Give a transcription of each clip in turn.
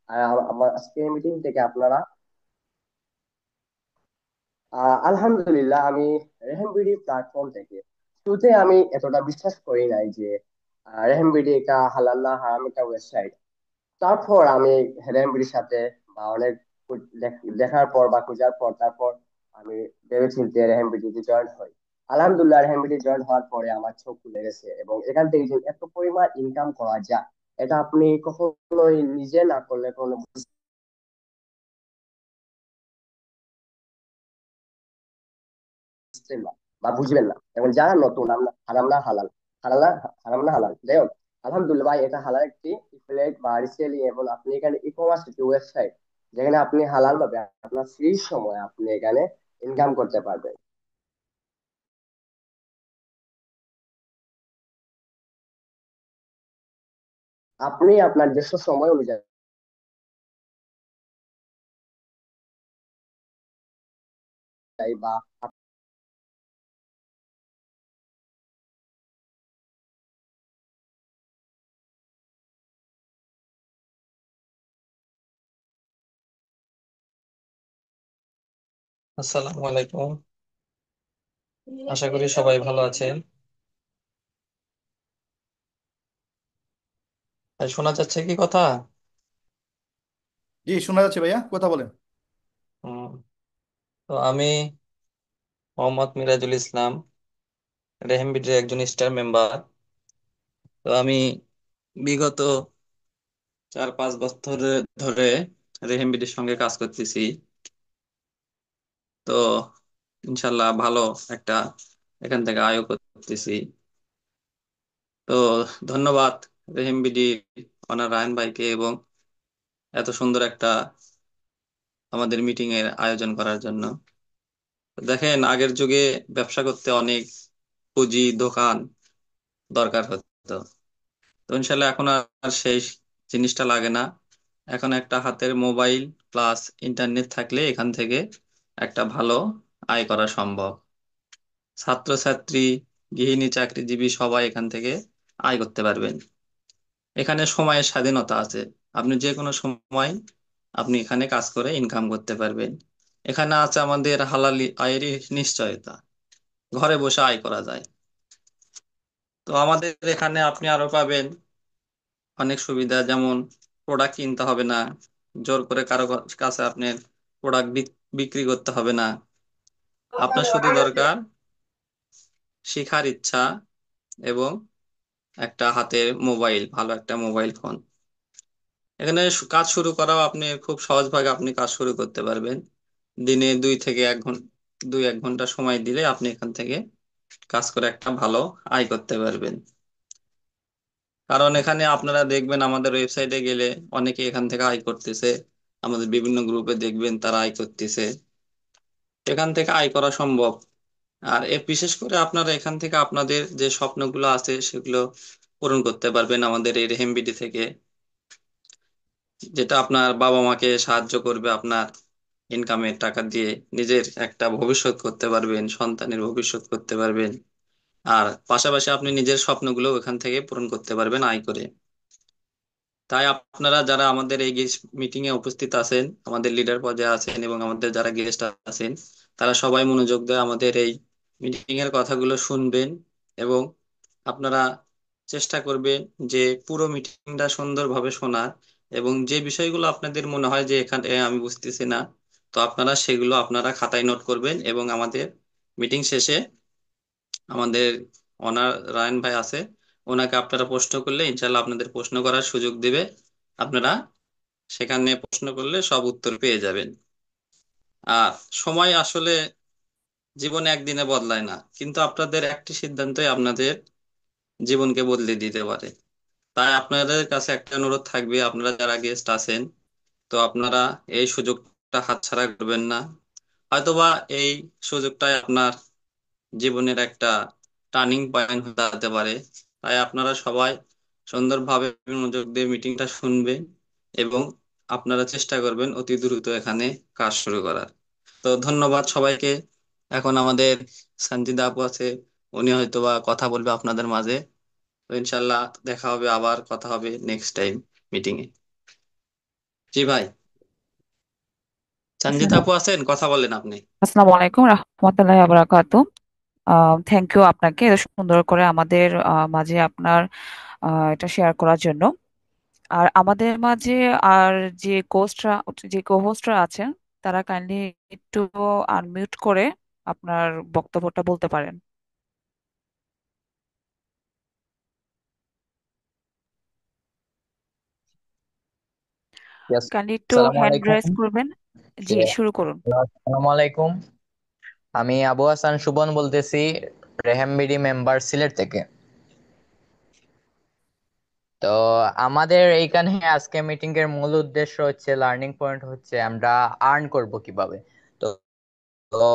আমার আজকের মিটিং থেকে আপনারা আলহামদুলিল্লাহ, আমি রেহেমবিডি প্ল্যাটফর্ম থেকে শুরুতে আমি এতটা বিশ্বাস করি নাই যে রেহেমবিডি এটা হালাল না হারাম, এটা ওয়েবসাইট। তারপর আমি রেহেমবিডির সাথে বা অনেক দেখার পর বা খোঁজার পর তারপর আমি ভেবেচিন্তে রেহেমবিডিতে জয়েন হই। আলহামদুলিল্লাহ, রেহেমবিডি জয়েন হওয়ার পরে আমার চোখ খুলে গেছে এবং এখান থেকে যে এত পরিমাণ ইনকাম করা যায়, এটা আপনি কখনোই নিজে না করলে কোনো বুঝতেন না বা বুঝবেন না। এবং যারা নতুন, আমরা হারাম না হালাল, হালাল না হারাম না হালাল, যাই হোক, আলহামদুলিল্লাহ ভাই, এটা হালাল একটি এফিলিয়েট বা রিসেলিং। এবং আপনি এখানে ই কমার্স একটি ওয়েবসাইট, যেখানে আপনি হালাল ভাবে আপনার ফ্রি সময় আপনি এখানে ইনকাম করতে পারবেন। আপনি আপনার নিজস্ব সময় অনুযায়ী বা আসসালামু আলাইকুম। আশা করি সবাই ভালো আছেন। ভাই, শোনা যাচ্ছে কি কথা? জি, শোনা যাচ্ছে ভাইয়া, কথা বলেন। হুম, তো আমি মোহাম্মদ মিরাজুল ইসলাম, রেহেমবিডির একজন স্টার মেম্বার। তো আমি বিগত 4-5 বছর ধরে রেহেমবিডির সঙ্গে কাজ করতেছি। তো ইনশাল্লাহ ভালো একটা এখান থেকে আয়ও করতেছি। তো ধন্যবাদ রেহেমবিডি অনার রায়হান ভাইকে এবং এত সুন্দর একটা আমাদের মিটিং এর আয়োজন করার জন্য। দেখেন, আগের যুগে ব্যবসা করতে অনেক পুঁজি, দোকান দরকার হতো। তো ইনশাল্লাহ এখন আর সেই জিনিসটা লাগে না। এখন একটা হাতের মোবাইল প্লাস ইন্টারনেট থাকলে এখান থেকে একটা ভালো আয় করা সম্ভব। ছাত্রছাত্রী, গৃহিণী, চাকরিজীবী সবাই এখান থেকে আয় করতে পারবেন। এখানে সময়ের স্বাধীনতা আছে। আপনি যে কোনো সময় আপনি এখানে কাজ করে ইনকাম করতে পারবেন। এখানে আছে আমাদের হালালি আয়েরই নিশ্চয়তা। ঘরে বসে আয় করা যায়। তো আমাদের এখানে আপনি আরো পাবেন অনেক সুবিধা, যেমন প্রোডাক্ট কিনতে হবে না, জোর করে কারো কাছে আপনার প্রোডাক্ট বিক্রি করতে হবে না। আপনার শুধু দরকার শেখার ইচ্ছা এবং একটা হাতের মোবাইল, ভালো একটা মোবাইল ফোন। এখানে কাজ শুরু করাও আপনি খুব সহজভাবে আপনি কাজ শুরু করতে পারবেন। দিনে 2 থেকে 1 ঘন্টা, 2-1 ঘন্টা সময় দিলে আপনি এখান থেকে কাজ করে একটা ভালো আয় করতে পারবেন। কারণ এখানে আপনারা দেখবেন আমাদের ওয়েবসাইটে গেলে অনেকে এখান থেকে আয় করতেছে। আমাদের বিভিন্ন গ্রুপে দেখবেন তারা আয় করতেছে। এখান থেকে আয় করা সম্ভব। আর বিশেষ করে আপনারা এখান থেকে আপনাদের যে স্বপ্নগুলো আছে সেগুলো পূরণ করতে পারবেন আমাদের এই রেহেমবিডি থেকে, যেটা আপনার বাবা মাকে সাহায্য করবে আপনার ইনকামের টাকা দিয়ে। নিজের একটা ভবিষ্যৎ করতে পারবেন, সন্তানের ভবিষ্যৎ করতে পারবেন। আর পাশাপাশি আপনি নিজের স্বপ্নগুলো এখান থেকে পূরণ করতে পারবেন আয় করে। তাই আপনারা যারা আমাদের এই মিটিং এ উপস্থিত আছেন, আমাদের লিডার পর্যায়ে আছেন এবং আমাদের যারা গেস্ট আছেন, তারা সবাই মনোযোগ দিয়ে আমাদের এই মিটিং এর কথাগুলো শুনবেন এবং আপনারা চেষ্টা করবেন যে পুরো মিটিংটা সুন্দরভাবে শোনার। এবং যে বিষয়গুলো আপনাদের মনে হয় যে এখানে আমি বুঝতেছি না, তো আপনারা সেগুলো আপনারা খাতায় নোট করবেন এবং আমাদের মিটিং শেষে আমাদের অনার রায়ন ভাই আছে, ওনাকে আপনারা প্রশ্ন করলে ইনশাল্লাহ আপনাদের প্রশ্ন করার সুযোগ দিবে। আপনারা সেখানে প্রশ্ন করলে সব উত্তর পেয়ে যাবেন। আর সময় আসলে জীবনে একদিনে বদলায় না, কিন্তু আপনাদের একটি সিদ্ধান্তই আপনাদের জীবনকে বদলে দিতে পারে। তাই আপনাদের কাছে একটা অনুরোধ থাকবে, আপনারা যারা গেস্ট আছেন, তো আপনারা এই সুযোগটা হাতছাড়া করবেন না। হয়তোবা এই সুযোগটাই আপনার জীবনের একটা টার্নিং পয়েন্ট হতে দাঁড়াতে পারে। তাই আপনারা সবাই সুন্দরভাবে মনোযোগ দিয়ে মিটিংটা শুনবেন এবং আপনারা চেষ্টা করবেন অতি দ্রুত এখানে কাজ শুরু করার। তো ধন্যবাদ সবাইকে। এখন আমাদের সঞ্জিদা আপু আছে, উনি হয়তোবা কথা বলবে আপনাদের মাঝে। তো ইনশাল্লাহ দেখা হবে, আবার কথা হবে নেক্সট টাইম মিটিং এ। জি ভাই, সঞ্জিতা আসসালামু আপু আছেন, কথা বলেন আপনি। আসসালামু আলাইকুম রহমতুল্লাহি ওয়া বারাকাতু। থ্যাংক ইউ আপনাকে এত সুন্দর করে আমাদের মাঝে আপনার এটা শেয়ার করার জন্য। আর আমাদের মাঝে আর যে কোস্টরা যে কোহোস্টরা আছেন তারা কাইন্ডলি একটু আনমিউট করে আপনার বক্তব্যটা বলতে পারেন। ইয়াস। কাইন্ডলি একটু আসসালামু হ্যান্ড আলাইকুম। রেজ করবেন। জি, যে শুরু করুন। আসসালামু আলাইকুম। আমি আবু হাসান সুবন বলতেছি, রেহেমবিডি মেম্বার সিলেট থেকে। তো আমাদের এইখানে আজকে মিটিং এর মূল উদ্দেশ্য হচ্ছে, লার্নিং পয়েন্ট হচ্ছে আমরা আর্ন করব কিভাবে। তো তো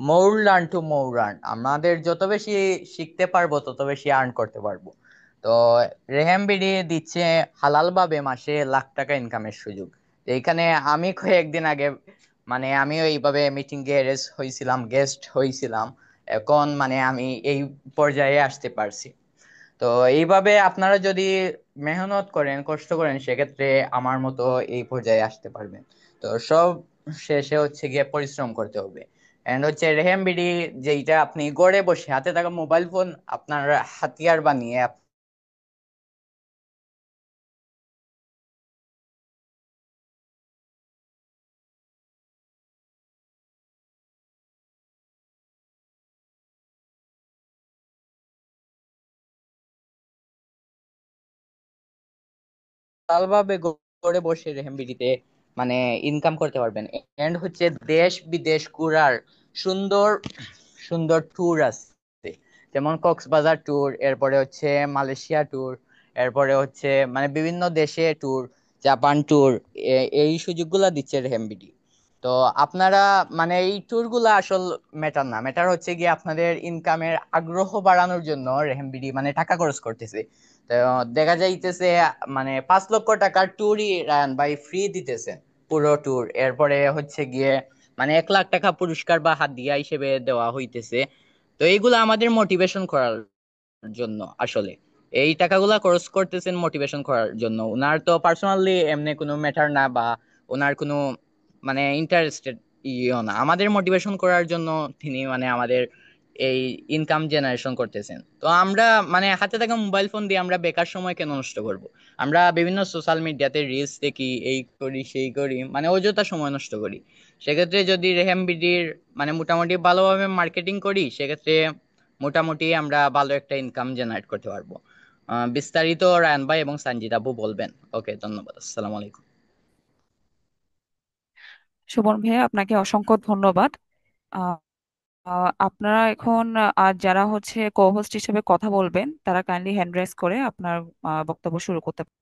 মোর লার্ন টু মোর আর্ন, আমাদের যত বেশি শিখতে পারবো তত বেশি আর্ন করতে পারবো। তো রেহেমবিডি দিচ্ছে হালাল ভাবে মাসে লাখ টাকা ইনকামের সুযোগ। তো এইখানে আমি কয়েকদিন আগে আমি ওইভাবে মিটিং এ হয়েছিলাম, গেস্ট হয়েছিলাম। এখন আমি এই পর্যায়ে আসতে পারছি। তো এইভাবে আপনারা যদি মেহনত করেন, কষ্ট করেন, সেক্ষেত্রে আমার মতো এই পর্যায়ে আসতে পারবেন। তো সব শেষে হচ্ছে গিয়ে পরিশ্রম করতে হবে। এন্ড হচ্ছে রেহেমবিডি, যেটা আপনি ঘরে বসে হাতে থাকা মোবাইল ফোন আপনার হাতিয়ার বানিয়ে ভাবে ঘরে বসে রেহেমবিডিতে ইনকাম করতে পারবেন। এন্ড হচ্ছে দেশ বিদেশ ঘোরার সুন্দর সুন্দর ট্যুর আছে, যেমন কক্সবাজার ট্যুর, এরপরে হচ্ছে মালয়েশিয়া ট্যুর, এরপরে হচ্ছে বিভিন্ন দেশে ট্যুর, জাপান ট্যুর। এই সুযোগগুলা দিচ্ছে রেহেমবিডি। তো আপনারা এই ট্যুর গুলা আসল ম্যাটার না, ম্যাটার হচ্ছে গিয়ে আপনাদের ইনকামের আগ্রহ বাড়ানোর জন্য রেহেমবিডি টাকা খরচ করতেছে। তো দেখা যাইতেছে 5 লক্ষ টাকার ট্যুরই রায়ান ভাই ফ্রি দিতেছে, পুরো ট্যুর। এরপরে হচ্ছে গিয়ে 1 লাখ টাকা পুরস্কার বা হাদিয়া হিসেবে দেওয়া হইতেছে। তো এইগুলা আমাদের মোটিভেশন করার জন্য আসলে, এই টাকাগুলা খরচ করতেছেন মোটিভেশন করার জন্য। ওনার তো পার্সোনালি এমনি কোনো ম্যাটার না, বা ওনার কোনো ইন্টারেস্টেড ইও না, আমাদের মোটিভেশন করার জন্য তিনি আমাদের এই ইনকাম জেনারেশন করতেছেন। তো আমরা হাতে থাকা মোবাইল ফোন দিয়ে আমরা বেকার সময় কেন নষ্ট করব? আমরা বিভিন্ন সোশ্যাল মিডিয়াতে রিলস দেখি, এই করি সেই করি, অযথা সময় নষ্ট করি। সেক্ষেত্রে যদি রেহেমবিডির মোটামুটি ভালোভাবে মার্কেটিং করি, সেক্ষেত্রে মোটামুটি আমরা ভালো একটা ইনকাম জেনারেট করতে পারবো। বিস্তারিত রায়ন ভাই এবং সঞ্জিত আপু বলবেন। ওকে, ধন্যবাদ। আসসালামু আলাইকুম। সুবন ভাইয়া, আপনাকে অসংখ্য ধন্যবাদ। আহ, আপনারা এখন আর যারা হচ্ছে কোহোস্ট হিসেবে কথা বলবেন তারা কাইন্ডলি হ্যান্ড রেজ করে আপনার বক্তব্য শুরু করতে পারেন।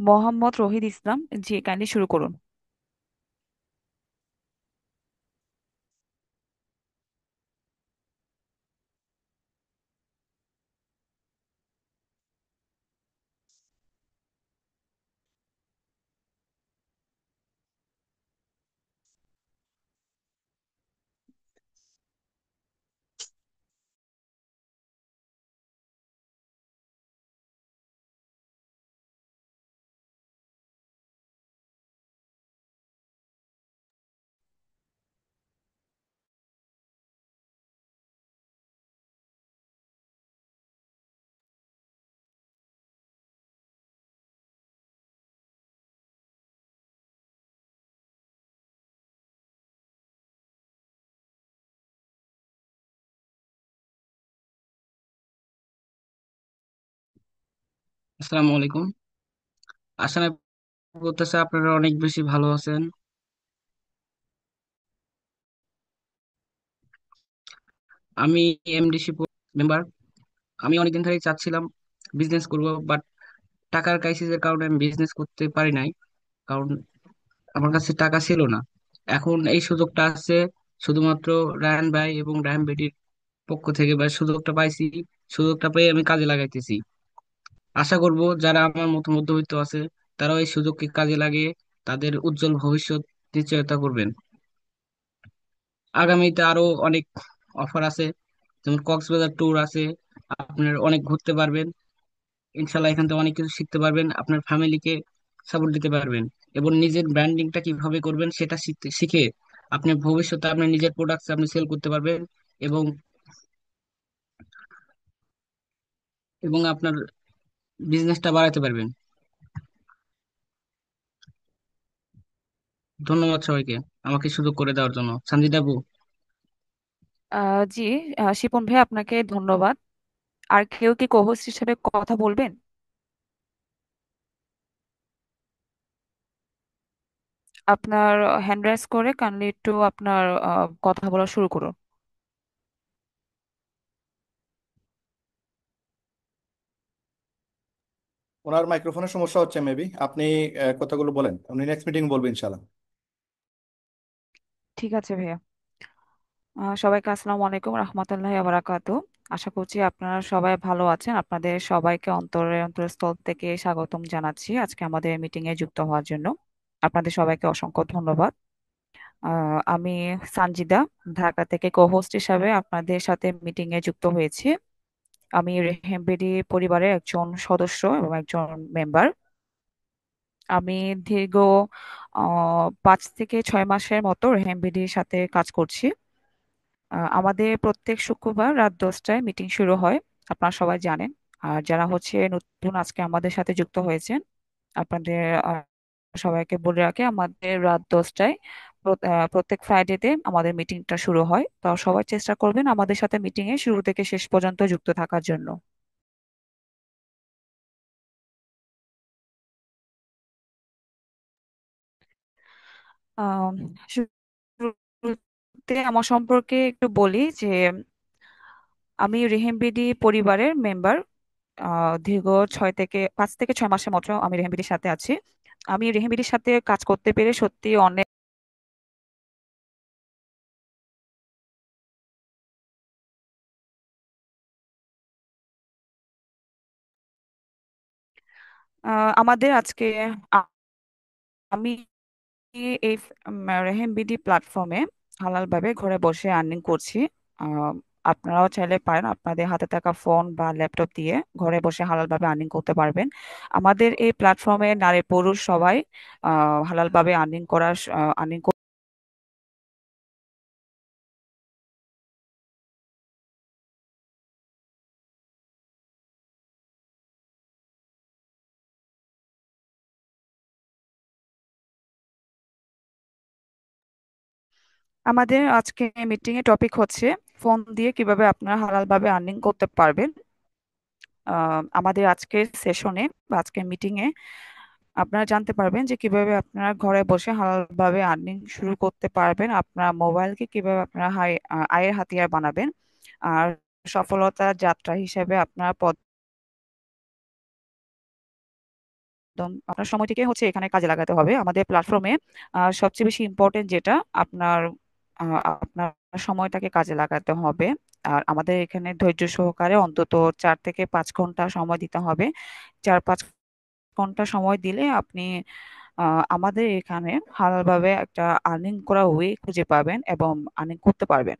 মোহাম্মদ রহিদ ইসলাম, জি কাইন্ডলি শুরু করুন। আসসালামু আলাইকুম। আশা করতেছে আপনারা অনেক বেশি ভালো আছেন। আমি এমডিসি মেম্বার। আমি অনেকদিন ধরেই চাচ্ছিলাম বিজনেস করব, বাট টাকার ক্রাইসিসের কারণে আমি বিজনেস করতে পারি নাই, কারণ আমার কাছে টাকা ছিল না। এখন এই সুযোগটা আছে শুধুমাত্র রায়ান ভাই এবং রায়ান বেটির পক্ষ থেকে, বা সুযোগটা পাইছি, সুযোগটা পেয়ে আমি কাজে লাগাইতেছি। আশা করব যারা আমার মতো মধ্যবিত্ত আছে তারাও এই সুযোগকে কাজে লাগিয়ে তাদের উজ্জ্বল ভবিষ্যৎ নিশ্চয়তা করবেন। আগামীতে আরো অনেক অফার আছে, যেমন কক্সবাজার ট্যুর আছে, আপনার অনেক ঘুরতে পারবেন। ইনশাল্লাহ এখান থেকে অনেক কিছু শিখতে পারবেন, আপনার ফ্যামিলিকে সাপোর্ট দিতে পারবেন, এবং নিজের ব্র্যান্ডিংটা কিভাবে করবেন সেটা শিখে আপনি ভবিষ্যতে আপনার নিজের প্রোডাক্টস আপনি সেল করতে পারবেন, এবং আপনার বিজনেসটা বাড়াতে পারবেন। ধন্যবাদ সবাইকে আমাকে সুযোগ করে দেওয়ার জন্য। সঞ্জিত আপু। জি, শিপন ভাই আপনাকে ধন্যবাদ। আর কেউ কি কোহোস্ট হিসেবে কথা বলবেন? আপনার হ্যান্ড রাইজ করে কাইন্ডলি একটু আপনার কথা বলা শুরু করুন। ওনার মাইক্রোফোনের সমস্যা হচ্ছে মেবি। আপনি কথাগুলো বলেন, উনি নেক্সট মিটিং বলবেন ইনশাল্লাহ। ঠিক আছে ভাইয়া। সবাইকে আসসালামু আলাইকুম রহমতুল্লাহি ওয়া বারাকাতু। আশা করছি আপনারা সবাই ভালো আছেন। আপনাদের সবাইকে অন্তরস্থল থেকে স্বাগতম জানাচ্ছি আজকে আমাদের মিটিং এ যুক্ত হওয়ার জন্য। আপনাদের সবাইকে অসংখ্য ধন্যবাদ। আমি সানজিদা, ঢাকা থেকে কোহোস্ট হিসাবে আপনাদের সাথে মিটিং এ যুক্ত হয়েছি। আমি রেহেমবেডি পরিবারের একজন সদস্য এবং একজন মেম্বার। আমি দীর্ঘ 5 থেকে 6 মাসের মতো রেহেমবেডির সাথে কাজ করছি। আমাদের প্রত্যেক শুক্রবার রাত 10টায় মিটিং শুরু হয়, আপনারা সবাই জানেন। আর যারা হচ্ছে নতুন আজকে আমাদের সাথে যুক্ত হয়েছেন, আপনাদের সবাইকে বলে রাখি আমাদের রাত 10টায় প্রত্যেক ফ্রাইডেতে আমাদের মিটিংটা শুরু হয়। তো সবাই চেষ্টা করবেন আমাদের সাথে মিটিং এ শুরু থেকে শেষ পর্যন্ত যুক্ত থাকার জন্য। আম, শুরুতে আমার সম্পর্কে একটু বলি যে আমি রেহেমবিডি পরিবারের মেম্বার। দীর্ঘ 5 থেকে 6 মাসের মতো আমি রেহেমবিডির সাথে আছি। আমি রেহেমবিডির সাথে কাজ করতে পেরে সত্যি অনেক আমাদের আজকে আ- আমি এই রেহেমবিডি প্ল্যাটফর্মে হালালভাবে ঘরে বসে আর্নিং করছি। আহ, আপনারাও চাইলে পারেন আপনাদের হাতে থাকা ফোন বা ল্যাপটপ দিয়ে ঘরে বসে হালালভাবে আর্নিং করতে পারবেন। আমাদের এই প্ল্যাটফর্মে নারী পুরুষ সবাই হালালভাবে আর্নিং আমাদের আজকে মিটিং এ টপিক হচ্ছে ফোন দিয়ে কিভাবে আপনারা হালালভাবে আর্নিং করতে পারবেন। আমাদের আজকের সেশনে বা আজকের মিটিং এ আপনারা জানতে পারবেন যে কিভাবে আপনারা ঘরে বসে হালালভাবে আর্নিং শুরু করতে পারবেন, আপনার মোবাইলকে কিভাবে আপনারা আয়ের হাতিয়ার বানাবেন, আর সফলতার যাত্রা হিসেবে আপনার আপনার সময়টিকে হচ্ছে এখানে কাজে লাগাতে হবে। আমাদের প্ল্যাটফর্মে সবচেয়ে বেশি ইম্পর্টেন্ট যেটা আপনার আপনার সময়টাকে কাজে লাগাতে হবে। আর আমাদের এখানে ধৈর্য সহকারে অন্তত 4 থেকে 5 ঘন্টা সময় দিতে হবে। 4-5 ঘন্টা সময় দিলে আপনি আমাদের এখানে হালালভাবে একটা আর্নিং করা ওয়ে খুঁজে পাবেন এবং আর্নিং করতে পারবেন।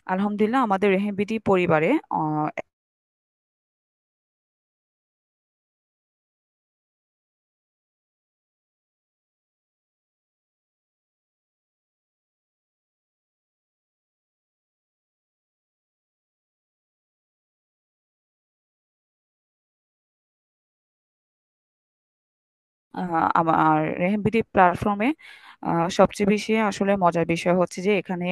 আলহামদুলিল্লাহ আমাদের রেহেমবিডি পরিবারে আমার রেহেমবিডি প্ল্যাটফর্মে সবচেয়ে বেশি আসলে মজার বিষয় হচ্ছে যে এখানে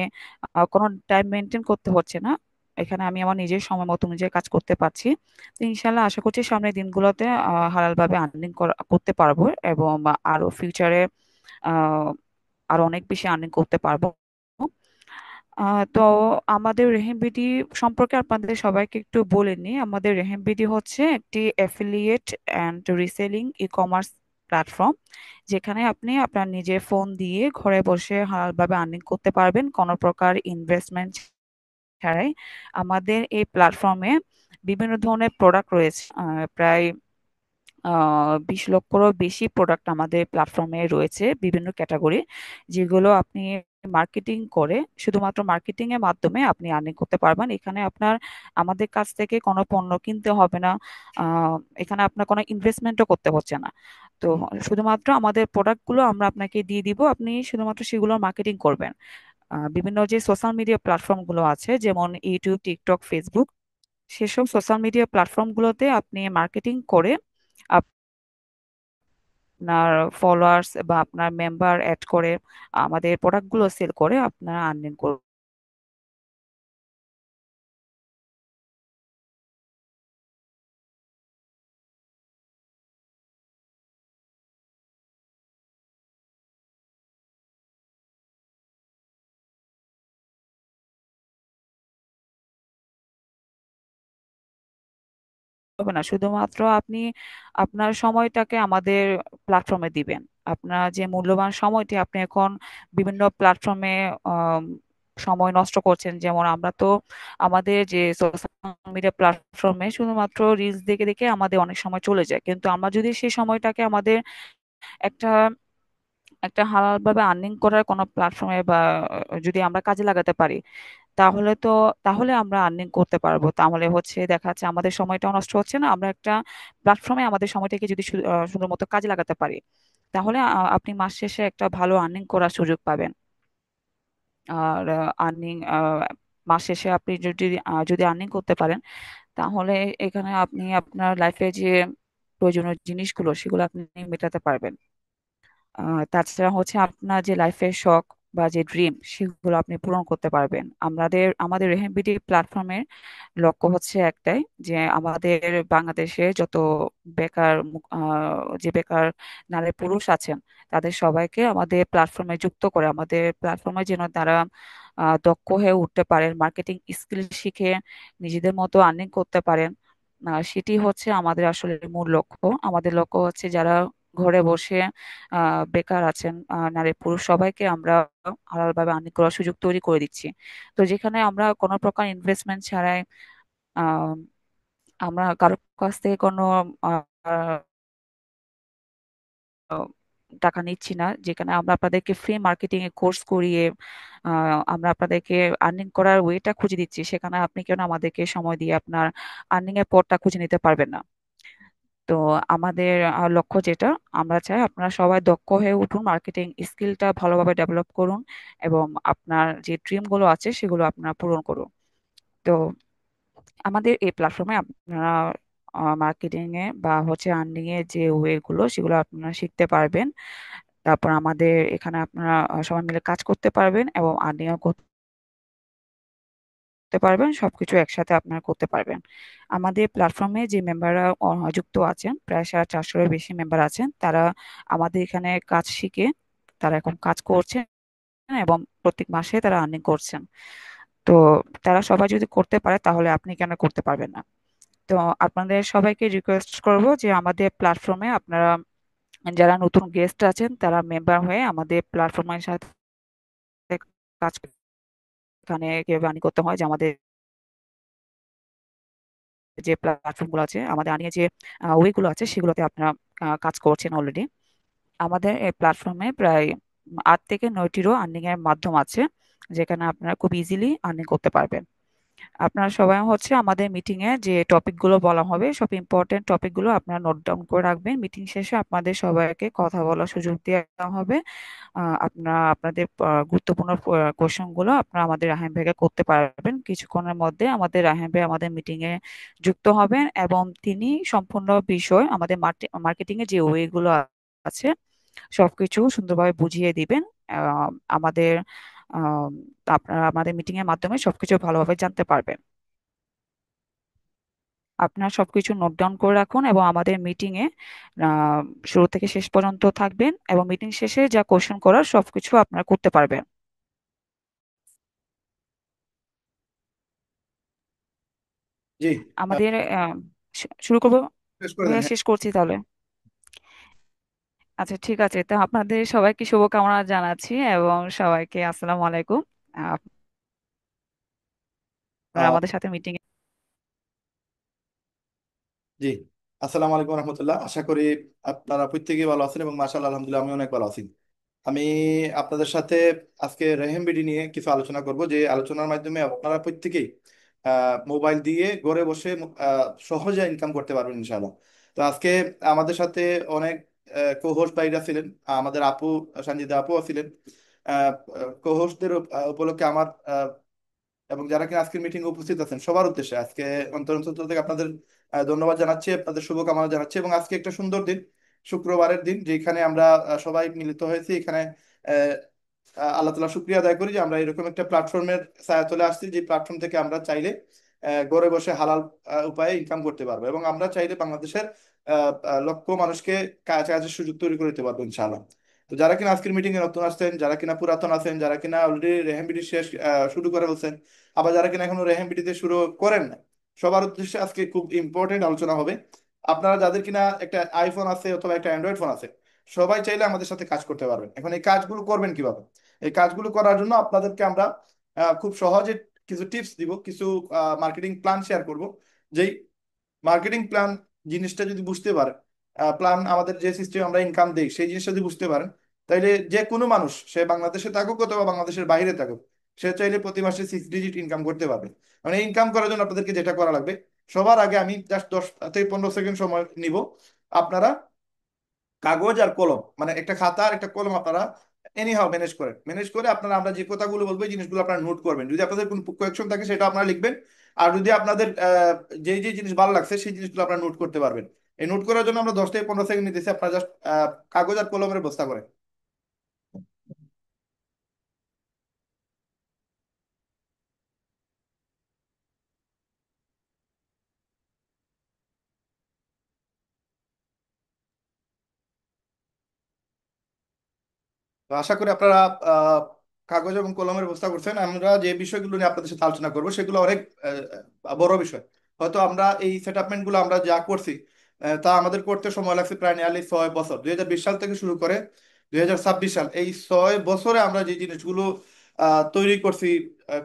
কোনো টাইম মেনটেন করতে হচ্ছে না। এখানে আমি আমার নিজের সময় মতো নিজের কাজ করতে পারছি। তো ইনশাল্লাহ আশা করছি সামনের দিনগুলোতে হালালভাবে আর্নিং করতে পারবো এবং আরো ফিউচারে আরো অনেক বেশি আর্নিং করতে পারবো। তো আমাদের রেহেমবিডি সম্পর্কে আপনাদের সবাইকে একটু বলে নিই। আমাদের রেহেমবিডি হচ্ছে একটি affiliate and reselling e commerce platform, যেখানে আপনি আপনার নিজের ফোন দিয়ে ঘরে বসে হালালভাবে আর্নিং করতে পারবেন কোনো প্রকার ইনভেস্টমেন্ট ছাড়াই। আমাদের এই প্ল্যাটফর্মে বিভিন্ন ধরনের প্রোডাক্ট রয়েছে। প্রায় 20 লক্ষেরও বেশি প্রোডাক্ট আমাদের প্ল্যাটফর্মে রয়েছে বিভিন্ন ক্যাটাগরি, যেগুলো আপনি মার্কেটিং করে, শুধুমাত্র মার্কেটিং এর মাধ্যমে আপনি আর্নিং করতে পারবেন। এখানে আপনার আমাদের কাছ থেকে কোনো পণ্য কিনতে হবে না। আহ, এখানে আপনার কোনো ইনভেস্টমেন্টও করতে হচ্ছে না। তো শুধুমাত্র আমাদের প্রোডাক্টগুলো আমরা আপনাকে দিয়ে দিব, আপনি শুধুমাত্র সেগুলো মার্কেটিং করবেন। বিভিন্ন যে সোশ্যাল মিডিয়া প্ল্যাটফর্ম গুলো আছে, যেমন ইউটিউব, টিকটক, ফেসবুক, সেসব সোশ্যাল মিডিয়া প্ল্যাটফর্ম গুলোতে আপনি মার্কেটিং করে আপনার ফলোয়ার্স বা আপনার মেম্বার অ্যাড করে আমাদের প্রোডাক্টগুলো সেল করে আপনারা আর্নিং করবেন। হবে না, শুধুমাত্র আপনি আপনার সময়টাকে আমাদের প্ল্যাটফর্মে দিবেন। আপনার যে মূল্যবান সময়টি আপনি এখন বিভিন্ন প্ল্যাটফর্মে সময় নষ্ট করছেন, যেমন আমরা তো আমাদের যে সোশ্যাল মিডিয়া প্ল্যাটফর্মে শুধুমাত্র রিলস দেখে দেখে আমাদের অনেক সময় চলে যায়, কিন্তু আমরা যদি সেই সময়টাকে আমাদের একটা একটা হালাল ভাবে আর্নিং করার কোনো প্ল্যাটফর্মে বা যদি আমরা কাজে লাগাতে পারি, তাহলে তো তাহলে আমরা আর্নিং করতে পারবো। তাহলে হচ্ছে দেখা যাচ্ছে আমাদের সময়টাও নষ্ট হচ্ছে না। আমরা একটা প্ল্যাটফর্মে আমাদের সময়টাকে যদি সুন্দর মতো কাজে লাগাতে পারি, তাহলে আপনি মাস শেষে একটা ভালো আর্নিং করার সুযোগ পাবেন। আর আর্নিং মাস শেষে আপনি যদি আর্নিং করতে পারেন, তাহলে এখানে আপনি আপনার লাইফে যে প্রয়োজনীয় জিনিসগুলো সেগুলো আপনি মেটাতে পারবেন। তাছাড়া হচ্ছে আপনার যে লাইফের শখ বা যে ড্রিম সেগুলো আপনি পূরণ করতে পারবেন। আমাদের রেহেমবিডি প্ল্যাটফর্মের লক্ষ্য হচ্ছে একটাই, যে আমাদের বাংলাদেশে যত যে বেকার নারী পুরুষ আছেন, তাদের সবাইকে আমাদের প্ল্যাটফর্মে যুক্ত করে আমাদের প্ল্যাটফর্মে যেন তারা দক্ষ হয়ে উঠতে পারেন, মার্কেটিং স্কিল শিখে নিজেদের মতো আর্নিং করতে পারেন। সেটি হচ্ছে আমাদের আসলে মূল লক্ষ্য। আমাদের লক্ষ্য হচ্ছে যারা ঘরে বসে বেকার আছেন, নারী পুরুষ সবাইকে আমরা হালালভাবে আর্নিং করার সুযোগ তৈরি করে দিচ্ছি। তো যেখানে আমরা কোনো প্রকার ইনভেস্টমেন্ট ছাড়াই আহ, আমরা কারো কাছ থেকে কোনো আহ, টাকা নিচ্ছি না, যেখানে আমরা আপনাদেরকে ফ্রি মার্কেটিং এ কোর্স করিয়ে আমরা আপনাদেরকে আর্নিং করার ওয়েটা খুঁজে দিচ্ছি, সেখানে আপনি কেন আমাদেরকে সময় দিয়ে আপনার আর্নিং এর পথটা খুঁজে নিতে পারবেন না? তো আমাদের লক্ষ্য যেটা, আমরা চাই আপনারা সবাই দক্ষ হয়ে উঠুন, মার্কেটিং স্কিলটা ভালোভাবে ডেভেলপ করুন এবং আপনার যে ড্রিম গুলো আছে সেগুলো আপনারা পূরণ করুন। তো আমাদের এই প্ল্যাটফর্মে আপনারা মার্কেটিং এ বা হচ্ছে আর্নিং এর যে ওয়ে গুলো সেগুলো আপনারা শিখতে পারবেন। তারপর আমাদের এখানে আপনারা সবাই মিলে কাজ করতে পারবেন এবং আর্নিংও করতে পারবেন, সবকিছু একসাথে আপনারা করতে পারবেন। আমাদের প্ল্যাটফর্মে যে মেম্বাররা যুক্ত আছেন, প্রায় 450-এর বেশি মেম্বার আছেন, তারা আমাদের এখানে কাজ শিখে তারা এখন কাজ করছেন এবং প্রত্যেক মাসে তারা আর্নিং করছেন। তো তারা সবাই যদি করতে পারে, তাহলে আপনি কেন করতে পারবেন না? তো আপনাদের সবাইকে রিকোয়েস্ট করব যে আমাদের প্ল্যাটফর্মে আপনারা যারা নতুন গেস্ট আছেন তারা মেম্বার হয়ে আমাদের প্ল্যাটফর্মের সাথে কাজ এখানে কিভাবে আর্নিং করতে হয়, যে আমাদের যে প্ল্যাটফর্ম গুলো আছে, আমাদের আর্নিং এর যে ওয়ে গুলো আছে সেগুলোতে আপনারা কাজ করছেন অলরেডি। আমাদের এই প্ল্যাটফর্মে প্রায় 8 থেকে 9টিরও আর্নিং এর মাধ্যম আছে, যেখানে আপনারা খুব ইজিলি আর্নিং করতে পারবেন। আপনারা সবাই হচ্ছে আমাদের মিটিং এ যে টপিক গুলো বলা হবে, সব ইম্পর্টেন্ট টপিক গুলো আপনারা নোট ডাউন করে রাখবেন। মিটিং শেষে আপনাদের সবাইকে কথা বলার সুযোগ দেওয়া হবে। আপনারা আপনাদের গুরুত্বপূর্ণ কোশ্চেন গুলো আপনারা আমাদের রাহিম ভাইকে করতে পারবেন। কিছুক্ষণের মধ্যে আমাদের রাহিম ভাই আমাদের মিটিং এ যুক্ত হবেন এবং তিনি সম্পূর্ণ বিষয় আমাদের মার্কেটিং এর যে ওয়ে গুলো আছে সবকিছু সুন্দরভাবে বুঝিয়ে দিবেন। আহ, আমাদের আহ, আপনারা আমাদের মিটিং এর মাধ্যমে সবকিছু ভালোভাবে জানতে পারবেন। আপনারা সবকিছু নোট ডাউন করে রাখুন এবং আমাদের মিটিং এ আহ, শুরু থেকে শেষ পর্যন্ত থাকবেন এবং মিটিং শেষে যা কোশ্চেন করার সবকিছু আপনারা করতে পারবেন। জি। আহ, আমাদের শুরু করবো। শেষ করে দেন, ভাইয়া হ্যাঁ। শেষ করছি তাহলে। আচ্ছা, ঠিক আছে, তো আপনাদের সবাইকে শুভকামনা জানাচ্ছি এবং সবাইকে আসসালামু আলাইকুম। আপনারা আহ, আমাদের সাথে মিটিং জি, আসসালামু আলাইকুম রহমতুল্লাহ। আশা করি আপনারা প্রত্যেকেই ভালো আছেন এবং মাশাআল্লাহ আলহামদুলিল্লাহ আমি অনেক ভালো আছি। আমি আপনাদের সাথে আজকে রেহেমবিডি নিয়ে কিছু আলোচনা করব, যে আলোচনার মাধ্যমে আপনারা প্রত্যেকেই মোবাইল দিয়ে ঘরে বসে সহজে ইনকাম করতে পারবেন ইনশাআল্লাহ। তো আজকে আমাদের সাথে অনেক কোহোস্ট ভাইরা ছিলেন, আমাদের আপু সঞ্জিদা আপুও ছিলেন। কোহোস্টদের উপলক্ষে আমার এবং যারা কিনা আজকের মিটিং উপস্থিত আছেন সবার উদ্দেশ্যে আজকে অন্তর থেকে আপনাদের ধন্যবাদ জানাচ্ছি, আপনাদের শুভকামনা জানাচ্ছি। এবং আজকে একটা সুন্দর দিন, শুক্রবারের দিন, যেখানে আমরা সবাই মিলিত হয়েছি এখানে। আহ, আল্লাহ তাআলা শুক্রিয়া আদায় করি যে আমরা এরকম একটা প্ল্যাটফর্মের ছায়াতলে আসছি, যে প্ল্যাটফর্ম থেকে আমরা চাইলে ঘরে বসে হালাল উপায়ে ইনকাম করতে পারবো, এবং আমরা চাইলে বাংলাদেশের লক্ষ মানুষকে কাজের সুযোগ তৈরি করে দিতে পারবো ইনশাআল্লাহ। তো যারা কিনা আজকের মিটিং এ নতুন আসছেন, যারা কিনা পুরাতন আছেন, যারা কিনা অলরেডি রেহেমবিডি শেষ শুরু করে বলছেন, আবার যারা কিনা এখনো রেহেমবিডিতে শুরু করেন না, সবার উদ্দেশ্যে আজকে খুব ইম্পর্টেন্ট আলোচনা হবে। আপনারা যাদের কিনা একটা আইফোন আছে অথবা একটা অ্যান্ড্রয়েড ফোন আছে, সবাই চাইলে আমাদের সাথে কাজ করতে পারবেন। এখন এই কাজগুলো করবেন কিভাবে? এই কাজগুলো করার জন্য আপনাদেরকে আমরা খুব সহজে কিছু টিপস দিব, কিছু মার্কেটিং প্ল্যান শেয়ার করব। যেই মার্কেটিং প্ল্যান জিনিসটা যদি বুঝতে পারেন, প্ল্যান আমাদের যে সিস্টেম আমরা ইনকাম দেই সেই জিনিসটা যদি বুঝতে পারেন, তাইলে যে কোনো মানুষ, সে বাংলাদেশে থাকুক অথবা বাংলাদেশের বাইরে থাকুক, সে চাইলে প্রতি মাসে 6 ডিজিট ইনকাম করতে পারবে। মানে ইনকাম করার জন্য আপনাদেরকে যেটা করা লাগবে, সবার আগে আমি জাস্ট 10 থেকে 15 সেকেন্ড সময় নিব। আপনারা কাগজ আর কলম, মানে একটা খাতা আর একটা কলম, আপনারা এনিহাও ম্যানেজ করে আপনারা, আমরা যে কথাগুলো বলবো এই জিনিসগুলো আপনারা নোট করবেন। যদি আপনাদের কোনো কোয়েকশন থাকে সেটা আপনারা লিখবেন। আর যদি আপনাদের যে যে জিনিস ভালো লাগছে সেই জিনিসগুলো আপনারা নোট করতে পারবেন। এই নোট করার জন্য আমরা 10 থেকে 15 সেকেন্ড নিতেছি, আপনারা জাস্ট কাগজ আর কলমের ব্যবস্থা করেন। তো আশা করি আপনারা আহ, কাগজ এবং কলমের ব্যবস্থা করছেন। আমরা যে বিষয়গুলো নিয়ে আপনাদের সাথে আলোচনা করবো সেগুলো অনেক বড় বিষয়। হয়তো আমরা এই সেটআপমেন্ট গুলো আমরা যা করছি, তা আমাদের করতে সময় লাগছে প্রায় নিয়ারলি 6 বছর। 2020 সাল থেকে শুরু করে 2026 সাল, এই 6 বছরে আমরা যে জিনিসগুলো তৈরি করছি,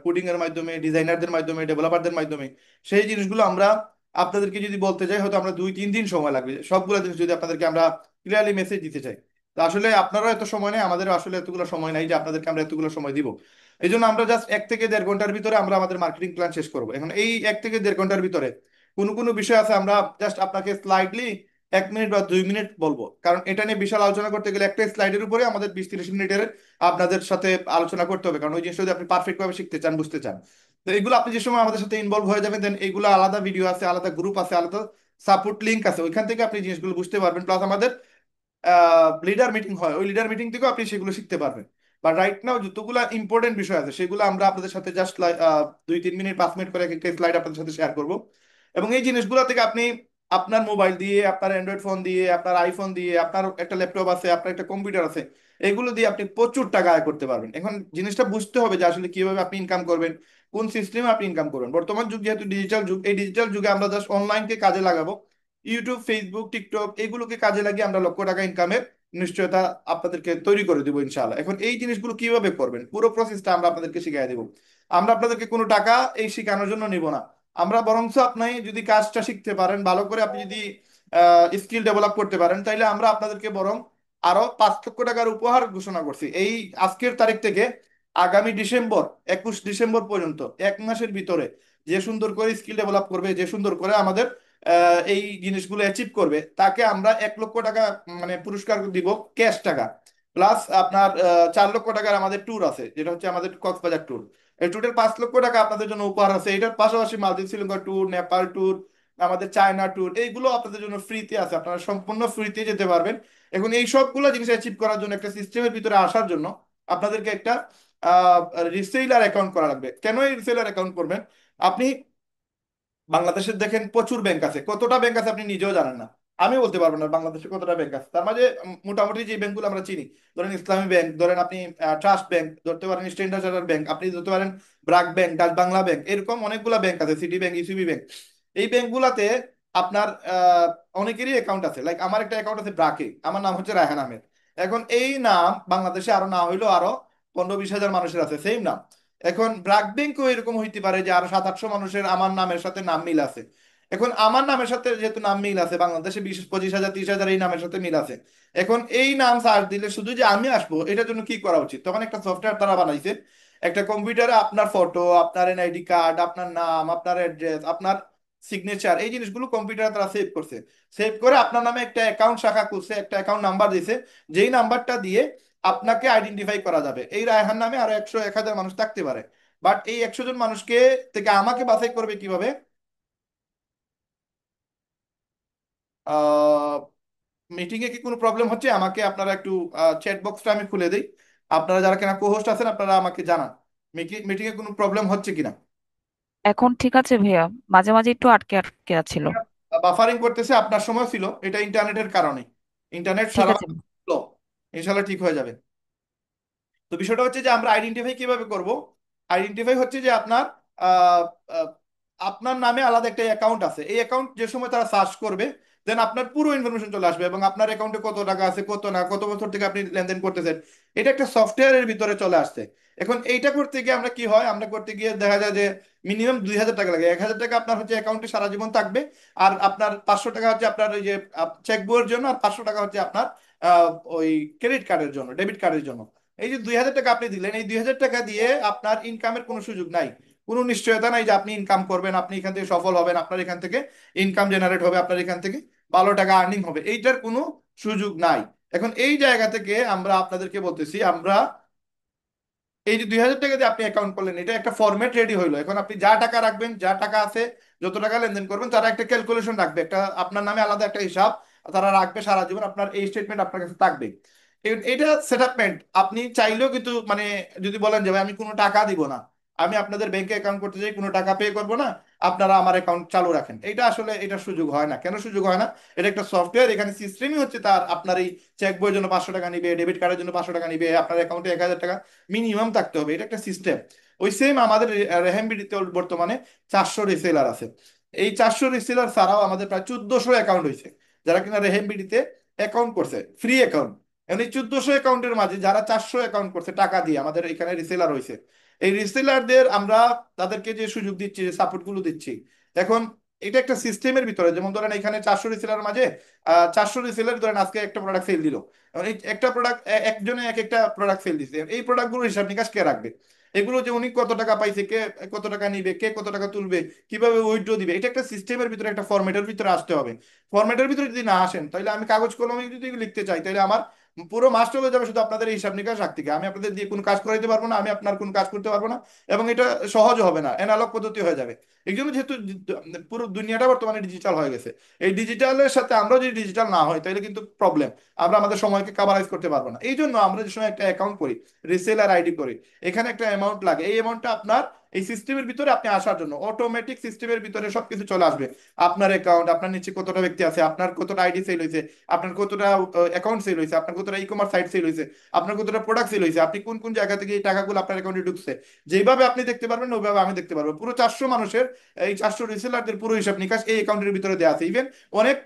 কোডিং এর মাধ্যমে, ডিজাইনারদের মাধ্যমে, ডেভেলপারদের মাধ্যমে, সেই জিনিসগুলো আমরা আপনাদেরকে যদি বলতে যাই, হয়তো আমরা 2-3 দিন সময় লাগবে সবগুলো জিনিস যদি আপনাদেরকে আমরা ক্লিয়ারলি মেসেজ দিতে চাই। তো আসলে আপনারও এত সময় নেই, আমাদের আসলে এতগুলো সময় নাই যে আপনাদেরকে আমরা এতগুলো সময় দিব। এই জন্য আমরা জাস্ট 1 থেকে 1.5 ঘন্টার ভিতরে আমরা আমাদের মার্কেটিং প্ল্যান শেষ করবো। এখন এই 1 থেকে 1.5 ঘন্টার ভিতরে কোনো কোনো বিষয় আছে আমরা জাস্ট আপনাকে স্লাইডলি 1 মিনিট বা 2 মিনিট বলবো, কারণ এটা নিয়ে বিশাল আলোচনা করতে গেলে একটা স্লাইডের উপরে আমাদের 20-30 মিনিটের আপনাদের সাথে আলোচনা করতে হবে, কারণ ওই জিনিসটা যদি আপনি পারফেক্ট ভাবে শিখতে চান, বুঝতে চান। তো এগুলো আপনি যে সময় আমাদের সাথে ইনভলভ হয়ে যাবেন, দেন এইগুলো আলাদা ভিডিও আছে, আলাদা গ্রুপ আছে, আলাদা সাপোর্ট লিঙ্ক আছে, ওইখান থেকে আপনি জিনিসগুলো বুঝতে পারবেন। প্লাস আমাদের লিডার মিটিং হয়, ওই লিডার মিটিং থেকেও আপনি সেগুলো শিখতে পারবেন। বা রাইট নাও যতগুলো ইম্পর্টেন্ট বিষয় আছে সেগুলো আমরা আপনাদের সাথে জাস্ট 2-3 মিনিট 5 মিনিট করে একটা স্লাইড আপনাদের সাথে শেয়ার করব। এবং এই জিনিসগুলো থেকে আপনি আপনার মোবাইল দিয়ে, আপনার অ্যান্ড্রয়েড ফোন দিয়ে, আপনার আইফোন দিয়ে, আপনার একটা ল্যাপটপ আছে, আপনার একটা কম্পিউটার আছে, এগুলো দিয়ে আপনি প্রচুর টাকা আয় করতে পারবেন। এখন জিনিসটা বুঝতে হবে যে আসলে কিভাবে আপনি ইনকাম করবেন, কোন সিস্টেমে আপনি ইনকাম করবেন। বর্তমান যুগ যেহেতু ডিজিটাল যুগ, এই ডিজিটাল যুগে আমরা জাস্ট অনলাইনকে কাজে লাগাবো, ইউটিউব, ফেসবুক, টিকটক এগুলোকে কাজে লাগিয়ে আমরা লক্ষ টাকা ইনকামের নিশ্চয়তা আপনাদেরকে তৈরি করে দিব ইনশাআল্লাহ। এখন এই জিনিসগুলো কিভাবে করবেন পুরো প্রসেসটা আমরা আপনাদেরকে শিখিয়ে দেবো। আমরা আপনাদেরকে কোনো টাকা এই শেখানোর জন্য নিব না। আমরা বরঞ্চ আপনি যদি কাজটা শিখতে পারেন ভালো করে, আপনি যদি স্কিল ডেভেলপ করতে পারেন, তাইলে আমরা আপনাদেরকে বরং আরো 5 লক্ষ টাকার উপহার ঘোষণা করছি এই আজকের তারিখ থেকে আগামী ডিসেম্বর, 21 ডিসেম্বর পর্যন্ত 1 মাসের ভিতরে যে সুন্দর করে স্কিল ডেভেলপ করবে, যে সুন্দর করে আমাদের এই জিনিসগুলো অ্যাচিভ করবে, তাকে আমরা 1 লক্ষ টাকা মানে পুরস্কার দিব, ক্যাশ টাকা। প্লাস আপনার 4 লক্ষ টাকার আমাদের ট্যুর আছে, যেটা হচ্ছে আমাদের কক্সবাজার ট্যুর। এই ট্যুরের 5 লক্ষ টাকা আপনাদের জন্য উপহার আছে। এটার পাশাপাশি মালদ্বীপ, শ্রীলঙ্কা ট্যুর, নেপাল ট্যুর, আমাদের চায়না ট্যুর, এইগুলো আপনাদের জন্য ফ্রিতে আছে, আপনারা সম্পূর্ণ ফ্রিতে যেতে পারবেন। এখন এই সবগুলো জিনিস অ্যাচিভ করার জন্য, একটা সিস্টেমের ভিতরে আসার জন্য আপনাদেরকে একটা রিসেলার অ্যাকাউন্ট করা লাগবে। কেন এই রিসেলার অ্যাকাউন্ট করবেন? আপনি বাংলাদেশের দেখেন প্রচুর ব্যাংক আছে, কতটা ব্যাংক আছে আপনি নিজেও জানেন না, আমি বলতে পারবো না বাংলাদেশে কতটা ব্যাংক আছে। তার মাঝে মোটামুটি যে ব্যাংকগুলো আমরা চিনি, ধরেন ইসলামী ব্যাংক, ধরেন আপনি ট্রাস্ট ব্যাংক ধরতে পারেন, স্ট্যান্ডার্ড চার্টার্ড ব্যাংক আপনি ধরতে পারেন, BRAC bank, Dutch Bangla bank, এরকম অনেকগুলো ব্যাংক আছে, সিটি ব্যাংক, ইসিবি ব্যাংক। এই ব্যাংকগুলোতে আপনার অনেকেরই অ্যাকাউন্ট আছে। লাইক আমার একটা অ্যাকাউন্ট আছে ব্রাকে, আমার নাম হচ্ছে রায়হান আহমেদ। এখন এই নাম বাংলাদেশে আরো না হইলেও আরো 15-20 হাজার মানুষের আছে সেম নাম। এখন ব্র্যাক ব্যাংকও এরকম হইতে পারে যে আরো 700-800 মানুষের আমার নামের সাথে নাম মিল আছে। এখন আমার নামের সাথে যেহেতু নাম মিল আছে, বাংলাদেশে 20, 25 হাজার, 30 হাজার এই নামের সাথে মিল আছে। এখন এই নাম সার্চ দিলে শুধু যে আমি আসবো এটার জন্য কি করা উচিত? তখন একটা সফটওয়্যার তারা বানাইছে, একটা কম্পিউটারে আপনার ফটো, আপনার এনআইডি কার্ড, আপনার নাম, আপনার অ্যাড্রেস, আপনার সিগনেচার, এই জিনিসগুলো কম্পিউটারে তারা সেভ করছে। সেভ করে আপনার নামে একটা অ্যাকাউন্ট শাখা খুলছে, একটা অ্যাকাউন্ট নাম্বার দিছে, যেই নাম্বারটা দিয়ে আপনাকে আইডেন্টিফাই করা যাবে। এই রায়হান নামে আরো 100, 1000 মানুষ থাকতে পারে, বাট এই 100 জন মানুষকে থেকে আমাকে বাছাই করবে কিভাবে? মিটিং এ কি কোনো প্রবলেম হচ্ছে? আমাকে আপনারা একটু চ্যাট বক্সটা আমি খুলে দিই, আপনারা যারা কিনা কোহোস্ট আছেন আপনারা আমাকে জানান মিটিং এ কোনো প্রবলেম হচ্ছে কিনা। এখন ঠিক আছে ভাইয়া, মাঝে মাঝে একটু আটকে আটকে যাচ্ছিল। বাফারিং করতেছে, আপনার সময় ছিল, এটা ইন্টারনেটের কারণে, ইন্টারনেট ঠিক সারা আছে। ইনশাল্লাহ ঠিক হয়ে যাবে। তো বিষয়টা হচ্ছে যে আমরা আইডেন্টিফাই কিভাবে করব? আইডেন্টিফাই হচ্ছে যে আপনার আহ, আহ, আপনার নামে আলাদা একটা অ্যাকাউন্ট আছে, এই অ্যাকাউন্ট যে সময় তারা সার্চ করবে দেন আপনার পুরো ইনফরমেশন চলে আসবে, এবং আপনার অ্যাকাউন্টে কত টাকা আছে, কত না, কত বছর থেকে আপনি লেনদেন করতেছেন, এটা একটা সফটওয়্যারের ভিতরে চলে আসছে। এখন এইটা করতে গিয়ে আমরা কি হয়, আমরা করতে গিয়ে দেখা যায় যে মিনিমাম 2000 টাকা লাগে। 1000 টাকা আপনার হচ্ছে অ্যাকাউন্টে সারা জীবন থাকবে, আর আপনার 500 টাকা হচ্ছে আপনার ওই যে চেক বইয়ের জন্য, আর 500 টাকা হচ্ছে আপনার আহ, ওই ক্রেডিট কার্ডের জন্য, ডেবিট কার্ডের জন্য। এই যে 2000 টাকা আপনি দিলেন, এই 2000 টাকা দিয়ে আপনার ইনকামের কোনো সুযোগ নাই, কোনো নিশ্চয়তা নাই যে আপনি ইনকাম করবেন, আপনি এখান থেকে সফল হবেন, আপনার এখান থেকে ইনকাম জেনারেট হবে, আপনার এখান থেকে ভালো টাকা আর্নিং হবে, এইটার কোনো সুযোগ নাই। এখন এই জায়গা থেকে আমরা আপনাদেরকে বলতেছি, আমরা এই যে 2000 টাকা দিয়ে আপনি অ্যাকাউন্ট করলেন, এটা একটা ফরম্যাট রেডি হইলো। এখন আপনি যা টাকা রাখবেন, যা টাকা আছে, যত টাকা লেনদেন করবেন, তারা একটা ক্যালকুলেশন রাখবে, একটা আপনার নামে আলাদা একটা হিসাব তারা রাখবে সারা জীবন, আপনার এই স্টেটমেন্ট আপনার কাছে থাকবে। এটা সেটআপমেন্ট আপনি চাইলেও কিন্তু মানে যদি বলেন যে ভাই আমি কোনো টাকা দিব না, আমি আপনাদের ব্যাংকে অ্যাকাউন্ট করতে চাই, কোনো টাকা পে করবো না, আপনারা আমার অ্যাকাউন্ট চালু রাখেন, এটা আসলে এটা সুযোগ হয় না। কেন সুযোগ হয় না? এটা একটা সফটওয়্যার, এখানে সিস্টেমই হচ্ছে তার আপনার এই চেক বইয়ের জন্য 500 টাকা নিবে, ডেবিট কার্ডের জন্য 500 টাকা নিবে, আপনার অ্যাকাউন্টে 1000 টাকা মিনিমাম থাকতে হবে, এটা একটা সিস্টেম। ওই সেম আমাদের রেহেমবিডিতে বর্তমানে 400 রিসেলার আছে। এই 400 রিসেলার ছাড়াও আমাদের প্রায় 1400 অ্যাকাউন্ট হয়েছে, যারা কিনা রেহেমবিডিতে অ্যাকাউন্ট করছে, ফ্রি অ্যাকাউন্ট। এখন এই 1400 অ্যাকাউন্টের মাঝে যারা 400 অ্যাকাউন্ট করছে টাকা দিয়ে, আমাদের এখানে রিসেলার হয়েছে, এই রিসেলারদের আমরা তাদেরকে যে সুযোগ দিচ্ছি, যে সাপোর্ট গুলো দিচ্ছি, এখন এটা একটা সিস্টেমের ভিতরে। যেমন ধরেন এখানে 400 রিসেলার মাঝে 400 রিসেলার ধরেন আজকে একটা প্রোডাক্ট সেল দিল, এখন এই একটা প্রোডাক্ট একজনে এক একটা প্রোডাক্ট সেল দিচ্ছে, এই প্রোডাক্টগুলোর হিসাব নিকাশ কে রাখবে? এগুলো যে উনি কত টাকা পাইছে, কে কত টাকা নিবে, কে কত টাকা তুলবে, কিভাবে উইথড্র দিবে, এটা একটা সিস্টেমের ভিতরে, একটা ফরম্যাটের ভিতরে আসতে হবে। ফরম্যাটের ভিতরে যদি না আসেন, তাহলে আমি কাগজ কলমে যদি লিখতে চাই, তাহলে আমার পুরো মাস চলে যাবে শুধু আপনাদের এই হিসাব নিকাশ রাখতে গিয়ে। আমি আপনাদের দিয়ে কোনো কাজ করাইতে পারবো না, আমি আপনার কোনো কাজ করতে পারবো না, এবং এটা সহজ হবে না, এনালগ পদ্ধতি হয়ে যাবে। এই জন্য যেহেতু পুরো দুনিয়াটা বর্তমানে ডিজিটাল হয়ে গেছে, এই ডিজিটালের সাথে আমরা যদি ডিজিটাল না হয় তাহলে কিন্তু প্রবলেম, আমরা আমাদের সময়কে কাভারাইজ করতে পারবো না। এই জন্য আমরা যে সময় একটা অ্যাকাউন্ট করি, রিসেলার আইডি করি, এখানে একটা অ্যামাউন্ট লাগে, এই অ্যামাউন্টটা আপনার এই সিস্টেমের ভিতরে আপনি আসার জন্য অটোমেটিক সিস্টেমের ভিতরে সবকিছু চলে আসবে। আপনার অ্যাকাউন্ট, আপনার নিচে কতটা ব্যক্তি আছে, আপনার কতটা আইডি সেল হয়েছে, আপনার কতটা অ্যাকাউন্ট সেল হয়েছে, আপনার কতটা ই কমার্স সাইট সেল হয়েছে, আপনার কতটা প্রোডাক্ট সেল হয়েছে, আপনি কোন কোন জায়গা থেকে এই টাকাগুলো আপনার অ্যাকাউন্টে ঢুকছে, যেভাবে আপনি দেখতে পারবেন ওইভাবে আমি দেখতে পারবো। পুরো 400 মানুষের, এই 400 রিসেলারদের পুরো হিসাব নিকাশ এই অ্যাকাউন্টের ভিতরে দেওয়া আছে। ইভেন অনেক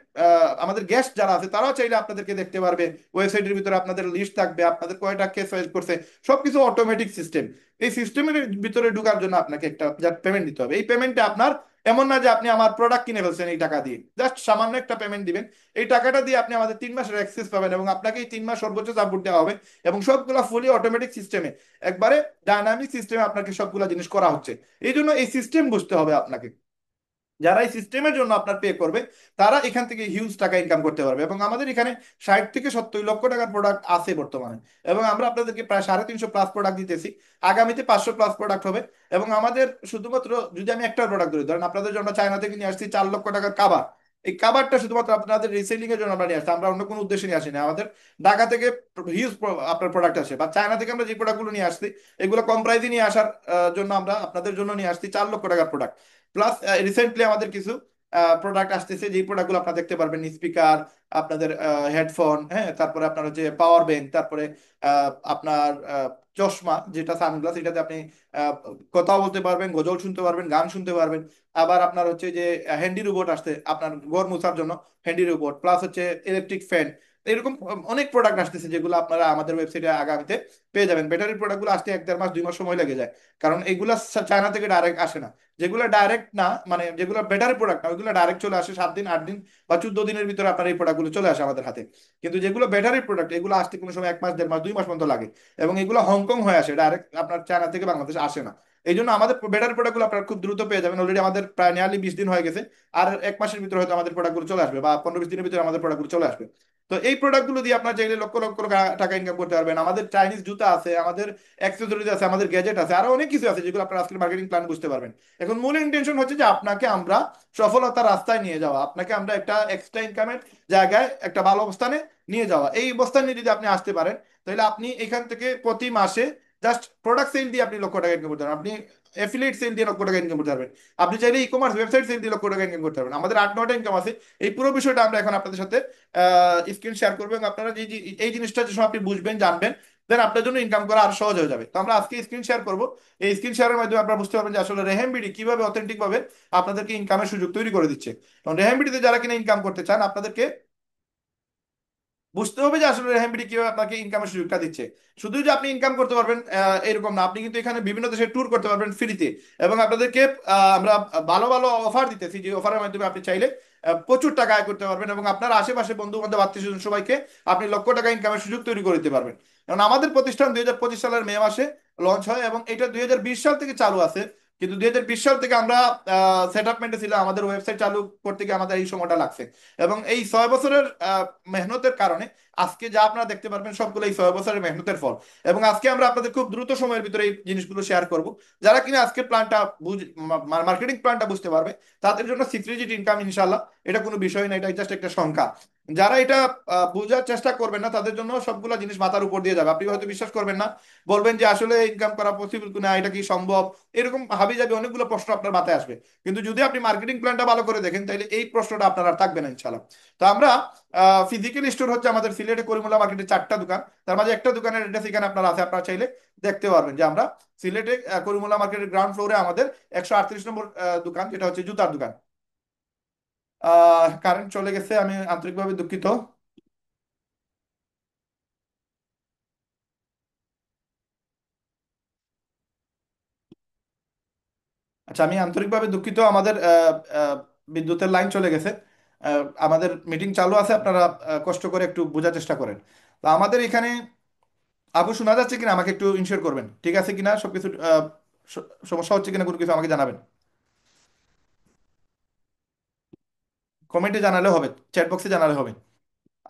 আমাদের গেস্ট যারা আছে তারাও চাইলে আপনাদেরকে দেখতে পারবে, ওয়েবসাইটের ভিতরে আপনাদের লিস্ট থাকবে, আপনাদের কয়টা কেস ফাইল করছে, সবকিছু অটোমেটিক সিস্টেম। এই সিস্টেমের ভিতরে ঢোকার জন্য আপনাকে একটা পেমেন্ট দিতে হবে। এই পেমেন্টটা আপনার এমন না যে আপনি আমার প্রোডাক্ট কিনে ফেলছেন এই টাকা দিয়ে, জাস্ট সামান্য একটা পেমেন্ট দিবেন, এই টাকাটা দিয়ে আপনি আমাদের 3 মাসের অ্যাক্সেস পাবেন, এবং আপনাকে এই 3 মাস সর্বোচ্চ সাপোর্ট দেওয়া হবে, এবং সবগুলা ফুলি অটোমেটিক সিস্টেমে, একবারে ডাইনামিক সিস্টেমে আপনাকে সবগুলা জিনিস করা হচ্ছে। এই জন্য এই সিস্টেম বুঝতে হবে আপনাকে। যারা এই সিস্টেমের জন্য আপনার পে করবে, তারা এখান থেকে হিউজ টাকা ইনকাম করতে পারবে, এবং আমাদের এখানে 60 থেকে 70 লক্ষ টাকার প্রোডাক্ট আছে বর্তমানে, এবং আমরা আপনাদেরকে প্রায় 350 প্লাস প্রোডাক্ট দিতেছি, আগামীতে 500 প্লাস প্রোডাক্ট হবে। এবং আমাদের শুধুমাত্র যদি আমি একটা প্রোডাক্ট ধরি, ধরেন আপনাদের জন্য চায়না থেকে নিয়ে আসছি 4 লক্ষ টাকার কাবার, এই কাবারটা শুধুমাত্র আপনাদের রিসেলিং এর জন্য আমরা নিয়ে আসছি, আমরা অন্য কোনো উদ্দেশ্যে নিয়ে আসিনি। আমাদের ঢাকা থেকে হিউজ আপনার প্রোডাক্ট আসে, বা চায়না থেকে আমরা যে প্রোডাক্টগুলো নিয়ে আসছি এগুলো কম প্রাইসে নিয়ে আসার জন্য আমরা আপনাদের জন্য নিয়ে আসছি 4 লক্ষ টাকার প্রোডাক্ট। প্লাস রিসেন্টলি আমাদের কিছু প্রোডাক্ট আসতেছে, যে প্রোডাক্টগুলো আপনারা দেখতে পারবেন, স্পিকার, আপনাদের হেডফোন, হ্যাঁ, তারপরে আপনার হচ্ছে পাওয়ার ব্যাংক, তারপরে আপনার চশমা যেটা সানগ্লাস, এটাতে আপনি আহ, কথাও বলতে পারবেন, গজল শুনতে পারবেন, গান শুনতে পারবেন। আবার আপনার হচ্ছে যে হ্যান্ডি রোবট আসছে আপনার ঘর মোছার জন্য, হ্যান্ডি রোবট, প্লাস হচ্ছে ইলেকট্রিক ফ্যান, এরকম অনেক প্রোডাক্ট আসতেছে যেগুলো আপনারা আমাদের ওয়েবসাইটে আগামীতে পেয়ে যাবেন। ব্যাটারি প্রোডাক্টগুলো আসতে 1-1.5 মাস 2 মাস সময় লেগে যায়, কারণ এগুলা চায়না থেকে ডাইরেক্ট আসে না। যেগুলো ডাইরেক্ট না, মানে যেগুলো ব্যাটারি প্রোডাক্ট না, ওইগুলো ডাইরেক্ট চলে আসে 7 দিন 8 দিন বা 14 দিনের ভিতরে আপনার এই প্রোডাক্টগুলো চলে আসে আমাদের হাতে। কিন্তু যেগুলো ব্যাটারি প্রোডাক্ট, এগুলো আসতে কোনো সময় 1 মাস 1.5 মাস 2 মাস পর্যন্ত লাগে, এবং এগুলো হংকং হয়ে আসে, ডাইরেক্ট আপনার চায়না থেকে বাংলাদেশে আসে না। এই জন্য আমাদের ব্যাটারি প্রোডাক্টগুলো আপনারা খুব দ্রুত পেয়ে যাবেন। অলরেডি আমাদের প্রায় নিয়ারলি 20 দিন হয়ে গেছে, আর 1 মাসের ভিতরে হয়তো আমাদের প্রোডাক্টগুলো চলে আসবে, বা 15-20 দিনের ভিতরে আমাদের প্রোডাক্টগুলো চলে আসবে। তো এই প্রোডাক্টগুলো দিয়ে আপনার চাইলে লক্ষ লক্ষ টাকা ইনকাম করতে পারবেন। আমাদের চাইনিজ জুতা আছে, আমাদের অ্যাক্সেসরিজ আছে, আমাদের গ্যাজেট আছে, আরো অনেক কিছু আছে যেগুলো আপনার আজকের মার্কেটিং প্ল্যান বুঝতে পারবেন। এখন মূল ইন্টেনশন হচ্ছে যে আপনাকে আমরা সফলতার রাস্তায় নিয়ে যাওয়া, আপনাকে আমরা একটা এক্সট্রা ইনকামের জায়গায় একটা ভালো অবস্থানে নিয়ে যাওয়া। এই অবস্থানে যদি আপনি আসতে পারেন, তাহলে আপনি এখান থেকে প্রতি মাসে জাস্ট প্রোডাক্ট সেল দিয়ে আপনি লক্ষ টাকা ইনকাম করতে পারবেন, আপনি এফিলিয়েট সেল দিয়ে লক্ষ টাকা ইনকাম করতে পারবেন, আপনি চাইলে ই কমার্স ওয়েবসাইট সেল দিয়ে লক্ষ টাকা ইনকাম করতে পারবেন। আমাদের 8-9টা ইনকাম আছে। এই পুরো বিষয়টা আমরা এখন আপনাদের সাথে স্ক্রিন শেয়ার করবো, এবং আপনারা এই জিনিসটা যে সময় আপনি বুঝবেন জানবেন, দেন আপনার জন্য ইনকাম করা আরো সহজ হয়ে যাবে। তো আমরা আজকে স্ক্রিন শেয়ার করবো। এই স্ক্রিন শেয়ারের মাধ্যমে আপনারা বুঝতে পারবেন যে আসলে রেহেমবিডি কিভাবে অথেন্টিক ভাবে আপনাদেরকে ইনকামের সুযোগ তৈরি করে দিচ্ছে। কারণ রেহেমবিডিতে যারা কিনা ইনকাম করতে চান, আপনাদেরকে বুঝতে হবে যে আসলে রেহেমবিডি কিভাবে আপনাকে ইনকামের সুযোগটা দিচ্ছে। শুধু যে আপনি ইনকাম করতে পারবেন এরকম না, আপনি কিন্তু এখানে বিভিন্ন দেশে ট্যুর করতে পারবেন ফ্রিতে, এবং আপনাদেরকে আমরা ভালো ভালো অফার দিতেছি, যে অফারের মাধ্যমে আপনি চাইলে প্রচুর টাকা আয় করতে পারবেন, এবং আপনার আশেপাশে বন্ধু বান্ধব আত্মীয় স্বজন সবাইকে আপনি লক্ষ টাকা ইনকামের সুযোগ তৈরি করে দিতে পারবেন। কারণ আমাদের প্রতিষ্ঠান 2025 সালের মে মাসে লঞ্চ হয়, এবং এটা 2020 সাল থেকে চালু আছে। কিন্তু 2020 সাল থেকে আমরা সেট আপ মেন্টে ছিলাম, আমাদের ওয়েবসাইট চালু করতে গিয়ে আমাদের এই সময়টা লাগছে। এবং এই 6 বছরের মেহনতের কারণে আজকে যা আপনারা দেখতে পারবেন সবগুলো এই 6 বছরের মেহনতের ফল। এবং আজকে আমরা আপনাদের খুব দ্রুত সময়ের ভিতরে এই জিনিসগুলো শেয়ার করব। যারা কিনা আজকের প্ল্যানটা মার্কেটিং প্ল্যানটা বুঝতে পারবে, তাদের জন্য 6 ডিজিট ইনকাম ইনশাল্লাহ এটা কোনো বিষয় না, এটা জাস্ট একটা সংখ্যা। যারা এটা বোঝার চেষ্টা করবেন না, তাদের জন্য সবগুলা জিনিস মাথার উপর দিয়ে যাবে, আপনি হয়তো বিশ্বাস করবেন না, বলবেন যে আসলে ইনকাম করা পসিবল কিনা, এটা কি সম্ভব, এরকম হাবি যাবে অনেকগুলো প্রশ্ন আপনার মাথায় আসবে। কিন্তু যদি আপনি মার্কেটিং প্ল্যানটা ভালো করে দেখেন, তাহলে এই প্রশ্নটা আপনার আর থাকবে না ইনশাল্লাহ। তো আমরা ফিজিক্যাল স্টোর হচ্ছে আমাদের সিলেটে করিমুল্লাহ মার্কেটে 4টা দোকান, তার মাঝে একটা দোকানের অ্যাড্রেস এখানে আপনার আছে, আপনারা চাইলে দেখতে পারবেন যে আমরা সিলেটে করিমুল্লাহ মার্কেটের গ্রাউন্ড ফ্লোরে আমাদের 138 নম্বর দোকান, যেটা হচ্ছে জুতার দোকান। কারেন্ট চলে গেছে, আমি আন্তরিকভাবে দুঃখিত। আচ্ছা, আমি আন্তরিকভাবে দুঃখিত, আমাদের বিদ্যুতের লাইন চলে গেছে। আমাদের মিটিং চালু আছে, আপনারা কষ্ট করে একটু বোঝার চেষ্টা করেন। তো আমাদের এখানে আপু শোনা যাচ্ছে কিনা আমাকে একটু ইনশিওর করবেন, ঠিক আছে কিনা সবকিছু, সমস্যা হচ্ছে কিনা কোনো কিছু আমাকে জানাবেন, কমেন্টে জানালে হবে, চ্যাট বক্সে জানালে হবে।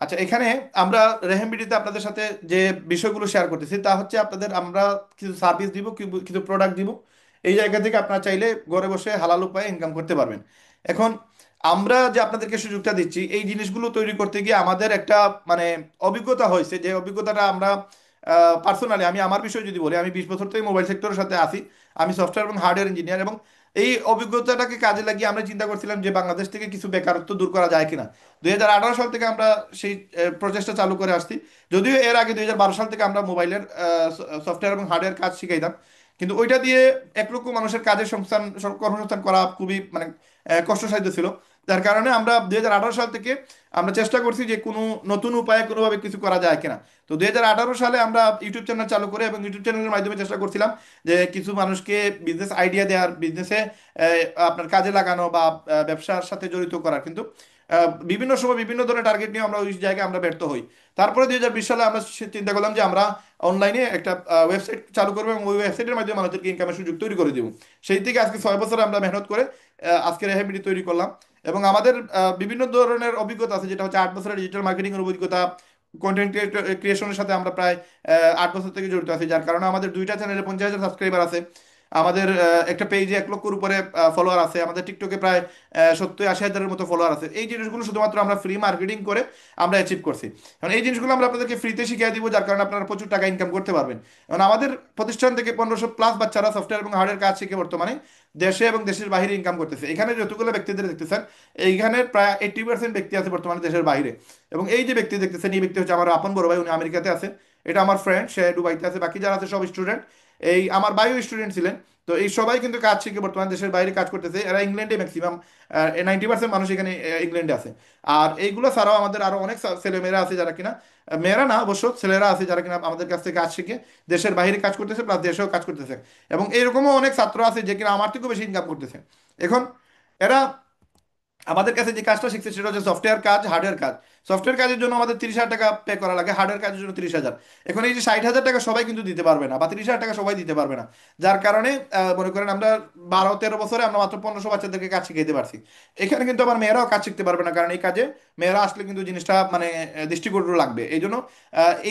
আচ্ছা, এখানে আমরা রেহেমবিডিতে আপনাদের সাথে যে বিষয়গুলো শেয়ার করতেছি তা হচ্ছে আপনাদের আমরা কিছু সার্ভিস দিব, কিছু প্রোডাক্ট দিব। এই জায়গা থেকে আপনারা চাইলে ঘরে বসে হালাল উপায়ে ইনকাম করতে পারবেন। এখন আমরা যে আপনাদেরকে সুযোগটা দিচ্ছি, এই জিনিসগুলো তৈরি করতে গিয়ে আমাদের একটা মানে অভিজ্ঞতা হয়েছে, যে অভিজ্ঞতাটা আমরা পার্সোনালি, আমি আমার বিষয় যদি বলি, আমি 20 বছর থেকে মোবাইল সেক্টরের সাথে আছি। আমি সফটওয়্যার এবং হার্ডওয়্যার ইঞ্জিনিয়ার, এবং এই অভিজ্ঞতাটাকে কাজে লাগিয়ে আমরা চিন্তা করছিলাম যে বাংলাদেশ থেকে কিছু বেকারত্ব দূর করা যায় কিনা। 2018 সাল থেকে আমরা সেই প্রচেষ্টা চালু করে আসছি। যদিও এর আগে 2012 সাল থেকে আমরা মোবাইলের সফটওয়্যার এবং হার্ডওয়্যার কাজ শিখাইতাম, কিন্তু ওইটা দিয়ে 1 লক্ষ মানুষের কাজের সংস্থান কর্মসংস্থান করা খুবই মানে কষ্টসাধ্য ছিল। যার কারণে আমরা 2018 সাল থেকে আমরা চেষ্টা করছি যে কোনো নতুন উপায়ে কোনোভাবে কিছু করা যায় কিনা। তো 2018 সালে আমরা ইউটিউব চ্যানেল চালু করে, এবং ইউটিউব চ্যানেলের মাধ্যমে চেষ্টা করছিলাম যে কিছু মানুষকে বিজনেস আইডিয়া দেওয়ার, বিজনেসে আপনার কাজে লাগানো বা ব্যবসার সাথে জড়িত করার। কিন্তু বিভিন্ন সময় বিভিন্ন ধরনের টার্গেট নিয়ে আমরা ওই জায়গায় আমরা ব্যর্থ হই। তারপরে 2020 সালে আমরা চিন্তা করলাম যে আমরা অনলাইনে একটা ওয়েবসাইট চালু করবো, এবং ওই ওয়েবসাইটের মাধ্যমে মানুষদেরকে ইনকামের সুযোগ তৈরি করে দিব। সেই থেকে আজকে 6 বছর আমরা মেহনত করে আজকে রেহাবিলিটি তৈরি করলাম। এবং আমাদের বিভিন্ন ধরনের অভিজ্ঞতা আছে, যেটা হচ্ছে 8 বছরের ডিজিটাল মার্কেটিং এর অভিজ্ঞতা। কন্টেন্ট ক্রিয়েশনের সাথে আমরা প্রায় 8 বছর থেকে জড়িত আছি, যার কারণে আমাদের 2টা চ্যানেলে 50,000 সাবস্ক্রাইবার আছে। আমাদের একটা পেজে 1 লক্ষর উপরে ফলোয়ার আছে। আমাদের টিকটকে প্রায় 70-80 হাজারের মতো ফলোয়ার আছে। এই জিনিসগুলো শুধুমাত্র আমরা ফ্রি মার্কেটিং করে আমরা অ্যাচিভ করছি। কারণ এই জিনিসগুলো আমরা আপনাদেরকে ফ্রিতে শিখিয়ে দিব, যার কারণে আপনারা প্রচুর টাকা ইনকাম করতে পারবেন। কারণ আমাদের প্রতিষ্ঠান থেকে 1500+ বাচ্চারা সফটওয়্যার এবং হার্ডওয়্যার কাজ শিখে বর্তমানে দেশে এবং দেশের বাইরে ইনকাম করতেছে। এখানে যতগুলো ব্যক্তিদের দেখতেছেন, এইখানে প্রায় 80% ব্যক্তি আছে বর্তমানে দেশের বাইরে। এবং এই যে ব্যক্তি দেখতেছেন, এই ব্যক্তি হচ্ছে আমার আপন বড় ভাই, উনি আমেরিকাতে আছে। এটা আমার ফ্রেন্ড, সে দুবাইতে আছে। বাকি যারা আছে সব স্টুডেন্ট। এই আমার বায়ো স্টুডেন্ট ছিলেন। তো এই সবাই কিন্তু কাজ শিখে বর্তমানে দেশের বাইরে কাজ করতেছে, এরা ইংল্যান্ডে ম্যাক্সিমাম 90% মানুষ এখানে ইংল্যান্ডে আছে। আর এইগুলো ছাড়াও আমাদের আরো অনেক ছেলে মেয়েরা আছে যারা কিনা, মেয়েরা না অবশ্য, ছেলেরা আছে যারা কিনা আমাদের কাছ থেকে কাজ শিখে দেশের বাইরে কাজ করতেছে, প্লাস দেশেও কাজ করতেছে। এবং এরকমও অনেক ছাত্র আছে যে কিনা আমার থেকেও বেশি ইনকাম করতেছে। এখন এরা আমাদের কাছে যে কাজটা শিখছে সেটা হচ্ছে সফটওয়্যার কাজ, হার্ডওয়্যার কাজ। সফটওয়্যার কাজের জন্য আমাদের 30,000 টাকা পে করা লাগে, হার্ডওয়্যার কাজের জন্য 30,000। এখন এই যে 60,000 টাকা সবাই কিন্তু দিতে পারবে না, বা 30,000 টাকা সবাই দিতে পারবে না। যার কারণে মনে করেন আমরা 12-13 বছরে আমরা মাত্র 1500 বাচ্চাদেরকে কাজ শিখাইতে পারছি। এখানে কিন্তু আমার মেয়েরাও কাজ শিখতে পারবে না, কারণ এই কাজে মেয়েরা আসলে কিন্তু জিনিসটা মানে দৃষ্টিকটু লাগবে। এই জন্য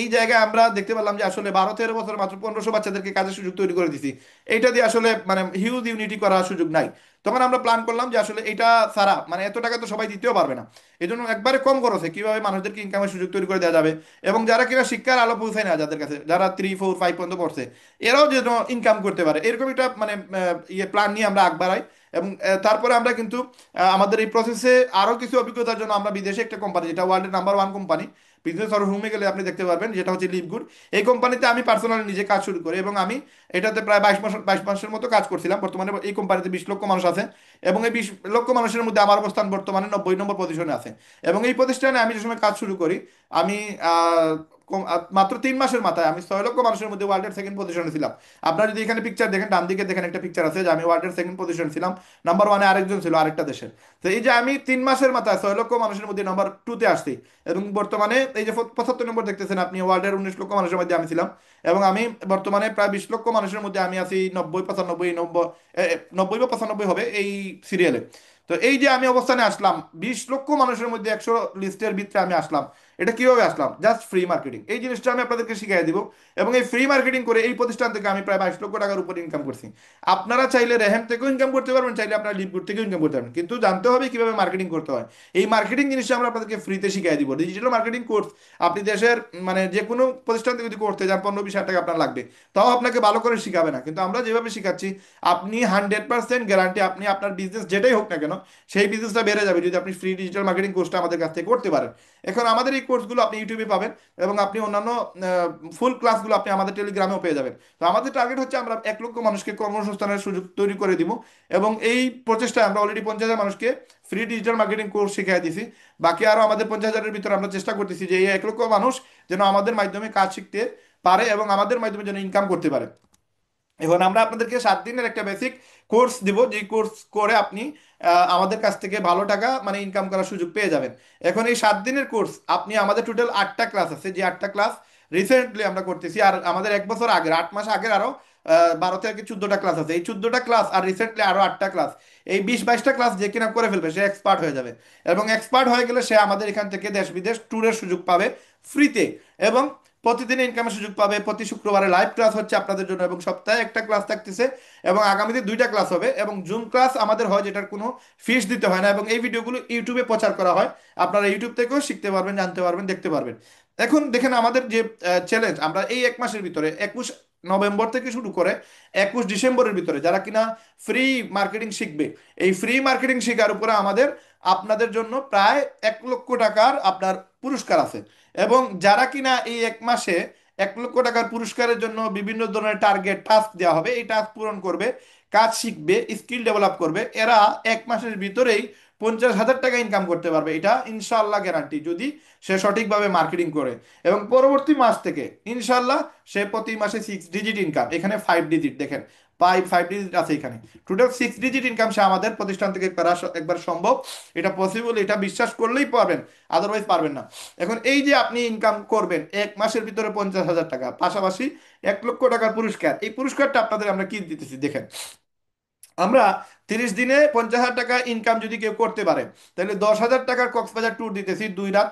এই জায়গায় আমরা দেখতে পেলাম যে আসলে 12-13 বছরে মাত্র 1500 বাচ্চাদেরকে কাজের সুযোগ তৈরি করে দিছি। এইটা দিয়ে আসলে মানে হিউজ ইউনিটি করার সুযোগ নাই। তখন আমরা প্ল্যান করলাম যে আসলে এটা ছাড়া মানে এত টাকা তো সবাই দিতেও পারবে না। এই জন্য একবারে কম খরচে কিভাবে মানুষদেরকে ইনকামের সুযোগ তৈরি করে দেওয়া যাবে, এবং যারা কিনা শিক্ষার আলো পৌঁছায় না, যাদের কাছে যারা 3, 4, 5 পর্যন্ত পড়ছে, এরাও যেন ইনকাম করতে পারে, এরকম একটা মানে প্ল্যান নিয়ে আমরা আগ বাড়াই। এবং তারপরে আমরা কিন্তু আমাদের এই প্রসেসে আরো কিছু অভিজ্ঞতার জন্য আমরা বিদেশে একটা কোম্পানি, যেটা ওয়ার্ল্ডের নাম্বার 1 কোম্পানি, বিজনেস অর হোমে গেলে আপনি দেখতে পারবেন, যেটা হচ্ছে লিভগুড। এই কোম্পানিতে আমি পার্সোনালি নিজে কাজ শুরু করি, এবং আমি এটাতে প্রায় 22 মাসের মতো কাজ করছিলাম। বর্তমানে এই কোম্পানিতে 20 লক্ষ মানুষ আছে, এবং এই 20 লক্ষ মানুষের মধ্যে আমার অবস্থান বর্তমানে 90 নম্বর পজিশনে আছে। এবং এই প্রতিষ্ঠানে আমি যে সময় কাজ শুরু করি, আমি মাত্র 3 মাসের মাথায় আমি 6 লক্ষ মানুষের মধ্যে ওয়ার্ল্ডের সেকেন্ড পজিশনে ছিলাম। আপনারা যদি এখানে পিকচার দেখেন, ডান দিকে দেখেন একটা পিকচার আছে যে আমি ওয়ার্ল্ডের সেকেন্ড পজিশন ছিলাম। নাম্বার 1-এ আরেকজন ছিল আরেকটা দেশের। তো এই যে আমি 3 মাসের মাথায় 6 লক্ষ মানুষের মধ্যে নাম্বার 2-তে আসছি। এবং বর্তমানে এই যে 75 নম্বর দেখতেছেন আপনি, ওয়ার্ল্ডের 19 লক্ষ মানুষের মধ্যে আমি ছিলাম। এবং আমি বর্তমানে প্রায় 20 লক্ষ মানুষের মধ্যে আমি আছি 90, 95, 90 বা 95 হবে এই সিরিয়ালে। তো এই যে আমি অবস্থানে আসলাম, 20 লক্ষ মানুষের মধ্যে 100 লিস্টের ভিতরে আমি আসলাম। এটা কিভাবে আসলাম? জাস্ট ফ্রি মার্কেটিং, এই জিনিসটা আমি আপনাদেরকে শিখিয়ে দিব। এবং এই ফ্রি মার্কেটিং করে এই প্রতিষ্ঠান থেকে আমি প্রায় 22 লক্ষ টাকার উপর ইনকাম করছি। আপনারা চাইলে রেহেম থেকেও ইনকাম করতে পারবেন, চাইলে আপনারা লিডগুড থেকেও ইনকাম করতে পারবেন, কিন্তু জানতে হবে কিভাবে মার্কেটিং করতে হয়। এই মার্কেটিং জিনিসটা আমরা আপনাদেরকে ফ্রিতে শিখিয়ে দিব। ডিজিটাল মার্কেটিং কোর্স আপনি দেশের মানে যে কোনো প্রতিষ্ঠান থেকে যদি করতে যান, 15-20 হাজার টাকা আপনার লাগবে। তাও আপনাকে ভালো করে শিখাবে না, কিন্তু আমরা যেভাবে শিখাচ্ছি আপনি 100% গ্যারান্টি, আপনি আপনার বিজনেস যেটাই হোক না কেন সেই বিজনেসটা বেড়ে যাবে যদি আপনি ফ্রি ডিজিটাল মার্কেটিং কোর্সটা আমাদের কাছ থেকে করতে পারেন। এখন আমাদের এই কোর্সগুলো আপনি ইউটিউবে পাবেন, এবং আপনি অন্যান্য ফুল ক্লাসগুলো আপনি আমাদের টেলিগ্রামেও পেয়ে যাবেন। তো আমাদের টার্গেট হচ্ছে আমরা 1 লক্ষ মানুষকে কর্মসংস্থানের সুযোগ তৈরি করে দিব। এবং এই প্রচেষ্টায় আমরা অলরেডি 50,000 মানুষকে ফ্রি ডিজিটাল মার্কেটিং কোর্স শিখিয়ে দিছি। বাকি আরো আমাদের 50,000-এর ভিতরে আমরা চেষ্টা করতেছি যে এই 1 লক্ষ মানুষ যেন আমাদের মাধ্যমে কাজ শিখতে পারে, এবং আমাদের মাধ্যমে যেন ইনকাম করতে পারে। এখন আমরা আপনাদেরকে 7 দিনের একটা বেসিক কোর্স দিব, যে কোর্স করে আপনি আমাদের কাছ থেকে ভালো টাকা মানে ইনকাম করার সুযোগ পেয়ে যাবেন। এখন এই 7 দিনের কোর্স আপনি, আমাদের টোটাল 8টা ক্লাস আছে, যে 8টা ক্লাস রিসেন্টলি আমরা করতেছি। আর আমাদের 1 বছর আগের 8 মাস আগের আরো 12 থেকে 14টা ক্লাস আছে। এই 14টা ক্লাস আর রিসেন্টলি আরো 8টা ক্লাস, এই 20-22টা ক্লাস যে কিনা করে ফেলবে সে এক্সপার্ট হয়ে যাবে। এবং এক্সপার্ট হয়ে গেলে সে আমাদের এখান থেকে দেশ বিদেশ ট্যুরের সুযোগ পাবে ফ্রিতে। এবং প্রতিদিন ইনকামের সুযোগ পাবে। প্রতি শুক্রবারে লাইভ ক্লাস হচ্ছে আপনাদের জন্য, এবং সপ্তাহে একটা ক্লাস থাকতেছে, এবং আগামীতে 2টা ক্লাস হবে। এবং জুম ক্লাস আমাদের হয়, যেটার কোনো ফিস দিতে হয় না, এবং এই ভিডিওগুলো ইউটিউবে প্রচার করা হয়। আপনারা ইউটিউব থেকেও শিখতে পারবেন, জানতে পারবেন, দেখতে পারবেন। এখন দেখেন আমাদের যে চ্যালেঞ্জ, আমরা এই 1 মাসের ভিতরে 21 নভেম্বর থেকে শুরু করে 21 ডিসেম্বরের ভিতরে যারা কিনা ফ্রি মার্কেটিং শিখবে, এই ফ্রি মার্কেটিং শেখার উপরে আমাদের আপনাদের জন্য প্রায় 1 লক্ষ টাকার আপনার পুরস্কার আছে। এবং যারা কিনা এই 1 মাসে 1 লক্ষ টাকার পুরস্কারের জন্য বিভিন্ন ধরনের টার্গেট টাস্ক দেওয়া হবে, এই টাস্ক পূরণ করবে, কাজ শিখবে, স্কিল ডেভেলপ করবে, এরা 1 মাসের ভিতরেই 50,000 টাকা ইনকাম করতে পারবে। এটা ইনশাল্লাহ গ্যারান্টি, যদি সে সঠিকভাবে মার্কেটিং করে। এবং পরবর্তী মাস থেকে ইনশাল্লাহ সে প্রতি মাসে 6 ডিজিট ইনকাম, এখানে 5 ডিজিট দেখেন, 5 ডিজিট আছে এখানে, টোটাল 6 ডিজিট ইনকাম সে আমাদের প্রতিষ্ঠান থেকে করা একবার সম্ভব। এটা পসিবল, এটা বিশ্বাস করলেই পারবেন, আদারওয়াইজ পারবেন না। এখন এই যে আপনি ইনকাম করবেন 1 মাসের ভিতরে 50,000 টাকা, পাশাপাশি 1 লক্ষ টাকার পুরস্কার, এই পুরস্কারটা আপনাদের আমরা কি দিতেছি দেখেন। আমরা 30 দিনে 50,000 টাকা ইনকাম যদি কেউ করতে পারে, তাহলে 10,000 টাকার কক্সবাজার ট্যুর দিতেছি, 2 রাত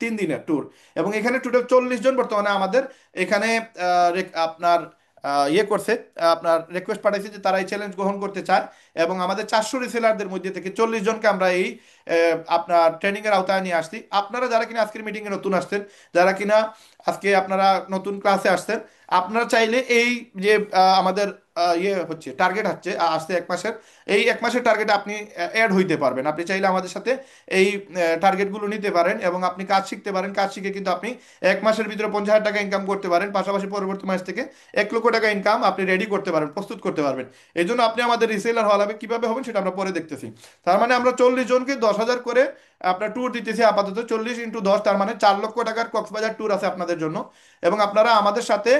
3 দিনের ট্যুর। এবং এখানে টোটাল 40 জন বর্তমানে আমাদের এখানে আপনার ইয়ে করছে, আপনার রিকোয়েস্ট পাঠাইছে যে তারা এই চ্যালেঞ্জ গ্রহণ করতে চায়। এবং আমাদের 400 রিসেলারদের মধ্যে থেকে 40 জনকে আমরা এই আপনার ট্রেনিং এর আওতায় নিয়ে আসছি। আপনারা যারা কিনা আজকের মিটিং এ নতুন আসছেন, যারা কিনা আজকে আপনারা নতুন ক্লাসে আসছেন, আপনারা চাইলে এই যে আমাদের ইয়ে হচ্ছে টার্গেট হচ্ছে আসছে 1 মাসের, এই 1 মাসের টার্গেটে আপনি অ্যাড হইতে পারবেন। আপনি চাইলে আমাদের সাথে এই টার্গেটগুলো নিতে পারেন এবং আপনি কাজ শিখতে পারেন। কাজ শিখে কিন্তু আপনি 1 মাসের ভিতরে 50,000 টাকা ইনকাম করতে পারেন, পাশাপাশি পরবর্তী মাস থেকে 1 লক্ষ টাকা ইনকাম আপনি রেডি করতে পারেন, প্রস্তুত করতে পারবেন। এই জন্য আপনি আমাদের রিসেলার হওয়া লাগবে। কিভাবে হবেন সেটা আমরা পরে দেখতেছি। তার মানে আমরা 40 জনকে 10,000 করে আপনার ট্যুর দিতেছি আপাতত। 40 × 10, তার মানে 4 লক্ষ টাকার কক্সবাজার ট্যুর আছে আপনাদের জন্য। এবং আপনারা আমাদের সাথে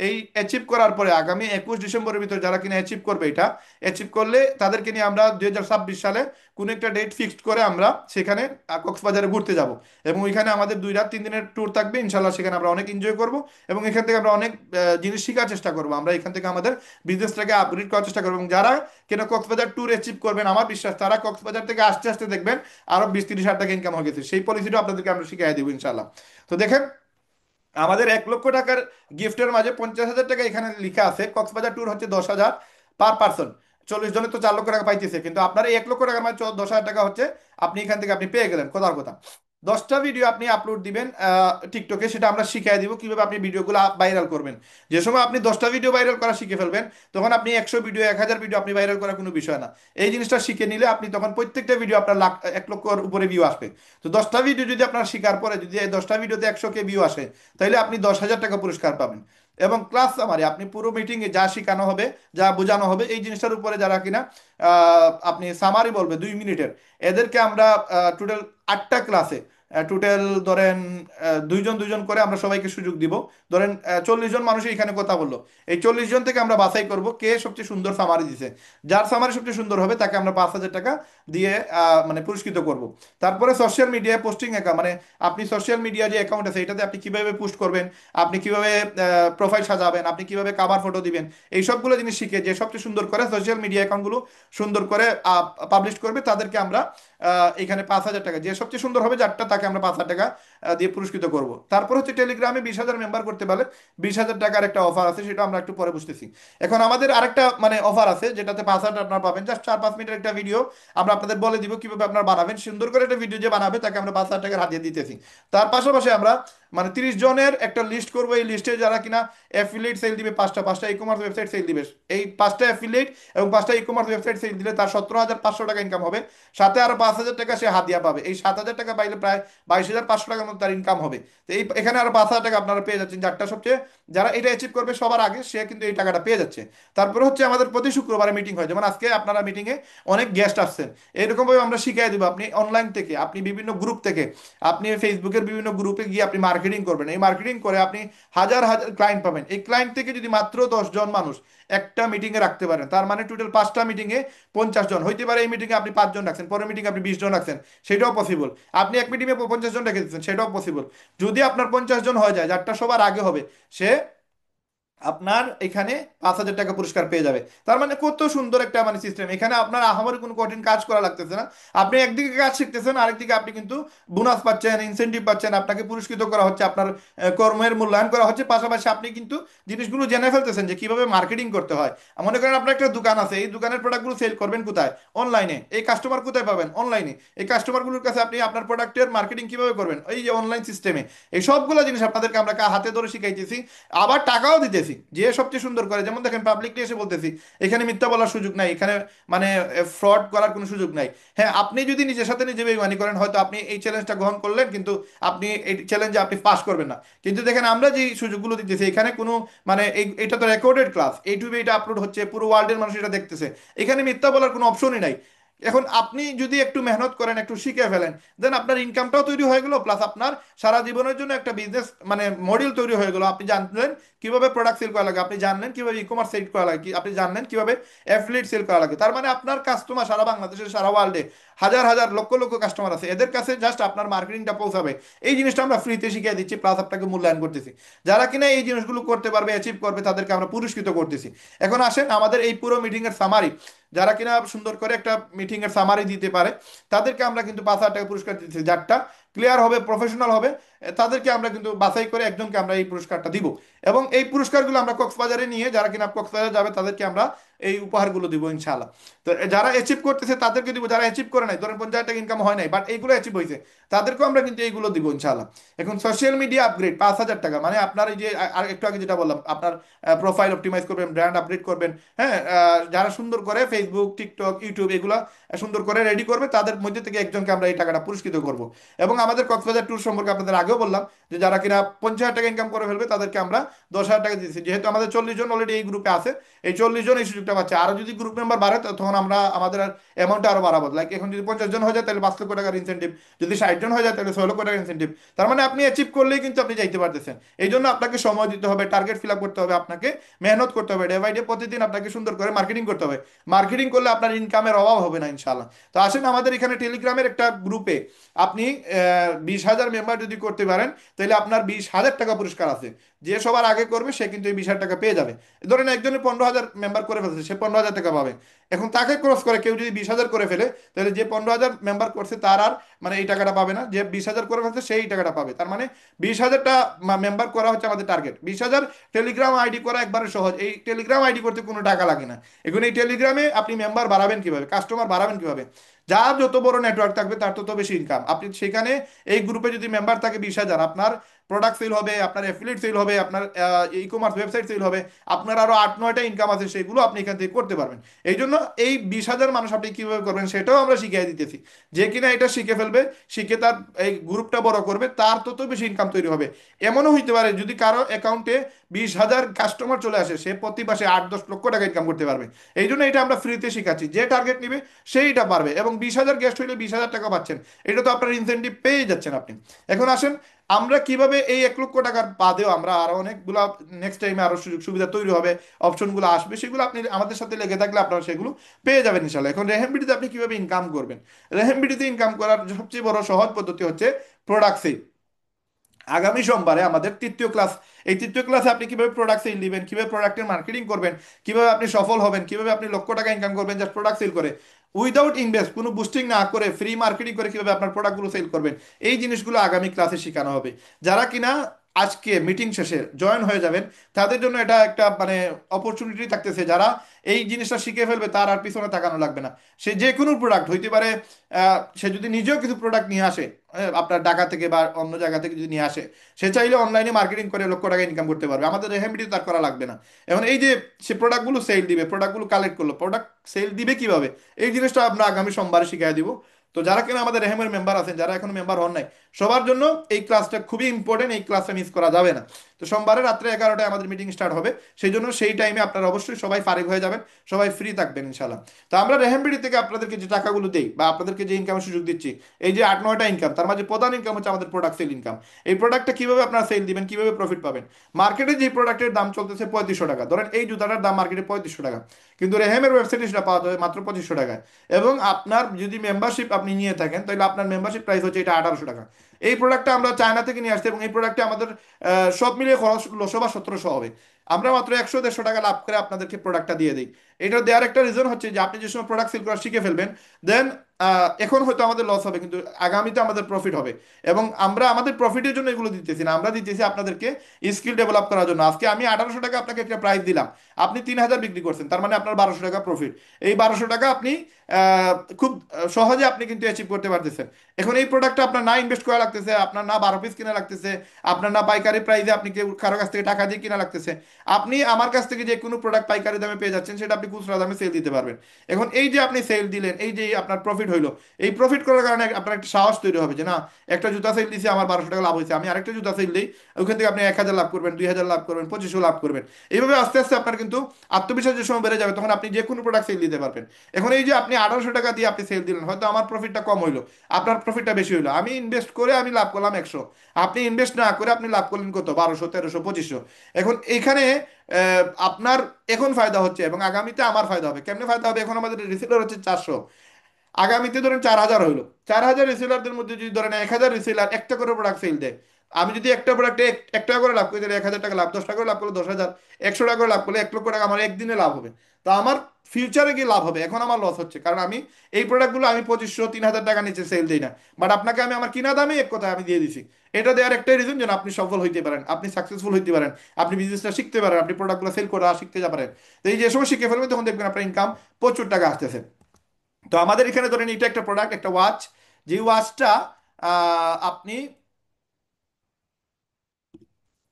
এই অ্যাচিভ করার পরে আগামী 21 ডিসেম্বরের ভিতরে যারা কিনা অ্যাচিভ করবে, এটা অ্যাচিভ করলে তাদেরকে নিয়ে আমরা 2026 সালে কোনো একটা ডেট ফিক্সড করে আমরা সেখানে কক্সবাজারে ঘুরতে যাব। এবং ওইখানে আমাদের 2 রাত 3 দিনের ট্যুর থাকবে ইনশাল্লাহ। সেখানে আমরা অনেক এনজয় করব এবং এখান থেকে আমরা অনেক জিনিস শেখার চেষ্টা করবো। আমরা এখান থেকে আমাদের বিজনেসটাকে আপগ্রেড করার চেষ্টা করবো। এবং যারা কিনা কক্সবাজার ট্যুর অ্যাচিভ করবেন, আমার বিশ্বাস তারা কক্সবাজার থেকে আসতে আসতে দেখবেন আরো 20-30 হাজার টাকা ইনকাম হয়ে গেছে। সেই পলিসিটা আপনাদেরকে আমরা শিখিয়ে দেবো ইনশাল্লাহ। তো দেখেন, আমাদের 1 লক্ষ টাকার গিফটের মাঝে 50,000 টাকা এখানে লেখা আছে। কক্সবাজার ট্যুর হচ্ছে 10,000 পার পার্সন। 40 জনে তো 4 লক্ষ টাকা পাইতেছে, কিন্তু আপনার এই 1 লক্ষ টাকার মাঝে 10,000 টাকা হচ্ছে আপনি এখান থেকে আপনি পেয়ে গেলেন। কথার কথা, 10টা ভিডিও আপনি আপলোড দিবেন টিকটকে, সেটা আমরা শিখিয়ে দিব কিভাবে আপনি ভিডিওগুলো ভাইরাল করবেন। যে সময় আপনি 10টা ভিডিও ভাইরাল করা শিখে ফেলবেন, তখন আপনি 100 ভিডিও 1,000 ভিডিও আপনি ভাইরাল করা কোনো বিষয় না। এই জিনিসটা শিখে নিলে আপনি তখন প্রত্যেকটা ভিডিও আপনার 1 লক্ষর উপরে ভিউ আসবে। তো 10টা ভিডিও যদি আপনার শিকার পরে যদি এই 10টা ভিডিওতে 100K ভিউ আসে, তাহলে আপনি 10,000 টাকা পুরস্কার পাবেন। এবং ক্লাস সামারি, আপনি পুরো মিটিংয়ে যা শেখানো হবে, যা বোঝানো হবে, এই জিনিসটার উপরে যারা কিনা আপনি সামারি বলবে 2 মিনিটের, এদেরকে আমরা টোটাল 8টা ক্লাসে টোটাল ধরেন 2 জন 2 জন করে আমরা সবাইকে সুযোগ দিব। ধরেন 40 জন মানুষ এখানে কথা বললো, এই 40 জন থেকে আমরা বাছাই করব কে সবচেয়ে সুন্দর সামারি দিছে। যার সামারি সবচেয়ে সুন্দর হবে তাকে আমরা 5,000 টাকা দিয়ে মানে পুরস্কৃত করব। তারপরে সোশ্যাল মিডিয়ায় পোস্টিং অ্যাকাউন্ট, মানে আপনি সোশ্যাল মিডিয়া যে অ্যাকাউন্ট আছে এটাতে আপনি কিভাবে পোস্ট করবেন, আপনি কিভাবে প্রোফাইল সাজাবেন, আপনি কিভাবে কাভার ফটো দিবেন, এই সবগুলো জিনিস শিখে যে সবচেয়ে সুন্দর করে সোশ্যাল মিডিয়া অ্যাকাউন্টগুলো সুন্দর করে পাবলিশ করবে, তাদেরকে আমরা এখানে 5,000 টাকা, যে সবচেয়ে সুন্দর হবে যারটা, তাকে আমরা 5,000 টাকা দিয়ে পুরস্কৃত করব। তারপর হচ্ছে টেলিগ্রামে 20,000 মেম্বার করতে পারলে 20,000 টাকার একটা অফার আছে, সেটা আমরা একটু পরে বুঝতেছি। এখন আমাদের আরেকটা মানে অফার আছে যেটাতে 5,000 আপনারা পাবেন। জাস্ট 4-5 মিনিটের একটা ভিডিও আমরা আপনাদের বলে দিব কিভাবে আপনারা বানাবেন। সুন্দর করে একটা ভিডিও যে বানাবে তাকে আমরা 5,000 টাকার হাতিয়ে দিতেছি। তার পাশাপাশি আমরা মানে 30 জনের একটা লিস্ট করবো। এই লিস্টে যারা কিনা অ্যাফিলিয়েট সেল দিবে, পাঁচটা পাঁচটা ই কমার্স ওয়েবসাইট সেল দিবে, এই 5টা অ্যাফিলিয়েট এবং 5টা ই কমার্স ওয়েবসাইট সেল দিলে তার 17,500 টাকা ইনকাম হবে। সাথে আরো 5,000 টাকা সে হাতিয়া পাবে। এই 7,000 টাকা পাইলে প্রায় 22,500 টাকার মতো তার ইনকাম হবে। তো এই এখানে আরো 5,000 টাকা আপনারা পেয়ে যাচ্ছেন। যারটা সবচেয়ে যারা এটা অ্যাচিভ করবে সবার আগে, সে কিন্তু এই টাকাটা পেয়ে যাচ্ছে। তারপরে হচ্ছে আমাদের প্রতি শুক্রবারে মিটিং হয়, যেমন আজকে আপনারা মিটিংয়ে অনেক গেস্ট আসছেন। এরকম ভাবে আমরা শিখিয়ে দিব, আপনি অনলাইন থেকে, আপনি বিভিন্ন গ্রুপ থেকে, আপনি ফেসবুকের বিভিন্ন গ্রুপে গিয়ে আপনি মার্কেটিং করবেন। এই মার্কেটিং করে আপনি হাজার হাজার ক্লায়েন্ট পাবেন। এই ক্লায়েন্ট থেকে যদি মাত্র 10 জন মানুষ একটা মিটিংয়ে রাখতে পারেন, তার মানে টোটাল 5টা মিটিংয়ে 50 জন হইতে পারে। এই মিটিংয়ে আপনি 5 জন রাখছেন, পরের মিটিংয়ে আপনি 20 জন রাখছেন, সেটাও পসিবল। আপনি এক মিটিংয়ে 50 জন রেখে দিচ্ছেন, সেটাও পসিবল। যদি আপনার 50 জন হয়ে যায়, যারটা সবার আগে হবে সে আপনার এখানে 5,000 টাকা পুরস্কার পেয়ে যাবে। তার মানে কত সুন্দর একটা মানে সিস্টেম। এখানে আপনার আহামরি কোনো কঠিন কাজ করা লাগতেছে না। আপনি একদিকে কাজ শিখতেছেন, আরেকদিকে আপনি কিন্তু বোনাস পাচ্ছেন, ইনসেনটিভ পাচ্ছেন, আপনাকে পুরস্কৃত করা হচ্ছে, আপনার কর্মের মূল্যায়ন করা হচ্ছে। পাশাপাশি আপনি কিন্তু জিনিসগুলো জেনে ফেলতেছেন যে কিভাবে মার্কেটিং করতে হয়। মনে করেন আপনার একটা দোকান আছে, এই দোকানের প্রোডাক্টগুলো সেল করবেন কোথায়? অনলাইনে। এই কাস্টমার কোথায় পাবেন? অনলাইনে। এই কাস্টমারগুলোর কাছে আপনি আপনার প্রোডাক্টের মার্কেটিং কিভাবে করবেন? এই যে অনলাইন সিস্টেমে। এই সবগুলো জিনিস আপনাদেরকে আমরা হাতে ধরে শিখাইতেছি, আবার টাকাও দিতেছি। যে সবচেয়ে সুন্দর করে, যেমন দেখেন পাবলিকলি এসে বলতেছি এখানে মিথ্যা বলার সুযোগ নাই, এখানে মানে ফ্রড করার কোনো সুযোগ নাই। হ্যাঁ, আপনি যদি নিজের সাথে নিজে বেইমানি করেন, হয়তো আপনি এই চ্যালেঞ্জটা গ্রহণ করলেন, কিন্তু আপনি এই চ্যালেঞ্জে আপনি পাস করবেন না। কিন্তু দেখেন আমরা যে সুযোগগুলো দিতেছি, এখানে কোনো মানে এটা তো রেকর্ডেড ক্লাস, ইউটিউবে এটা আপলোড হচ্ছে, পুরো ওয়ার্ল্ডের মানুষ এটা দেখতেছে। এখানে মিথ্যা বলার কোনো অপশনই নাই। এখন আপনি যদি একটু মেহনত করেন, একটু শিখে ফেলেন, দেন আপনার ইনকামটাও তৈরি হয়ে গেল, প্লাস আপনার সারা জীবনের জন্য একটা বিজনেস মানে মডেল তৈরি হয়ে গেল। আপনি জানলেন কিভাবে প্রোডাক্ট সেল করা লাগে, আপনি জানলেন কিভাবে ই কমার্স সেল করা লাগে, আপনি জানলেন কিভাবে অ্যাফিলিয়েট সেল করা লাগে। তার মানে আপনার কাস্টমার সারা বাংলাদেশে, সারা ওয়ার্ল্ডে হাজার হাজার লক্ষ লক্ষ কাস্টমার আছে, এদের কাছে জাস্ট আপনার মার্কেটিংটা পৌঁছাবে। এই জিনিসটা আমরা ফ্রিতে শিখিয়ে দিচ্ছি, প্লাস আপনাকে মূল্যায়ন করতেছি। যারা কিনা এই জিনিসগুলো করতে পারবে, অ্যাচিভ করবে, তাদেরকে আমরা পুরস্কৃত করতেছি। এখন আসেন আমাদের এই পুরো মিটিং এর সামারি, যারা কিনা সুন্দর করে একটা মিটিং এর সামারি দিতে পারে, তাদেরকে আমরা কিন্তু 5,000 টাকা পুরস্কার দিচ্ছি। যারটা ক্লিয়ার হবে, প্রফেশনাল হবে, তাদেরকে আমরা কিন্তু বাছাই করে একজনকে আমরা এই পুরস্কারটা দিব। এবং এই পুরস্কারগুলো আমরা কক্সবাজারে নিয়ে যারা কিনা কক্সবাজার যাবে তাদেরকে আমরা এই উপহারগুলো দিব ইনশাআল্লাহ। তো যারা অ্যাচিভ করতেছে তাদেরকে দিব, যারা অ্যাচিভ করে নাই, ধরেন 50,000 টাকা ইনকাম হয় নাই বাট এইগুলো অ্যাচিভ হয়েছে, তাদেরকেও আমরা কিন্তু এইগুলো দিব ইনশাআল্লাহ। এখন সোশ্যাল মিডিয়া আপগ্রেড 5,000 টাকা, মানে আপনার এই যে আর একটু আগে যেটা বললাম, আপনার প্রোফাইল অপটিমাইজ করবেন, ব্র্যান্ড আপডেট করবেন, হ্যাঁ, যারা সুন্দর করে ফেসবুক, টিকটক, ইউটিউব এগুলা সুন্দর করে রেডি করবে, তাদের মধ্যে থেকে একজনকে আমরা এই টাকাটা পুরস্কৃত করব। এবং আমাদের কক্সবাজার ট্যুর সম্পর্কে আপনাদের আগেও বললাম যে যারা কিনা 50,000 টাকা ইনকাম করে ফেলবে তাদেরকে আমরা 10,000 টাকা দিচ্ছি। যেহেতু আমাদের 40 জন অলরেডি এই গ্রুপে আছে, এই 40 জন এই সুযোগটা পাচ্ছে। আরো যদি গ্রুপ মেম্বার বাড়ে তখন আমরা আমাদের অ্যামাউন্টটা আরো বাড়াবো। লাইক এখন যদি 50 জন হয়ে যায় তাহলে 5 লক্ষ টাকার ইনসেন্টিভ, যদি 60 জন হয়ে যায় তাহলে 6 লক্ষ টাকার ইনসেন্টিভ। তার মানে আপনি অ্যাচিভ করলেই কিন্তু আপনি যাইতে পারতেছেন। এই জন্য আপনাকে সময় দিতে হবে, টার্গেট ফিল আপ করতে হবে, আপনাকে মেহনত করতে হবে, ডে বাই ডে প্রতিদিন আপনাকে সুন্দর করে মার্কেটিং করতে হবে। মার্কেটিং করলে আপনার ইনকামের অভাব হবে না ইনশাল্লাহ। তো আসেন আমাদের এখানে টেলিগ্রামের একটা গ্রুপে আপনি 20,000 মেম্বার যদি করতে পারেন তাহলে আপনার 20,000 টাকা পুরস্কার আছে। যে সবার আগে করবে সে কিন্তু এই 20,000 টাকা পেয়ে যাবে। ধরেন একজনের 15,000 মেম্বার করে ফেলছে, সে 15,000 টাকা পাবে। এখন তাকে ক্রস করে কেউ যদি 20,000 করে ফেলে, তাহলে যে 15,000 মেম্বার করছে তার আর মানে এই টাকাটা পাবে না, যে 20,000 করে ফেলছে সেই টাকাটা পাবে। তার মানে 20,000টা মেম্বার করা হচ্ছে আমাদের টার্গেট। 20,000 টেলিগ্রাম আইডি করা একবারে সহজ, এই টেলিগ্রাম আইডি করতে কোনো টাকা লাগে না। এখন এই টেলিগ্রামে আপনি মেম্বার বাড়াবেন কিভাবে, কাস্টমার বাড়াবেন কিভাবে? যার যত বড় নেটওয়ার্ক থাকবে তার তত বেশি ইনকাম। আপনি সেখানে এই গ্রুপে যদি মেম্বার থাকে 20,000, আপনার প্রোডাক্ট সেল হবে, আপনার অ্যাফিলিয়েট সেল হবে, আপনার ই কমার্স ওয়েবসাইট সেল হবে, আপনার আরো 8-9টা ইনকাম আছে, সেগুলো আপনি এখান থেকে করতে পারবেন। এই জন্য এই 20,000 মানুষ আপনি কিভাবে করবেন সেটাও আমরা শিখিয়ে দিতেছি। যে কিনা এটা শিখে ফেলবে, শিখে তার এই গ্রুপটা বড় করবে, তার তত বেশি ইনকাম তৈরি হবে। এমনও হইতে পারে যদি কারো অ্যাকাউন্টে 20,000 কাস্টমার চলে আসে, সে প্রতি মাসে 8-10 লক্ষ টাকা ইনকাম করতে পারবে। এই জন্য এটা আমরা ফ্রিতে শিখাচ্ছি, যে টার্গেট নিবে সেইটা পারবে। এবং 20,000 গেস্ট হইলে 20,000 টাকা পাচ্ছেন, এটা তো আপনার ইনসেন্টিভ পেয়ে যাচ্ছেন আপনি। এখন আসেন আমরা কিভাবে এই 1 লক্ষ টাকার বাদেও আমরা আরো অনেকগুলো নেক্সট টাইমে আরো সুযোগ সুবিধা তৈরি হবে, অপশনগুলো আসবে, সেগুলো আপনি আমাদের সাথে লেগে থাকলে আপনারা সেগুলো পেয়ে যাবেন ইনশাল্লাহ। এখন রেহেমবিডিতে আপনি কিভাবে ইনকাম করবেন? রেহেমবিডিতে ইনকাম করার সবচেয়ে বড় সহজ পদ্ধতি হচ্ছে প্রোডাক্ট সেল। আগামী সোমবারে আমাদের 3য় ক্লাস। এই 3য় ক্লাসে আপনি কিভাবে প্রোডাক্ট সেল দিবেন, কিভাবে প্রোডাক্টের মার্কেটিং করবেন, কিভাবে আপনি সফল হবেন, কিভাবে আপনি লক্ষ টাকা ইনকাম করবেন জাস্ট প্রোডাক্ট সেল করে, উইদাউট ইনভেস্ট, কোনো বুস্টিং না করে ফ্রি মার্কেটিং করে কিভাবে আপনার প্রোডাক্টগুলো সেল করবেন, এই জিনিসগুলো আগামী ক্লাসে শেখানো হবে। যারা কিনা আজকে মিটিং শেষে জয়েন হয়ে যাবেন তাদের জন্য এটা একটা মানে অপরচুনিটি থাকতেছে। যারা এই জিনিসটা শিখে ফেলবে তার আর পিছনে তাকানো লাগবে না। সে যে কোনো প্রোডাক্ট হইতে পারে, সে যদি নিজেও কিছু প্রোডাক্ট নিয়ে আসে, আপনার ঢাকা থেকে বা অন্য জায়গা থেকে যদি নিয়ে আসে, সে চাইলে অনলাইনে মার্কেটিং করে লক্ষ টাকা ইনকাম করতে পারবে, আমাদের রেহেমিডি তার করা লাগবে না। এখন এই যে সে প্রোডাক্টগুলো সেল দিবে, প্রোডাক্টগুলো কালেক্ট করলো, প্রোডাক্ট সেল দিবে কিভাবে, এই জিনিসটা আমরা আগামী সোমবারে শিখিয়ে দিব। তো যারা কিনা আমাদের রেহেমের মেম্বার আছেন, যারা এখনো মেম্বার হন নাই, সবার জন্য এই ক্লাসটা খুবই ইম্পর্টেন্ট, এই ক্লাসটা মিস করা যাবে না। তো সোমবারে রাত্রে 11টায় আমাদের মিটিং স্টার্ট হবে, সেই জন্য সেই টাইমে আপনারা অবশ্যই সবাই ফারিগ হয়ে যাবেন, সবাই ফ্রি থাকবেন ইনশাল্লাহ। তো আমরা রেহেমবিডি থেকে আপনাদেরকে যে টাকাগুলো দেই বা আপনাদেরকে যে ইনকামের সুযোগ দিচ্ছি, এই যে 8-9টা ইনকাম, তার মাঝে প্রধান ইনকাম হচ্ছে আমাদের প্রোডাক্ট সেল ইনকাম। এই প্রোডাক্টটা কিভাবে আপনারা সেল দিবেন, কিভাবে প্রফিট পাবেন? মার্কেটে যে প্রোডাক্টের দাম চলতেছে 3500 টাকা, ধরেন এই জুতাটার দাম মার্কেটে 3500 টাকা, কিন্তু রেহেমের ওয়েবসাইটে সেটা পাওয়া যাবে মাত্র 2500 টাকায়। এবং আপনার যদি মেম্বারশিপ আপনি নিয়ে থাকেন তাহলে আপনার মেম্বারশিপ প্রাইস হচ্ছে এটা 1800 টাকা। এই প্রোডাক্টটা আমরা চায়না থেকে নিয়ে আসছি এবং এই প্রোডাক্টে আমাদের সব মিলিয়ে খরচ 1600 হবে। আমরা মাত্র 100-150 টাকা লাভ করে আপনাদেরকে প্রোডাক্টটা দিয়ে দিই। এটা দেওয়ার একটা রিজন হচ্ছে যে আপনি যে সময় প্রোডাক্ট সেল করা শিখে ফেলবেন, দেন এখন হয়তো আমাদের লস হবে কিন্তু আগামীতে আমাদের প্রফিট হবে। এবং আমরা আমাদের প্রফিটের জন্য এগুলো দিতেছি না, আমরা দিতেছি আপনাদেরকে স্কিল ডেভেলপ করার জন্য। আজকে আমি 1800 টাকা আপনাকে একটা প্রাইস দিলাম, আপনি 3,000 বিক্রি করছেন, তার মানে আপনার 1200 টাকা প্রফিট। এই 1200 টাকা আপনি খুব সহজে আপনি কিন্তু অ্যাচিভ করতে পারতেছেন। এখন এই প্রোডাক্টটা আপনার না ইনভেস্ট করা লাগতেছে, আপনার না 12 পিস কিনা লাগতেছে, আপনার না পাইকারি প্রাইসে আপনি কেউ কারো কাছ থেকে টাকা দিয়ে কিনা লাগতেছে, আপনি আমার কাছ থেকে যে কোনো প্রোডাক্ট পাইকারি দামে পেয়ে যাচ্ছেন, সেটা আপনি খুচরা দামে সেল দিতে পারবেন। এখন এই যে আপনি সেল দিলেন, এই যে আপনার প্রফিট হইলো, এই প্রফিট করার কারণে আপনার একটা সাহস তৈরি হবে যে না, একটা জুতা সেল দিয়েছি, আমার 1200 টাকা লাভ হয়েছে, আমি আরেকটা জুতা সেল দিই, ওখান থেকে আপনি 1,000 লাভ করবেন, 2,000 লাভ করবেন, 2500 লাভ করবেন। এইভাবে আস্তে আস্তে আপনার কিন্তু আত্মবিশ্বাস যে সময় বেড়ে যাবে তখন আপনি যে কোনো প্রোডাক্ট সেল দিতে পারবেন। এখন এই যে আপনি 1800 টাকা দিয়ে আপনি সেল দিলেন, হয়তো আমার প্রফিটটা কম হইলো, আপনার প্রফিটটা বেশি হইলো, আমি ইনভেস্ট করে আমি লাভ করলাম 100, আপনি ইনভেস্ট না করে আপনি লাভ করলেন কত, 1200, 1300, 2500। এখন এখানে আপনার এখন ফায়দা হচ্ছে এবং আগামীতে আমার ফায়দা হবে। কেমনে ফায়দা হবে? এখন আমাদের রিসেলার হচ্ছে 400, আগামীতে ধরেন 4,000 হইলো, 4,000 রিসেলারদের মধ্যে যদি ধরেন 1,000 রিসেলার একটা করে প্রোডাক্ট সেল দেয়, আমি যদি একটা প্রোডাক্টে 1 টাকা করে লাভ করি তাহলে 1,000 টাকা লাভ, 10 টাকা করে লাভ করলে 10,000, 100 টাকা করে লাভ করলে 1 লক্ষ টাকা আমার একদিনে লাভ হবে। তো আমার ফিউচারে গিয়ে লাভ হবে, এখন আমার লস হচ্ছে কারণ আমি এই প্রোডাক্টগুলো আমি 2,500 3,000 টাকা নিচে সেল দিই না, বাট আপনাকে আমি আমার কিনা দামে এক কথা আমি দিয়ে দিছি। এটা দেওয়ার একটাই রিজন যেন আপনি সফল হইতে পারেন, আপনি সাকসেসফুল হইতে পারেন, আপনি বিজনেসটা শিখতে পারেন, আপনি প্রোডাক্টগুলো সেল করা শিখতে পারেন। তো এই যে সময় শিখে ফেলবেন তখন দেখবেন আপনার ইনকাম প্রচুর টাকা আসতেছে। তো আমাদের এখানে ধরেন এটা একটা প্রোডাক্ট, একটা ওয়াচ, যে ওয়াচটা আপনি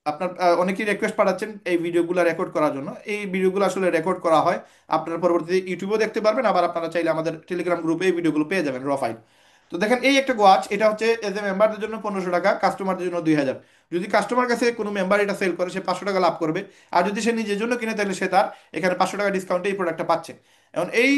আপনার অনেকেই রিকোয়েস্ট পাঠাচ্ছেন এই ভিডিওগুলো রেকর্ড করার জন্য। এই ভিডিওগুলো আসলে রেকর্ড করা হয়, আপনারা পরবর্তীতে ইউটিউবেও দেখতে পারবেন, আবার আপনারা চাইলে আমাদের টেলিগ্রাম গ্রুপে এই ভিডিওগুলো পেয়ে যাবেন র ফাইল। তো দেখেন এই একটা ওয়াচ, এটা হচ্ছে এজ এ মেম্বারদের জন্য 1,500 টাকা, কাস্টমারদের জন্য 2,000। যদি কাস্টমার কাছে কোনো মেম্বার এটা সেল করে সে 500 টাকা লাভ করবে, আর যদি সে নিজের জন্য কিনে তাহলে সে তার এখানে 500 টাকা ডিসকাউন্টে এই প্রোডাক্টটা পাচ্ছে। এখন এই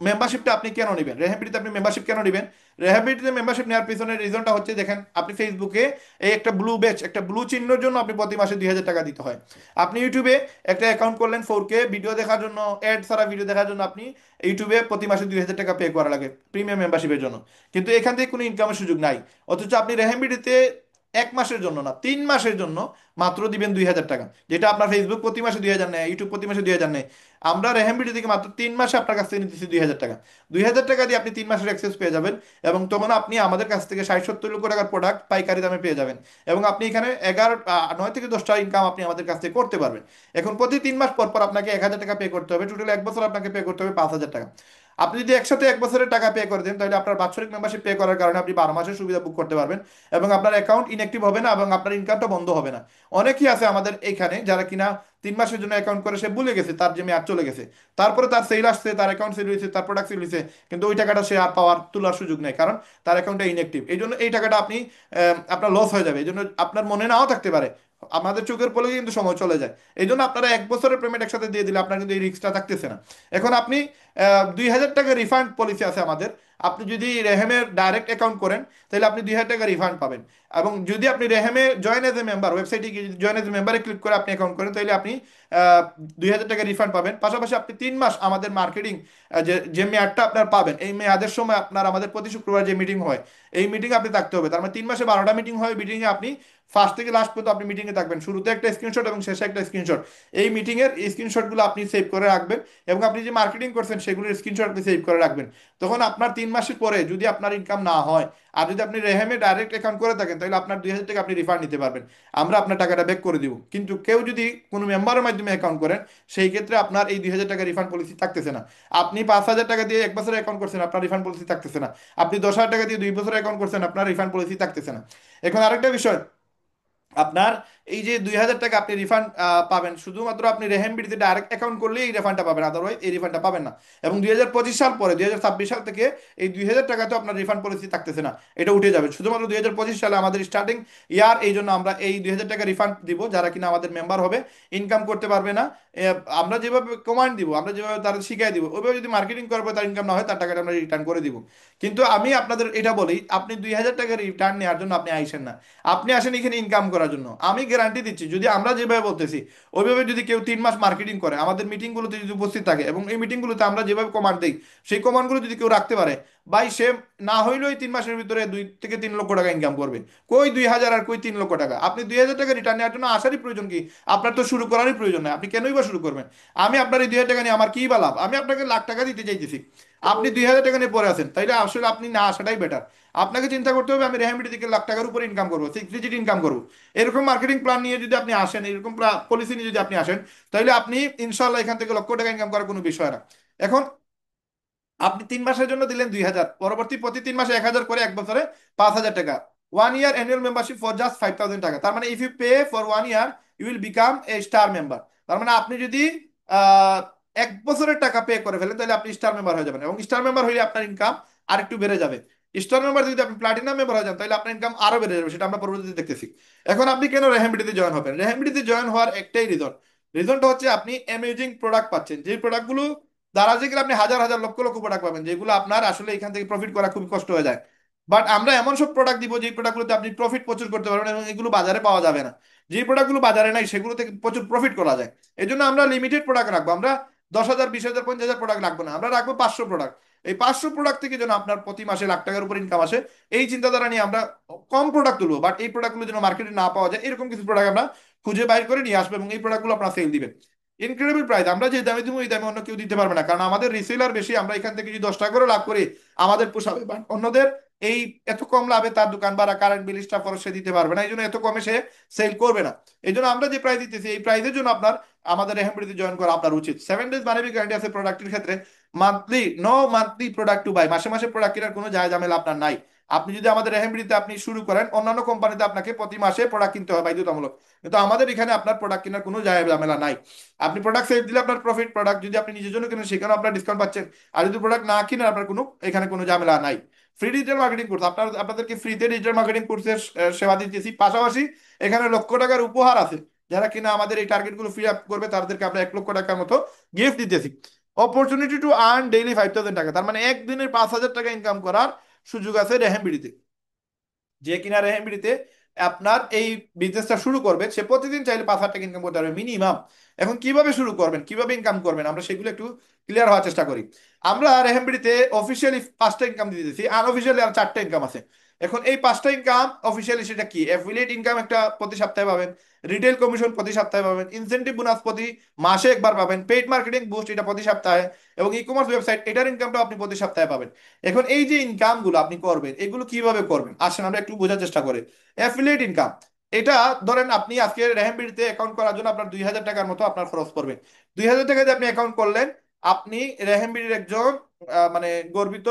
মেম্বারশিপটা আপনি কেন নেবেন, রেহাবিলিতে আপনি মেম্বারশিপ কেন নেবেন? রেহাবিলিটিতে মেম্বারশিপ নেওয়ার পিছনের রিজনটা হচ্ছে, দেখেন আপনি ফেসবুকে এই একটা ব্লু ব্যাচ, একটা ব্লু চিহ্নের জন্য আপনি প্রতি মাসে 2,000 টাকা দিতে হয়। আপনি ইউটিউবে একটা অ্যাকাউন্ট করলেন 4K ভিডিও দেখার জন্য, অ্যাড ছাড়া ভিডিও দেখার জন্য আপনি ইউটিউবে প্রতি মাসে 2,000 টাকা পে করা লাগে প্রিমিয়াম মেম্বারশিপের জন্য, কিন্তু এখান থেকে কোনো ইনকামের সুযোগ নাই। অথচ আপনি রেহাবিলিটিতে 1 মাসের জন্য না, 3 মাসের জন্য মাত্র দিবেন 2,000 টাকা, যেটা আপনার ফেসবুক প্রতি মাসে 2,000 নেয়, ইউটিউব প্রতি মাসে 2,000 নেয়। আমরা রেহামবিডি থেকে মাত্র 3 মাসে আপনার কাছ থেকে নিতেছি 2,000 টাকা। 2,000 টাকা দিয়ে আপনি 3 মাসের অ্যাক্সেস পেয়ে যাবেন, এবং তখন আপনি আমাদের কাছ থেকে 60-70 লক্ষ টাকার প্রোডাক্ট পাইকারি দামে পেয়ে যাবেন। এবং আপনি এখানে 9 থেকে 10 টাকা ইনকাম আপনি আমাদের কাছ থেকে করতে পারবেন। এখন প্রতি 3 মাস পর পর আপনাকে 1,000 টাকা পে করতে হবে, টোটাল 1 বছর আপনাকে পে করতে হবে 5,000 টাকা। আপনি যদি একসাথে 1 বছরের টাকা পে করে দেন তাহলে আপনার বাৎসরিক মেম্বারশিপ পে করার কারণে আপনি 12 মাসের সুবিধা বুক করতে পারবেন, এবং আপনার অ্যাকাউন্ট ইনঅ্যাক্টিভ হবে না এবং আপনার ইনকামটা বন্ধ হবে না। অনেকেই আছে আমাদের এখানে যারা কিনা 3 মাসের জন্য অ্যাকাউন্ট করে সে ভুলে গেছে তার যে মেয়াদ চলে গেছে, তারপরে তার সেল আসছে, তার অ্যাকাউন্ট সেল হয়েছে, তার প্রোডাক্ট সেল হয়েছে, কিন্তু ওই টাকাটা সে আর পাওয়ার তোলার সুযোগ নেই, কারণ তার অ্যাকাউন্টটা ইনঅ্যাক্টিভ। এই জন্য এই টাকাটা আপনি আপনার লস হয়ে যাবে। এই জন্য আপনার মনে নাও থাকতে পারে, আমাদের চোখের পলকে কিন্তু সময় চলে যায়। এই জন্য আপনারা 1 বছরের পেমেন্ট একসাথে দিয়ে দিলে আপনার কিন্তু এই রিস্কটা থাকতেছে না। এখন আপনি 2,000 টাকা রিফান্ড পলিসি আছে আমাদের। আপনি যদি রেহেমের ডাইরেক্ট অ্যাকাউন্ট করেন তাহলে আপনি 2,000 টাকা রিফান্ড পাবেন। এবং যদি আপনি রেহেমে জয়েন এজ এ মেম্বার, ওয়েবসাইটে গিয়ে জয়েন এজ এ মেম্বারে ক্লিক করে আপনি অ্যাকাউন্ট করেন তাহলে আপনি 2,000 টাকা রিফান্ড পাবেন। পাশাপাশি আপনি 3 মাস আমাদের মার্কেটিং যে যে মেয়াদটা আপনার পাবেন, এই মেয়াদের সময় আপনার আমাদের প্রতি শুক্রবার যে মিটিং হয় এই মিটিংয়ে আপনি থাকতে হবে। তার মানে 3 মাসে 12টা মিটিং হয়, মিটিংয়ে আপনি ফার্স্ট থেকে লাস্ট পর্যন্ত আপনি মিটিংয়ে থাকবেন, শুরুতে একটা স্ক্রিনশট এবং শেষে একটা স্ক্রিনশট। এই মিটিংয়ের স্ক্রিনশটগুলো আপনি সেভ করে রাখবেন, এবং আপনি যে মার্কেটিং করছেন সেগুলোর স্ক্রিনশট আপনি সেভ করে রাখবেন। তখন আপনার 3 মাসের পরে যদি আপনার ইনকাম না হয়, আর যদি আপনি রেহেমে ডাইরেক্ট অ্যাকাউন্ট করে থাকেন তাহলে আপনার 2,000 টাকা আপনি রিফান্ড নিতে পারবেন, আমরা আপনার টাকাটা ব্যাক করে দিব। কিন্তু কেউ যদি কোনো মেম্বারের মাধ্যমে অ্যাকাউন্ট করেন সেই ক্ষেত্রে আপনার এই 2,000 টাকা রিফান্ড পলিসি থাকতেছে না। আপনি 5,000 টাকা দিয়ে 1 বছরের অ্যাকাউন্ট করছেন, আপনার রিফান্ড পলিসি থাকতেছে না। আপনি 10,000 টাকা দিয়ে 2 বছরের অ্যাকাউন্ট করছেন, আপনার রিফান্ড পলিসি থাকতেছে না। এখন আরেকটা বিষয়, আপনার এই যে 2,000 টাকা আপনি রিফান্ড পাবেন শুধুমাত্র আপনি রেহেমবিডিতে ডাইরেক্ট অ্যাকাউন্ট করলে এই রিফান্ডটা পাবেন, আদারওয়াইজ এই রিফান্ডটা পাবেন না। এবং 2025 সাল পরে 2026 সাল থেকে এই 2,000 টাকা তো আপনার রিফান্ড পলিসি থাকতেছে না, এটা উঠে যাবে। শুধুমাত্র 2025 সালে আমাদের স্টার্টিং ইয়ার, এই জন্য আমরা এই 2,000 টাকা রিফান্ড দিব যারা কিনা আমাদের মেম্বার হবে, ইনকাম করতে পারবে না। এ, আমরা যেভাবে কমান্ড দিব, আমরা যেভাবে তারা শিখাই দিব, ওইভাবে যদি মার্কেটিং করবে তার ইনকাম না হয় তার টাকাটা আমরা রিটার্ন করে দিব। কিন্তু আমি আপনাদের এটা বলি, আপনি 2,000 টাকা রিটার্ন নেওয়ার জন্য আপনি আইসেন না, আপনি আসেন এখানে ইনকাম করার জন্য। আমি গ্যারান্টি দিচ্ছি যদি আমরা যেভাবে বলতেছি ওইভাবে যদি কেউ 3 মাস মার্কেটিং করে, আমাদের মিটিংগুলোতে যদি উপস্থিত থাকে এবং এই মিটিংগুলোতে আমরা যেভাবে কমান্ড দিই সেই কমান্ডগুলো যদি কেউ রাখতে পারে, ভাই সে না হইলেও এই 3 মাসের ভিতরে 2 থেকে 3 লক্ষ টাকা ইনকাম করবে। কই 2,000 আর কই 3 লক্ষ টাকা? আপনি 2,000 টাকা রিটার্ন নেওয়ার জন্য আসারই প্রয়োজন কি? আপনার তো শুরু করারই প্রয়োজন নাই, আপনি কেনই বা শুরু করবেন? আমি আপনার এই 2,000 টাকা নিয়ে আমার কি বা লাভ? আমি আপনাকে লাখ টাকা দিতে চাইতেছি, আপনি 2,000 টাকা নিয়ে পড়ে আছেন, তাইলে আসলে আপনি না আসাটাই বেটার। আপনাকে চিন্তা করতে হবে আমি রেহামিডি থেকে লাখ টাকার উপরে ইনকাম করবো, 6 ডিজিট ইনকাম করবো। এরকম মার্কেটিং প্ল্যান নিয়ে যদি আপনি আসেন, এরকম পলিসি নিয়ে যদি আপনি আসেন, তাহলে আপনি ইনশাল্লাহ এখান থেকে লক্ষ টাকা ইনকাম করার কোনো বিষয় না। এখন আপনি 3 মাসের জন্য দিলেন 2,000, পরবর্তী প্রতি 3 মাসে 1,000 করে, 1 বছরে 5,000 টাকা। 1 year annual membership for just 5,000 টাকা। তার মানে if you pay for 1 year you will become a star member. তার মানে আপনি যদি আহ 1 বছরের টাকা পে করে ফেলেন তাহলে আপনি স্টার মেম্বার হয়ে যাবেন, এবং স্টার মেম্বার হলে আপনার ইনকাম আরেকটু বেড়ে যাবে। স্টার মেম্বার যদি আপনি প্লাটিনাম মেম্বার হয়ে যান তাহলে আপনার ইনকাম আরো বেড়ে যাবে, সেটা আমরা পরবর্তীতে দেখতেছি। এখন আপনি কেন রেহামবিডিতে জয়েন হবেন? রেহামবিডিতে জয়েন হওয়ার একটাই রিজন, রিজনটা হচ্ছে আপনি অ্যামেজিং প্রোডাক্ট পাচ্ছেন, যে প্রোডাক্টগুলো দ্বারা যেগুলো আপনি হাজার হাজার লক্ষ লক্ষ প্রোডাক্ট পাবেন, যেগুলো আপনার আসলে এখান থেকে প্রফিট করা খুবই কষ্ট হয়ে যায়। বাট আমরা এমন সব প্রোডাক্ট দিব যে প্রোডাক্টগুলোতে আপনি প্রফিট প্রচুর করতে পারবেন, এবং এগুলো বাজারে পাওয়া যাবে না। যে প্রোডাক্টগুলো বাজারে নাই সেগুলো থেকে প্রচুর প্রফিট করা যায়। এই জন্য আমরা লিমিটেড প্রোডাক্ট রাখবো, আমরা 10,000 20,000 50,000 প্রোডাক্ট রাখবো না, আমরা রাখবো 500 প্রোডাক্ট। এই 500 প্রোডাক্ট থেকে যেন আপনার প্রতি মাসে লাখ টাকার উপর ইনকাম আসে, এই চিন্তাধারা নিয়ে আমরা কম প্রোডাক্ট তুলবো, বাট এই প্রোডাক্টগুলো যেন মার্কেটে না পাওয়া যায় এরকম কিছু প্রোডাক্ট আমরা খুঁজে বাইর করে নিয়ে আসবো এবং এই প্রোডাক্টগুলো আপনারা সেল দিবেন ইনক্রেডিবল প্রাইস। আমরা যে দামে দিব এই দামে অন্য কেউ দিতে পারবে না, কারণ আমাদের রিসেলার বেশি। আমরা এখান থেকে যদি 10 টাকা করে লাভ করি আমাদের পোষাবে, বাট অন্যদের এই এত কম লাভে তার দোকান ভাড়া কারেন্ট বিল স্টাফ খরচ সে দিতে পারবে না, এই জন্য এত কমে সে সেল করবে না। এই জন্য আমরা যে প্রাইস দিতেছি এই প্রাইসের জন্য আপনার আমাদের রেহামবিডিতে জয়েন করা আপনার উচিত। 7 days মানি ব্যাক গ্যারান্টি আছে প্রোডাক্টের ক্ষেত্রে। Monthly no monthly product to buy, মাসে মাসে প্রোডাক্ট কেনার কোনো জায়গা ঝামেলা আপনার নাই। আপনি যদি আমাদের রেহামবিডিতে আপনি শুরু করেন, অন্যান্য কোম্পানিতে আপনাকে প্রতি মাসে প্রোডাক্ট কিনতে হয় বাধ্যতামূলক, কিন্তু আমাদের এখানে আপনার প্রোডাক্ট কেনার কোনো জায়গা ঝামেলা নাই। আপনি প্রোডাক্ট সেল দিলে আপনার প্রফিট, প্রোডাক্ট যদি আপনি নিজের জন্য কিনেন সেখানেও আপনার ডিসকাউন্ট পাচ্ছেন। আর যদি প্রোডাক্ট না কিনেন আপনার কোনো এখানে কোনো ঝামেলা নাই। ফ্রি ডিজিটাল মার্কেটিং কোর্স আপনাদেরকে ফ্রিতে ডিজিটাল মার্কেটিং কোর্সের সেবা দিতেছি, পাশাপাশি এখানে লক্ষ টাকার উপহার আছে। যারা কিনা আমাদের এই টার্গেট গুলো ফ্রি আপ করবে তাদেরকে আমরা 1 লক্ষ টাকার মতো গিফট দিতেছি। অপরচুনিটি টু আর্ন ডেইলি 5,000 টাকা, তার মানে একদিনের 5,000 টাকা ইনকাম করার সুযোগ আছে রেহেমবিডিতে। যে কিনা রেহেমবিডিতে আপনার এই বিজনেসটা শুরু করবে সে প্রতিদিন চাইলে 5,000 টাকা ইনকাম করতে পারবে মিনিমাম। এখন কিভাবে শুরু করবেন, কিভাবে ইনকাম করবেন, আমরা সেগুলো একটু ক্লিয়ার হওয়ার চেষ্টা করি। আমরা রেহেমবিডিতে অফিসিয়ালি 5টা ইনকাম দিতেছি, আনঅফিসিয়ালি আর 4টা ইনকাম আছে। এখন এই 5টা ইনকাম অফিসিয়ালি সেটা কি, অ্যাফিলিয়েট ইনকাম একটা প্রতি সপ্তাহে পাবেন, রিটেল কমিশন প্রতি সপ্তাহে পাবেন, ইনসেন্টিভ বোনাস প্রতি মাসে একবার পাবেন, পেইড মার্কেটিং বুস্ট এটা প্রতি সপ্তাহে, এবং ই কমার্স ওয়েবসাইট এটার ইনকামটা আপনি প্রতি সপ্তাহে পাবেন। এখন এই যে ইনকাম গুলো আপনি করবেন এগুলো কিভাবে করবেন আসেন আমরা একটু বোঝার চেষ্টা করি। অ্যাফিলিয়েট ইনকাম, এটা ধরেন আপনি আজকে রেহেমবিডিতে অ্যাকাউন্ট করার জন্য আপনার 2,000 টাকার মতো আপনার খরচ পড়বে। 2,000 টাকা দিয়ে আপনি অ্যাকাউন্ট করলেন, আপনি রেহেমবিডির একজন মানে গর্বিত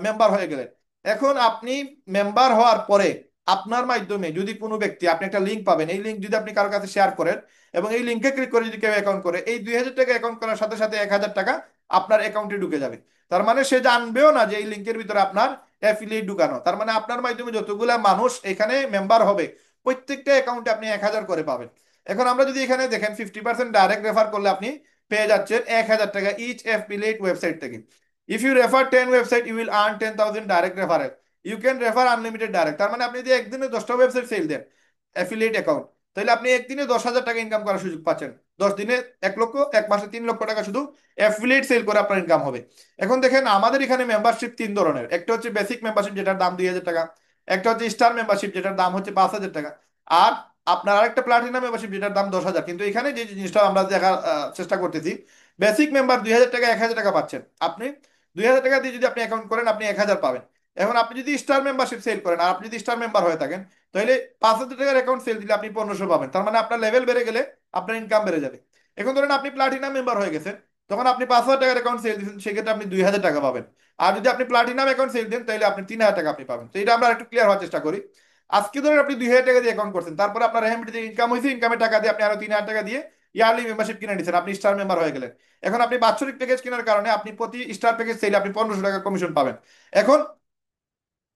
মেম্বার হয়ে গেলেন। এখন আপনি মেম্বার হওয়ার পরে আপনার মাধ্যমে যদি কোনো ব্যক্তি, আপনি একটা লিঙ্ক পাবেন, এই লিঙ্ক যদি আপনি কারোর কাছে শেয়ার করেন এবং এই লিঙ্কে ক্লিক করে যদি কেউ অ্যাকাউন্ট করে, এই 2,000 টাকা অ্যাকাউন্ট করার সাথে সাথে 1,000 টাকা আপনার অ্যাকাউন্টে ঢুকে যাবে। তার মানে সে জানবেও না যে এই লিঙ্কের ভিতরে আপনার অ্যাফিলিয়েট ঢুকানো। তার মানে আপনার মাধ্যমে যতগুলা মানুষ এখানে মেম্বার হবে প্রত্যেকটা অ্যাকাউন্টে আপনি 1,000 করে পাবেন। এখন আমরা যদি এখানে দেখেন 50% ডাইরেক্ট রেফার করলে আপনি পেয়ে যাচ্ছেন 1,000 টাকা ইচ অ্যাফিলিয়েট ওয়েবসাইট থেকে। If you refer 10 website you will earn 10,000 direct referral. You can refer unlimited direct. তার মানে আপনি যদি একদিনে 10টা ওয়েবসাইট সেল দেন অ্যাফিলিয়েট অ্যাকাউন্ট, তাহলে আপনি একদিনে 10,000 টাকা ইনকাম করার সুযোগ পাচ্ছেন। 10 দিনে 1 লক্ষ, এক মাসে 3 লক্ষ টাকা শুধু অ্যাফিলিয়েট সেল করে আপনার ইনকাম হবে। এখন দেখেন আমাদের এখানে মেম্বারশিপ 3 ধরনের, একটা হচ্ছে বেসিক মেম্বারশিপ যেটার দাম 2,000 টাকা, একটা হচ্ছে স্টার মেম্বারশিপ যেটার দাম হচ্ছে 5,000 টাকা, আর আপনার আরেকটা প্লাটিনাম মেম্বারশিপ যেটার দাম 10,000। কিন্তু এখানে যে জিনিসটা আমরা দেখার চেষ্টা করতেছি, বেসিক মেম্বার 2,000 টাকা 1,000 টাকা পাচ্ছেন আপনি। 2,000 টাকা দিয়ে যদি আপনি অ্যাকাউন্ট করেন আপনি 1,000 পাবেন। এখন আপনি যদি স্টার মেম্বারশিপ সেল করেন আর আপনি যদি স্টার মেম্বার হয়ে থাকেন তাহলে 5,000 টাকার অ্যাকাউন্ট সেল দিলে আপনি 1,500 পাবেন। তার মানে আপনার লেভেল বেড়ে গেলে আপনার ইনকাম বেড়ে যাবে। এখন ধরেন আপনি প্লাটিনাম মেম্বার হয়ে গেছেন, তখন আপনি 5,000 টাকার অ্যাকাউন্ট সেল দিচ্ছেন, সেক্ষেত্রে আপনি 2,000 টাকা পাবেন। আর যদি আপনি প্লাটিনাম অ্যাকাউন্ট সেল দেন তাহলে আপনি 3,000 টাকা আপনি পাবেন। তো এটা আমরা একটু ক্লিয়ার হওয়ার চেষ্টা করি। আজকে ধরেন আপনি 2,000 টাকা দিয়ে অ্যাকাউন্ট করছেন, তারপর আপনার রেহেমডিতে যে ইনকাম হয়েছে ইনকামের টাকা দিয়ে আপনি আরো 3,000 টাকা দিয়ে ইয়ারলি মেম্বারশিপ কিনে নিচ্ছেন, আপনি স্টার মেম্বার হয়ে গেলেন। এখন আপনি বাৎসরিক প্যাকেজ কেনার কারণে আপনি প্রতি স্টার প্যাকেজ সেলে আপনি 1,500 টাকা কমিশন পাবেন। এখন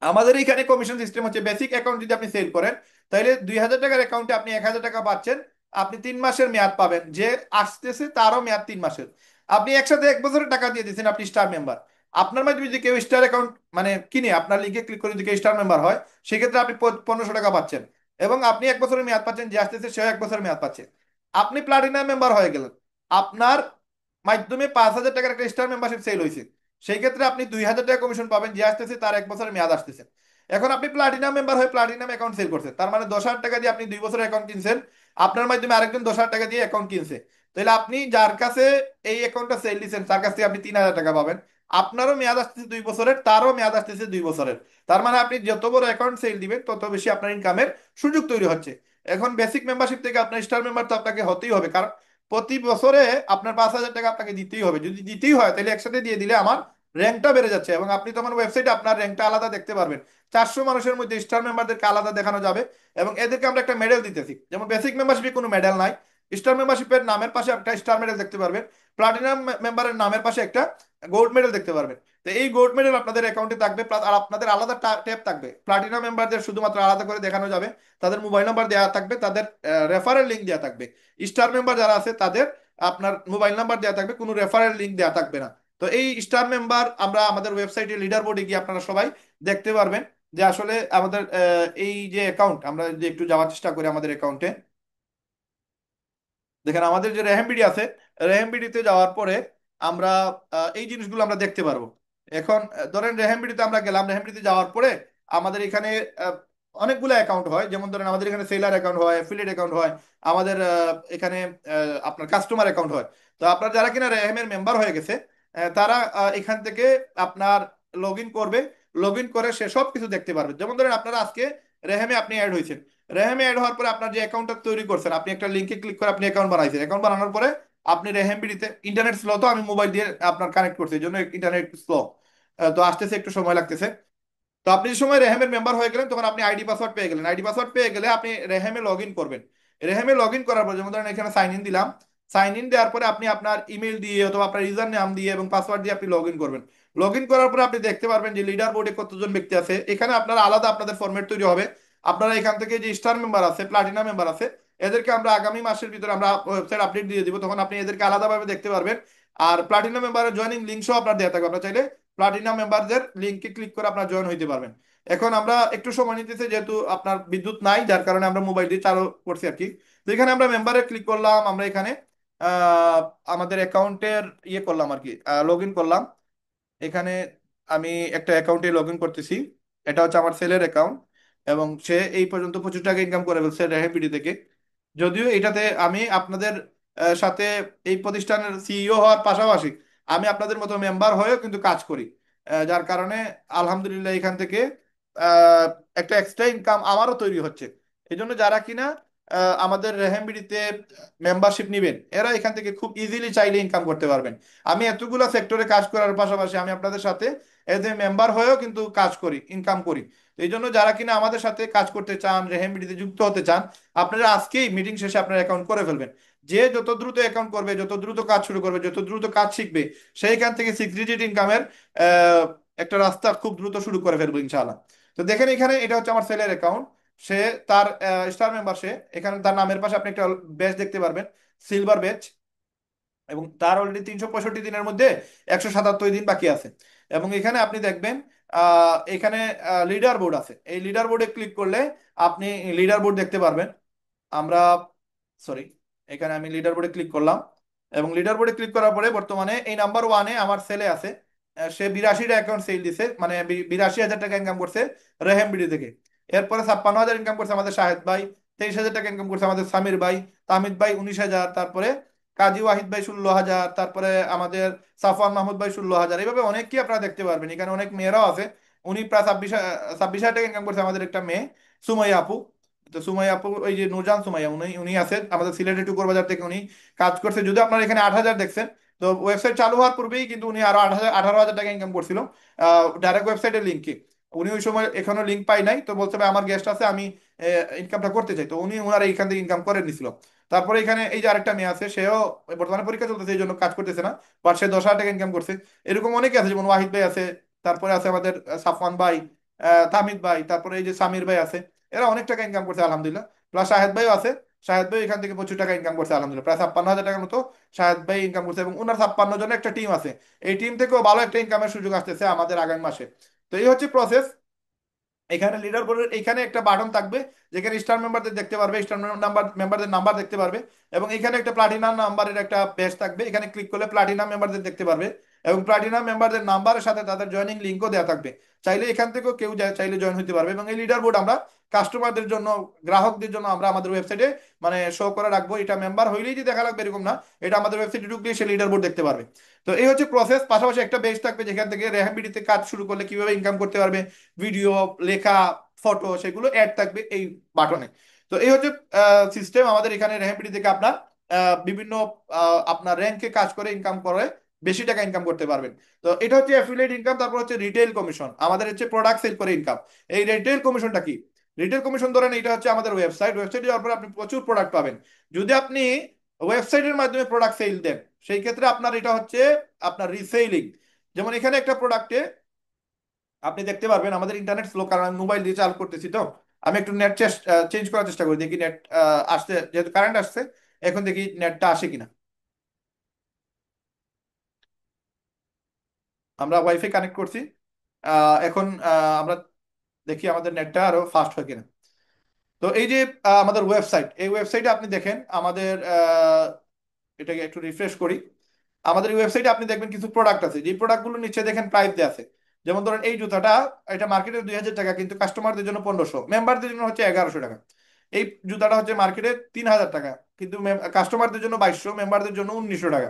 আমাদের এখানে কমিশন সিস্টেম হচ্ছে বেসিক অ্যাকাউন্ট যদি আপনি সেল করেন তাহলে 2,000 টাকার অ্যাকাউন্টে আপনি 1,000 টাকা পাচ্ছেন, আপনি 3 মাসের মেয়াদ পাবেন, যে আসতেছে তারও মেয়াদ 3 মাসের। আপনি একসাথে 1 বছরের টাকা দিয়ে দিচ্ছেন, আপনি স্টার মেম্বার। আপনার মাধ্যমে যদি কেউ স্টার অ্যাকাউন্ট মানে কিনে আপনার লিঙ্কে ক্লিক করে যদি কেউ স্টার মেম্বার হয় সেক্ষেত্রে আপনি 1,500 টাকা পাচ্ছেন, এবং আপনি 1 বছরের মেয়াদ পাচ্ছেন, যে আসতেছে সেও 1 বছরের মেয়াদ পাচ্ছে। আপনি প্লাটিনাম মেম্বার হয়ে গেলেন, আপনার মাধ্যমে 5,000 টাকার একটা স্টার মেম্বারশিপ সেল হয়েছে, সেই ক্ষেত্রে আপনি 2,000 টাকা কমিশন পাবেন, যে আসতেছে তার 1 বছরের মেয়াদ আসতেছে। এখন আপনি প্লাটিনাম মেম্বার হয়ে প্লাটিনাম অ্যাকাউন্ট সেল করছেন, তার মানে 10,000 টাকা দিয়ে আপনি 2 বছরের অ্যাকাউন্ট কিনছেন, আপনার মাধ্যমে আরেকজন 10,000 টাকা দিয়ে অ্যাকাউন্ট কিনছে, তাহলে আপনি যার কাছে এই অ্যাকাউন্টটা সেল দিচ্ছেন তার কাছ থেকে আপনি 3,000 টাকা পাবেন। আপনারও মেয়াদ আসতেছে 2 বছরের, তারও মেয়াদ আসতেছে 2 বছরের। তার মানে আপনি যত বড় অ্যাকাউন্ট সেল দিবেন তত বেশি আপনার ইনকামের সুযোগ তৈরি হচ্ছে। এখন বেসিক মেম্বারশিপ থেকে আপনার স্টার মেম্বার তো আপনাকে হতেই হবে, কারণ প্রতি বছরে আপনার 5,000 টাকা আপনাকে দিতেই হবে। যদি দিতেই হয় তাহলে একসাথে দিয়ে দিলে আমার র্যাঙ্কটা বেড়ে যাচ্ছে, এবং আপনি তখন ওয়েবসাইটে আপনার র্যাঙ্কটা আলাদা দেখতে পারবেন। 400 মানুষের মধ্যে স্টার মেম্বারদেরকে আলাদা দেখানো যাবে, এবং এদেরকে আমরা একটা মেডেল দিতেছি। যেমন বেসিক মেম্বারশিপে কোনো মেডেল নাই, স্টার মেম্বারশিপের নামের পাশে একটা স্টার মেডেল দেখতে পারবেন, প্লাটিনাম মেম্বারের নামের পাশে একটা গোল্ড মেডেল দেখতে পারবেন। তো এই গোল্ড মেডেল আপনাদের অ্যাকাউন্টে থাকবে, আর আপনাদের আলাদা ট্যাব থাকবে। প্লাটিনাম মেম্বারদের শুধুমাত্র আলাদা করে দেখানো যাবে, তাদের মোবাইল নাম্বার দেওয়া থাকবে, তাদের রেফারেল লিঙ্ক দেওয়া থাকবে। স্টার মেম্বার যারা আছে তাদের আপনার মোবাইল নাম্বার দেওয়া থাকবে, কোনো রেফারেল লিঙ্ক দেওয়া থাকবে না। তো এই স্টার মেম্বার আমরা আমাদের ওয়েবসাইটে লিডার বোর্ডে গিয়ে আপনারা সবাই দেখতে পারবেন যে আসলে আমাদের এই যে অ্যাকাউন্ট, আমরা যে একটু যাওয়ার চেষ্টা করি আমাদের অ্যাকাউন্টে, দেখেন আমাদের যে রেহেমবিডি আছে, রেহেমবিডিতে যাওয়ার পরে আমরা এই জিনিসগুলো আমরা দেখতে পারবো। এখন ধরেন রেহেমবিডিতে আমরা গেলাম, রেহেমবিডিতে যাওয়ার পরে আমাদের এখানে আহ, অনেকগুলো অ্যাকাউন্ট হয়। যেমন ধরেন আমাদের এখানে সেলার অ্যাকাউন্ট হয়, অ্যাফিলিয়েট অ্যাকাউন্ট হয়, আমাদের এখানে আপনার কাস্টমার অ্যাকাউন্ট হয়। তো আপনার যারা কিনা রেহেমের মেম্বার হয়ে গেছে, তারা এখান থেকে আপনার লগ ইন করবে। লগ ইন করে সে সব কিছু দেখতে পারবে। যেমন ধরেন আপনারা আজকে রেহেমে আপনি অ্যাড হয়েছেন, রেহেমে অ্যাড হওয়ার পরে আপনার যে অ্যাকাউন্টটা তৈরি করছেন, আপনি একটা লিঙ্কে ক্লিক করে আপনি অ্যাকাউন্ট বানাইছেন। অ্যাকাউন্ট বানানোর পরে আপনি রেহেমবিডিতে, ইন্টারনেট স্লো তো, আমি মোবাইল দিয়ে আপনার কানেক্ট করছি, এই জন্য ইন্টারনেট স্লো, তো আসতেছে একটু সময় লাগতেছে। তো আপনি যে সময় রেহেমের মেম্বার হয়ে গেলেন তখন আপনি আইডি পাসওয়ার্ড পেয়ে গেলেন। আইডি পাসওয়ার্ড পেয়ে গেলে আপনি রেহেমে লগ ইন করবেন। রেহেমে লগ ইন করার পর যেমন ধরেন এখানে সাইন ইন দিলাম, সাইন ইন দেওয়ার পরে আপনি আপনার ইমেল দিয়ে অথবা আপনার ইউজার নাম দিয়ে এবং পাসওয়ার্ড দিয়ে আপনি লগ ইন করবেন। লগ ইন করার পরে আপনি দেখতে পারবেন যে লিডার বোর্ডে কতজন ব্যক্তি আছে। এখানে আপনারা আলাদা আপনাদের ফরম্যাট তৈরি হবে। আপনারা এখান থেকে যে স্টার মেম্বার আছে, প্লাটিনাম মেম্বার আছে, এদেরকে আমরা আগামী মাসের ভিতরে আমরা ওয়েবসাইট আপডেট দিয়ে দিব, তখন আপনি এদেরকে আলাদাভাবে দেখতে পারবেন। আর প্লাটিনাম মেম্বারের জয়েনিং লিঙ্ক সহ আপনার দেওয়া থাকবে, আপনার চাইলে প্লাটিনাম মেম্বারদের লিঙ্কে ক্লিক করে আপনার জয়েন হইতে পারবেন। এখন আমরা একটু সময় নিতেছি যেহেতু আপনার বিদ্যুৎ নাই, যার কারণে আমরা মোবাইল দিয়ে চালু করছি আর কি। তো এখানে আমরা মেম্বারে ক্লিক করলাম, আমরা এখানে আহ, আমাদের অ্যাকাউন্টের ইয়ে করলাম আর কি, লগ ইন করলাম। এখানে আমি একটা অ্যাকাউন্টে লগ ইন করতেছি। এটা হচ্ছে আমার সেলের অ্যাকাউন্ট, এবং সে এই পর্যন্ত 25 টাকা ইনকাম করে ফেলছে রেহেপিডি থেকে। যদিও এটাতে আমি আপনাদের সাথে এই প্রতিষ্ঠানের সিইও হওয়ার পাশাপাশি আমি আপনাদের মতো মেম্বার হয়েও কিন্তু কাজ করি, যার কারণে আলহামদুলিল্লাহ এখান থেকে আহ, একটা এক্সট্রা ইনকাম আমারও তৈরি হচ্ছে। এই জন্য যারা কিনা আমাদের রেহেমবিডিতে মেম্বারশিপ নিবেন, এরা এখান থেকে খুব ইজিলি চাইলে ইনকাম করতে পারবেন। আমি এতগুলো সেক্টরে কাজ করার পাশাপাশি আমি আপনাদের সাথে এজ এ মেম্বার হয়েও কিন্তু কাজ করি, ইনকাম করি। তো এই জন্য যারা কিনা আমাদের সাথে কাজ করতে চান, রেহেমবিডিতে যুক্ত হতে চান, আপনারা আজকেই মিটিং শেষে আপনার অ্যাকাউন্ট করে ফেলবেন। যে যত দ্রুত অ্যাকাউন্ট করবে, যত দ্রুত কাজ শুরু করবে, যত দ্রুত কাজ শিখবে, সেইখান থেকে 6 ডিজিট ইনকামের একটা রাস্তা খুব দ্রুত শুরু করে ফেলবো ইনশাআল্লাহ। তো দেখেন এখানে এটা হচ্ছে আমার সেলের অ্যাকাউন্ট। সে তার স্টার মেম্বার, সে এখানে তার নামের পাশে আপনি একটা ব্যাচ দেখতে পারবেন, সিলভার ব্যাচ, এবং তার অলরেডি 365 দিনের মধ্যে 177 দিন বাকি আছে। এবং এখানে আপনি দেখবেন এখানে লিডার বোর্ড আছে। এই লিডার বোর্ডে ক্লিক করলে আপনি লিডার বোর্ড দেখতে পারবেন। আমরা সরি, এখানে আমি লিডার বোর্ডে ক্লিক করলাম, এবং লিডার বোর্ডে ক্লিক করার পরে বর্তমানে এই নাম্বার ওয়ানে আমার সেলে আছে। সে 82টা অ্যাকাউন্ট সেল দিছে, মানে 82,000 টাকা ইনকাম করছে রেহেমবিডি থেকে। এরপরে 56,000 ইনকাম করছে আমাদের শাহেদ ভাই, 23,000 টাকা ইনকাম করছে আমাদের সামির ভাই, তামিদ ভাই 19,000, তারপরে কাজী ওয়াহিদ ভাই 16,000, তারপরে আমাদের সাফওয়ান মাহমুদ ভাই 16,000। এইভাবে অনেককেই আপনারা দেখতে পারবেন। এখানে অনেক মেয়েরাও আছে। উনি প্রায় 26,000 টাকা ইনকাম করছে আমাদের একটা মেয়ে, সুমাইয়া আপু। তো সুমাইয়া আপু, ওই যে নুরজান সুমাইয়া, উনি উনি আছেন আমাদের সিলেটের টুকুর বাজার থেকে, উনি কাজ করছে। যদি আপনারা এখানে 8,000 দেখছেন, তো ওয়েবসাইট চালু হওয়ার পূর্বেই কিন্তু উনি আরো 8,000 18,000 টাকা ইনকাম করছিল ডাইরেক্ট ওয়েবসাইটের লিঙ্কে। উনি ওই সময় এখনো লিঙ্ক পাই নাই, তো বলছে ভাই আমার গেস্ট আছে, আমি ইনকামটা করতে চাই। তো উনি ওনার এইখান থেকে ইনকাম করে নিছিল। তারপরে এখানে এই যে আরেকটা মেয়ে আছে, সেও বর্তমানে পরীক্ষা চলতেছে, এই জন্য কাজ করতেছে না, বাট সে 10,000 টাকা ইনকাম করছে। এরকম অনেকে আছে, যেমন ওয়াহিদ ভাই আছে, তারপরে আছে আমাদের সাফওয়ান ভাই, তামিদ ভাই, তারপরে এই যে সামির ভাই আছে। এরা অনেক টাকা ইনকাম করছে আলহামদুলিল্লাহ। প্লাস শাহেদ ভাইও আছে। শাহেদ ভাই এখান থেকে 25 টাকা ইনকাম করছে আলহামদুলিল্লাহ, প্রায় 56,000 টাকার মতো শাহেদ ভাই ইনকাম করছে। এবং ওনার 56 জনের একটা টিম আছে। এই টিম থেকেও ভালো একটা ইনকামের সুযোগ আসতেছে আমাদের আগামী মাসে। তো এই হচ্ছে প্রসেস। এখানে লিডার বোর্ডের এখানে একটা বাটন থাকবে, যেখানে স্টার মেম্বারদের দেখতে পারবে, স্টার মেম্বারদের নাম্বার দেখতে পারবে। এবং এখানে একটা প্লাটিনাম নাম্বারের একটা পেজ থাকবে, এখানে ক্লিক করলে প্লাটিনাম মেম্বারদের দেখতে পারবে। এবং প্লাটিনাম মেম্বারদের নাম্বারের সাথে তাদের জয়েনিং লিঙ্কও দেওয়া থাকবে। চাইলে এখান থেকেও কেউ চাইলে জয়েন হতে পারবে। এবং এই লিডার বোর্ড আমরা কাস্টমারদের জন্য, গ্রাহকদের জন্য আমরা আমাদের ওয়েবসাইটে মানে শো করে রাখবো। এটা মেম্বার হইলেই যে দেখা লাগবে এরকম না, এটা আমাদের ওয়েবসাইটে ঢুকলে সে লিডার বোর্ড দেখতে পারবে। তো এই হচ্ছে প্রসেস। পাশাপাশি একটা পেজ থাকবে যেখান থেকে রেহামবিডিতে কাজ শুরু করলে কিভাবে ইনকাম করতে পারবে, ভিডিও, লেখা, ফটো, সেগুলো অ্যাড থাকবে এই বাটনে। তো এই হচ্ছে সিস্টেম আমাদের এখানে রেহেমপিডি থেকে আপনার বিভিন্ন আপনার র্যাঙ্কে কাজ করে ইনকাম করে বেশি টাকা ইনকাম করতে পারবেন। তো এটা হচ্ছে অ্যাফিলিয়েট ইনকাম। তারপর হচ্ছে রিটেল কমিশন, আমাদের হচ্ছে প্রোডাক্ট সেল করে ইনকাম। এই রিটেল কমিশনটা কি? রিটেল কমিশন ধরেন এটা হচ্ছে আমাদের ওয়েবসাইটে যাওয়ার পর আপনি প্রচুর প্রোডাক্ট পাবেন। যদি আপনি ওয়েবসাইটের মাধ্যমে প্রোডাক্ট সেল দেন, সেই ক্ষেত্রে আপনার এটা হচ্ছে আপনার রিসেলিং। যেমন এখানে একটা প্রোডাক্টে আপনি দেখতে পারবেন, আমাদের ইন্টারনেট স্লো কারণ আমি মোবাইল দিয়ে চালু করতেছি। তো আমি একটু নেট চেঞ্জ করার চেষ্টা করি, দেখি নেট আসতে, যেহেতু কারেন্ট আসছে, এখন দেখি নেটটা আসে কিনা। আমরা ওয়াইফাই কানেক্ট করছি। এখন আমরা দেখি আমাদের নেটটা আরো ফাস্ট হয় কিনা। তো এই যে আমাদের ওয়েবসাইট, এই ওয়েবসাইটে আপনি দেখেন আমাদের এটাকে একটু রিফ্রেশ করি। আমাদের ওয়েবসাইটে আপনি দেখবেন কিছু প্রোডাক্ট আছে, যে প্রোডাক্টগুলো নিচে দেখেন প্রাইস দেওয়া আছে। যেমন ধরেন এই জুতাটা, এটা মার্কেটে 2000 টাকা, কিন্তু কাস্টমারদের জন্য 1500, মেম্বারদের জন্য হচ্ছে 1100 টাকা। এই জুতাটা হচ্ছে মার্কেটে 3000 টাকা, কিন্তু কাস্টমারদের জন্য 2200, মেম্বারদের জন্য 1900 টাকা।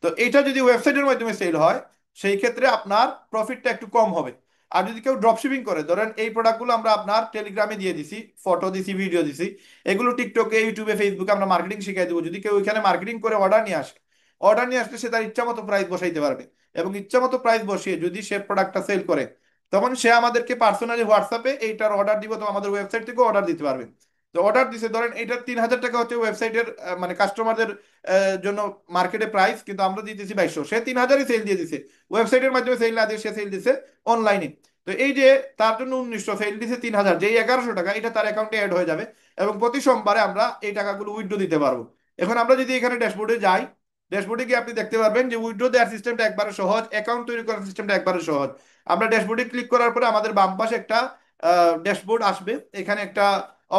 তো এইটা যদি ওয়েবসাইটের মাধ্যমে সেল হয়, সেই ক্ষেত্রে আপনার প্রফিটটা একটু কম হবে। আর যদি কেউ ড্রপশিপিং করে, ধরেন এই প্রোডাক্টগুলো আমরা আপনার টেলিগ্রামে দিয়ে দিছি, ফটো দিছি, ভিডিও দিছি, এগুলো টিকটকে, ইউটিউবে, ফেসবুকে আমরা মার্কেটিং শিখাই দেবো। যদি কেউ ওইখানে মার্কেটিং করে অর্ডার নিয়ে আসে, অর্ডার নিয়ে আসলে সে তার ইচ্ছা মতো প্রাইস বসাইতে পারবে। এবং ইচ্ছা মতো প্রাইস বসিয়ে যদি সে প্রোডাক্টটা সেল করে, তখন সে আমাদেরকে পার্সোনালি হোয়াটসঅ্যাপে এইটার অর্ডার দিব, তো আমাদের ওয়েবসাইট থেকে অর্ডার দিতে পারবে। তো অর্ডার দিছে, ধরেন এটার 3000 টাকা হচ্ছে ওয়েবসাইটের মানে কাস্টমারদের জন্য মার্কেটে প্রাইস, কিন্তু আমরা দিতেছি 2200, সে 3000ই সেল দিয়ে দিছে। ওয়েবসাইটের মাধ্যমে সেল না দিয়ে সে সেল দিছে অনলাইনে। তো এই যে তার জন্য 1900, সেল দিছে 3000, যেই 1100 টাকা এটা তার অ্যাকাউন্টে অ্যাড হয়ে যাবে। এবং প্রতি সোমবারে আমরা এই টাকাগুলো উইথড্র দিতে পারবো। এখন আমরা যদি এখানে ড্যাশবোর্ডে যাই, ড্যাশবোর্ডে গিয়ে আপনি দেখতে পারবেন যে উইথড্র দেওয়ার সিস্টেমটা একবারে সহজ, অ্যাকাউন্ট তৈরি করার সিস্টেমটা একবারে সহজ। আমরা ড্যাশবোর্ডে ক্লিক করার পরে আমাদের বাম পাশে একটা ড্যাশবোর্ড আসবে, এখানে একটা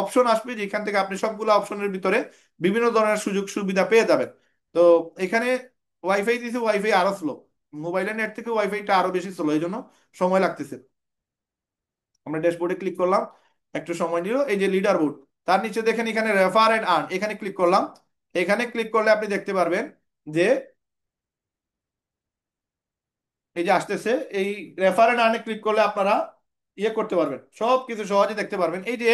অপশন আসবে, যেখান থেকে আপনি সবগুলো অপশনের ভিতরে বিভিন্ন ধরনের সুযোগ সুবিধা পেয়ে যাবেন। তো এখানে ওয়াইফাই দিছে, ওয়াইফাই আরো স্লো, মোবাইলের নেট থেকে ওয়াইফাইটা আরো বেশি স্লো, এই জন্য সময় লাগতেছে। আমরা ড্যাশবোর্ডে ক্লিক করলাম, একটু সময় নিল। এই যে লিডার বোর্ড, তার নিচে দেখেন এখানে রেফার এন্ড আর্ন, এখানে ক্লিক করলাম। এখানে ক্লিক করলে আপনি দেখতে পারবেন যে এই যে আসতেছে, এই রেফারেন্স আর্নে ক্লিক করলে আপনারা ইয়ে করতে পারবেন, সব কিছু সহজে দেখতে পারবেন। এই যে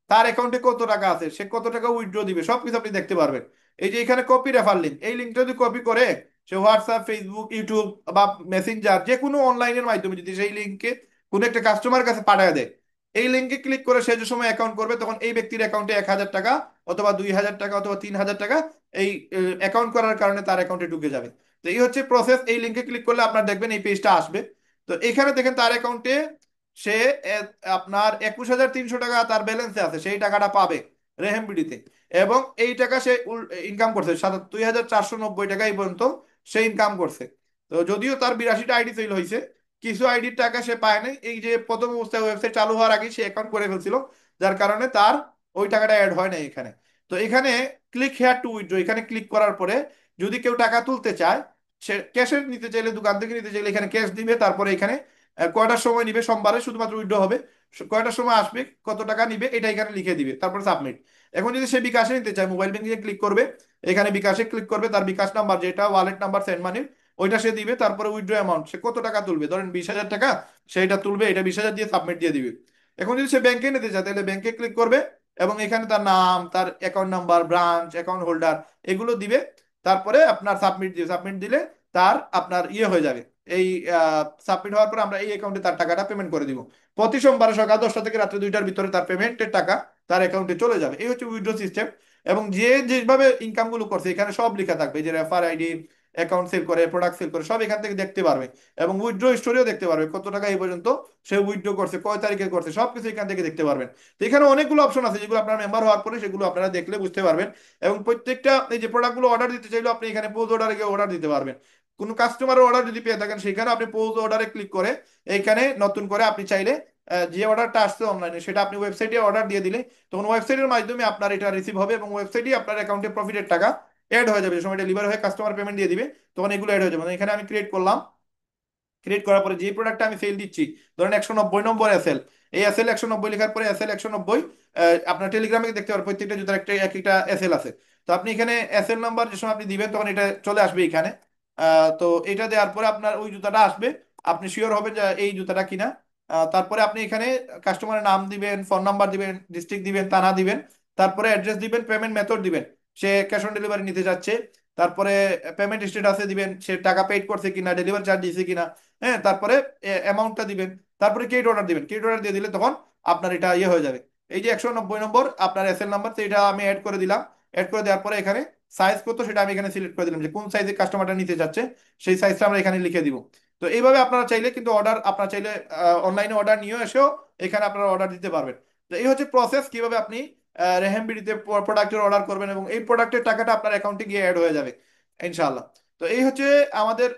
তার অ্যাকাউন্টে কত টাকা আছে, সে কত টাকা উইথড্র দিবে, সব কিছু আপনি দেখতে পারবেন। এই যে এখানে কপি রেফার লিঙ্ক, এই লিঙ্কটা যদি কপি করে সে হোয়াটসঅ্যাপ, ফেসবুক, ইউটিউব বা মেসেঞ্জার যে কোনো অনলাইনের মাধ্যমে যদি সেই লিঙ্ককে কোনো একটা কাস্টমারের কাছে পাঠিয়ে দেয়, এই লিঙ্কে ক্লিক করে সে যে সময় অ্যাকাউন্ট করবে, তখন এই ব্যক্তির অ্যাকাউন্টে 1000 টাকা অথবা 2000 টাকা অথবা 3000 টাকা এই অ্যাকাউন্ট করার কারণে তার অ্যাকাউন্টে ঢুকে যাবে। তো এই হচ্ছে প্রসেস। এই লিঙ্কে ক্লিক করলে আপনার দেখবেন এই পেজটা আসবে। তো এখানে দেখেন তার অ্যাকাউন্টে সে আপনার 21300 টাকা তার ব্যালেন্সে আছে, সেই টাকাটা পাবে রেহেমবিডিতে। এবং এই টাকা সে ইনকাম করছে 2490 টাকা এই পর্যন্ত সে ইনকাম করছে। তো যদিও তার 82টা আইডি সেল হয়েছে, কিছু আইডির টাকা সে পায় নাই, এই যে প্রথম অবস্থায় ওয়েবসাইট চালু হওয়ার আগে সে অ্যাকাউন্ট করে ফেলছিল, যার কারণে তার ওই টাকাটা অ্যাড হয় না এখানে। তো এখানে ক্লিক হেয়ার টু উইথড্র, এখানে ক্লিক করার পরে যদি কেউ টাকা তুলতে চায়, সে ক্যাশে নিতে চাইলে, দোকান থেকে নিতে চাইলে এখানে ক্যাশ দিবে। তারপরে এখানে কয়টার সময় নিবে, সোমবারে শুধুমাত্র উইথড্র হবে, কয়টার সময় আসবে, কত টাকা নিবে, এটা এখানে লিখে দিবে, তারপর সাবমিট। এখন যদি সে বিকাশে নিতে চায়, মোবাইল ব্যাংকিং এ ক্লিক করবে, এখানে বিকাশে ক্লিক করবে, তার বিকাশ নাম্বার যেটা ওয়ালেট নাম্বার সেন্ড মানি ওইটা সে দিবে। তারপরে উইথড্র অ্যামাউন্ট সে কত টাকা তুলবে, ধরেন 20000 টাকা, সেটা তুলবে, এটা 20000 দিয়ে সাবমিট দিয়ে দিবে। এখন যদি সে ব্যাংকে নিতে চায়, তাহলে ব্যাংকে ক্লিক করবে এবং এখানে তার নাম, তার account number, branch, account holder এগুলো দিবে। তারপরে আপনার সাবমিট দিবে, সাবমিট দিলে তার আপনার ইয়ে হয়ে যাবে। এই সাবমিট হওয়ার পর আমরা এই অ্যাকাউন্টে তার টাকাটা পেমেন্ট করে দিব। প্রতি সোমবার সকাল 10টা থেকে রাত্রে 2টার ভিতরে তার পেমেন্টের টাকা তার অ্যাকাউন্টে চলে যাবে। এই হচ্ছে উইথড্র সিস্টেম। এবং যে যেভাবে ইনকাম গুলো করছে এখানে সব লেখা থাকবে, যে রেফার আইডি, অ্যাকাউন্ট সেল করে, প্রোডাক্ট সেল করে, সব এখান থেকে দেখতে পারবে। এবং উইথড্র স্টোরিও দেখতে পারবে, কত টাকা এই পর্যন্ত সে উইথড্র করছে, কয় তারিখে করছে, সবকিছু এখান থেকে দেখতে পারবেন। তো এখানে অনেকগুলো অপশন আছে, যেগুলো আপনার মেম্বার হওয়ার পরে সেগুলো আপনারা দেখলে বুঝতে পারবেন। এবং প্রত্যেকটা এই যে প্রোডাক্টগুলো অর্ডার দিতে চাইলে আপনি এখানে পোজ অর্ডারে গিয়ে অর্ডার দিতে পারবেন। কোনো কাস্টমারের অর্ডার যদি পেয়ে থাকেন, সেখানে আপনি পোজ অর্ডারে ক্লিক করে এখানে নতুন করে আপনি চাইলে যে অর্ডারটা আসছে অনলাইনে সেটা আপনি ওয়েবসাইটে অর্ডার দিয়ে দিলে, তখন ওয়েবসাইটের মাধ্যমে আপনার এটা রিসিভ হবে এবং ওয়েবসাইটে আপনার অ্যাকাউন্টে প্রফিটের টাকা এড হয়ে যাবে। যে সময় ডেলিভারি হয়ে কাস্টমার পেমেন্ট দিয়ে দিবে, তখন এগুলো এড হয়ে যাবে। মানে এখানে আমি ক্রিয়েট করলাম, ক্রিয়েট করার পরে যে প্রোডাক্টটা আমি সেল দিচ্ছি, ধরেন 190 নম্বর এসএল, এই এসএল 190 লেখার পরে এসএল 190 আপনার টেলিগ্রামে দেখতে পারবেন প্রত্যেকটা জুতার একটা এক একটা এসএল আছে। তো আপনি এখানে এসএল নাম্বার যে সময় আপনি দিবেন, তখন এটা চলে আসবে এখানে। তো এটা দেওয়ার পরে আপনার ওই জুতাটা আসবে, আপনি শিওর হবেন যে এই জুতাটা কিনা। তারপরে আপনি এখানে কাস্টমারের নাম দিবেন, ফোন নাম্বার দিবেন, ডিস্ট্রিক্ট দিবেন, থানা দিবেন, তারপরে অ্যাড্রেস দিবেন, পেমেন্ট মেথড দিবেন, সে ক্যাশ অন ডেলিভারি নিতে যাচ্ছে, তারপরে পেমেন্ট স্ট্যাটাসে দিবেন সে টাকা পেড করছে কিনা, ডেলিভারি চার্জ দিয়েছে কিনা, হ্যাঁ, তারপরে অ্যামাউন্টটা দিবেন, তারপরে ক্রেডিট অর্ডার দিবেন। ক্রেডিট অর্ডার দিয়ে দিলে তখন আপনার এটা ইয়ে হয়ে যাবে। এই যে 190 নম্বর আপনার এসএল নাম্বার, সেটা আমি অ্যাড করে দিলাম। অ্যাড করে দেওয়ার পরে এখানে সাইজ কত সেটা আমি এখানে সিলেক্ট করে দিলাম, যে কোন সাইজে কাস্টমারটা নিতে চাচ্ছে সেই সাইজটা আমরা এখানে লিখে দিব। তো এইভাবে আপনারা চাইলে কিন্তু অর্ডার, আপনারা চাইলে অনলাইনে অর্ডার নিয়ে এসেও এখানে আপনারা অর্ডার দিতে পারবেন। তো এই হচ্ছে প্রসেস কিভাবে আপনি রেহেমবিডিতে প্রোডাক্টের অর্ডার করবেন এবং এই প্রোডাক্টের টাকাটা আপনার অ্যাকাউন্টে গিয়ে অ্যাড হয়ে যাবে ইনশাআল্লাহ। তো এই হচ্ছে আমাদের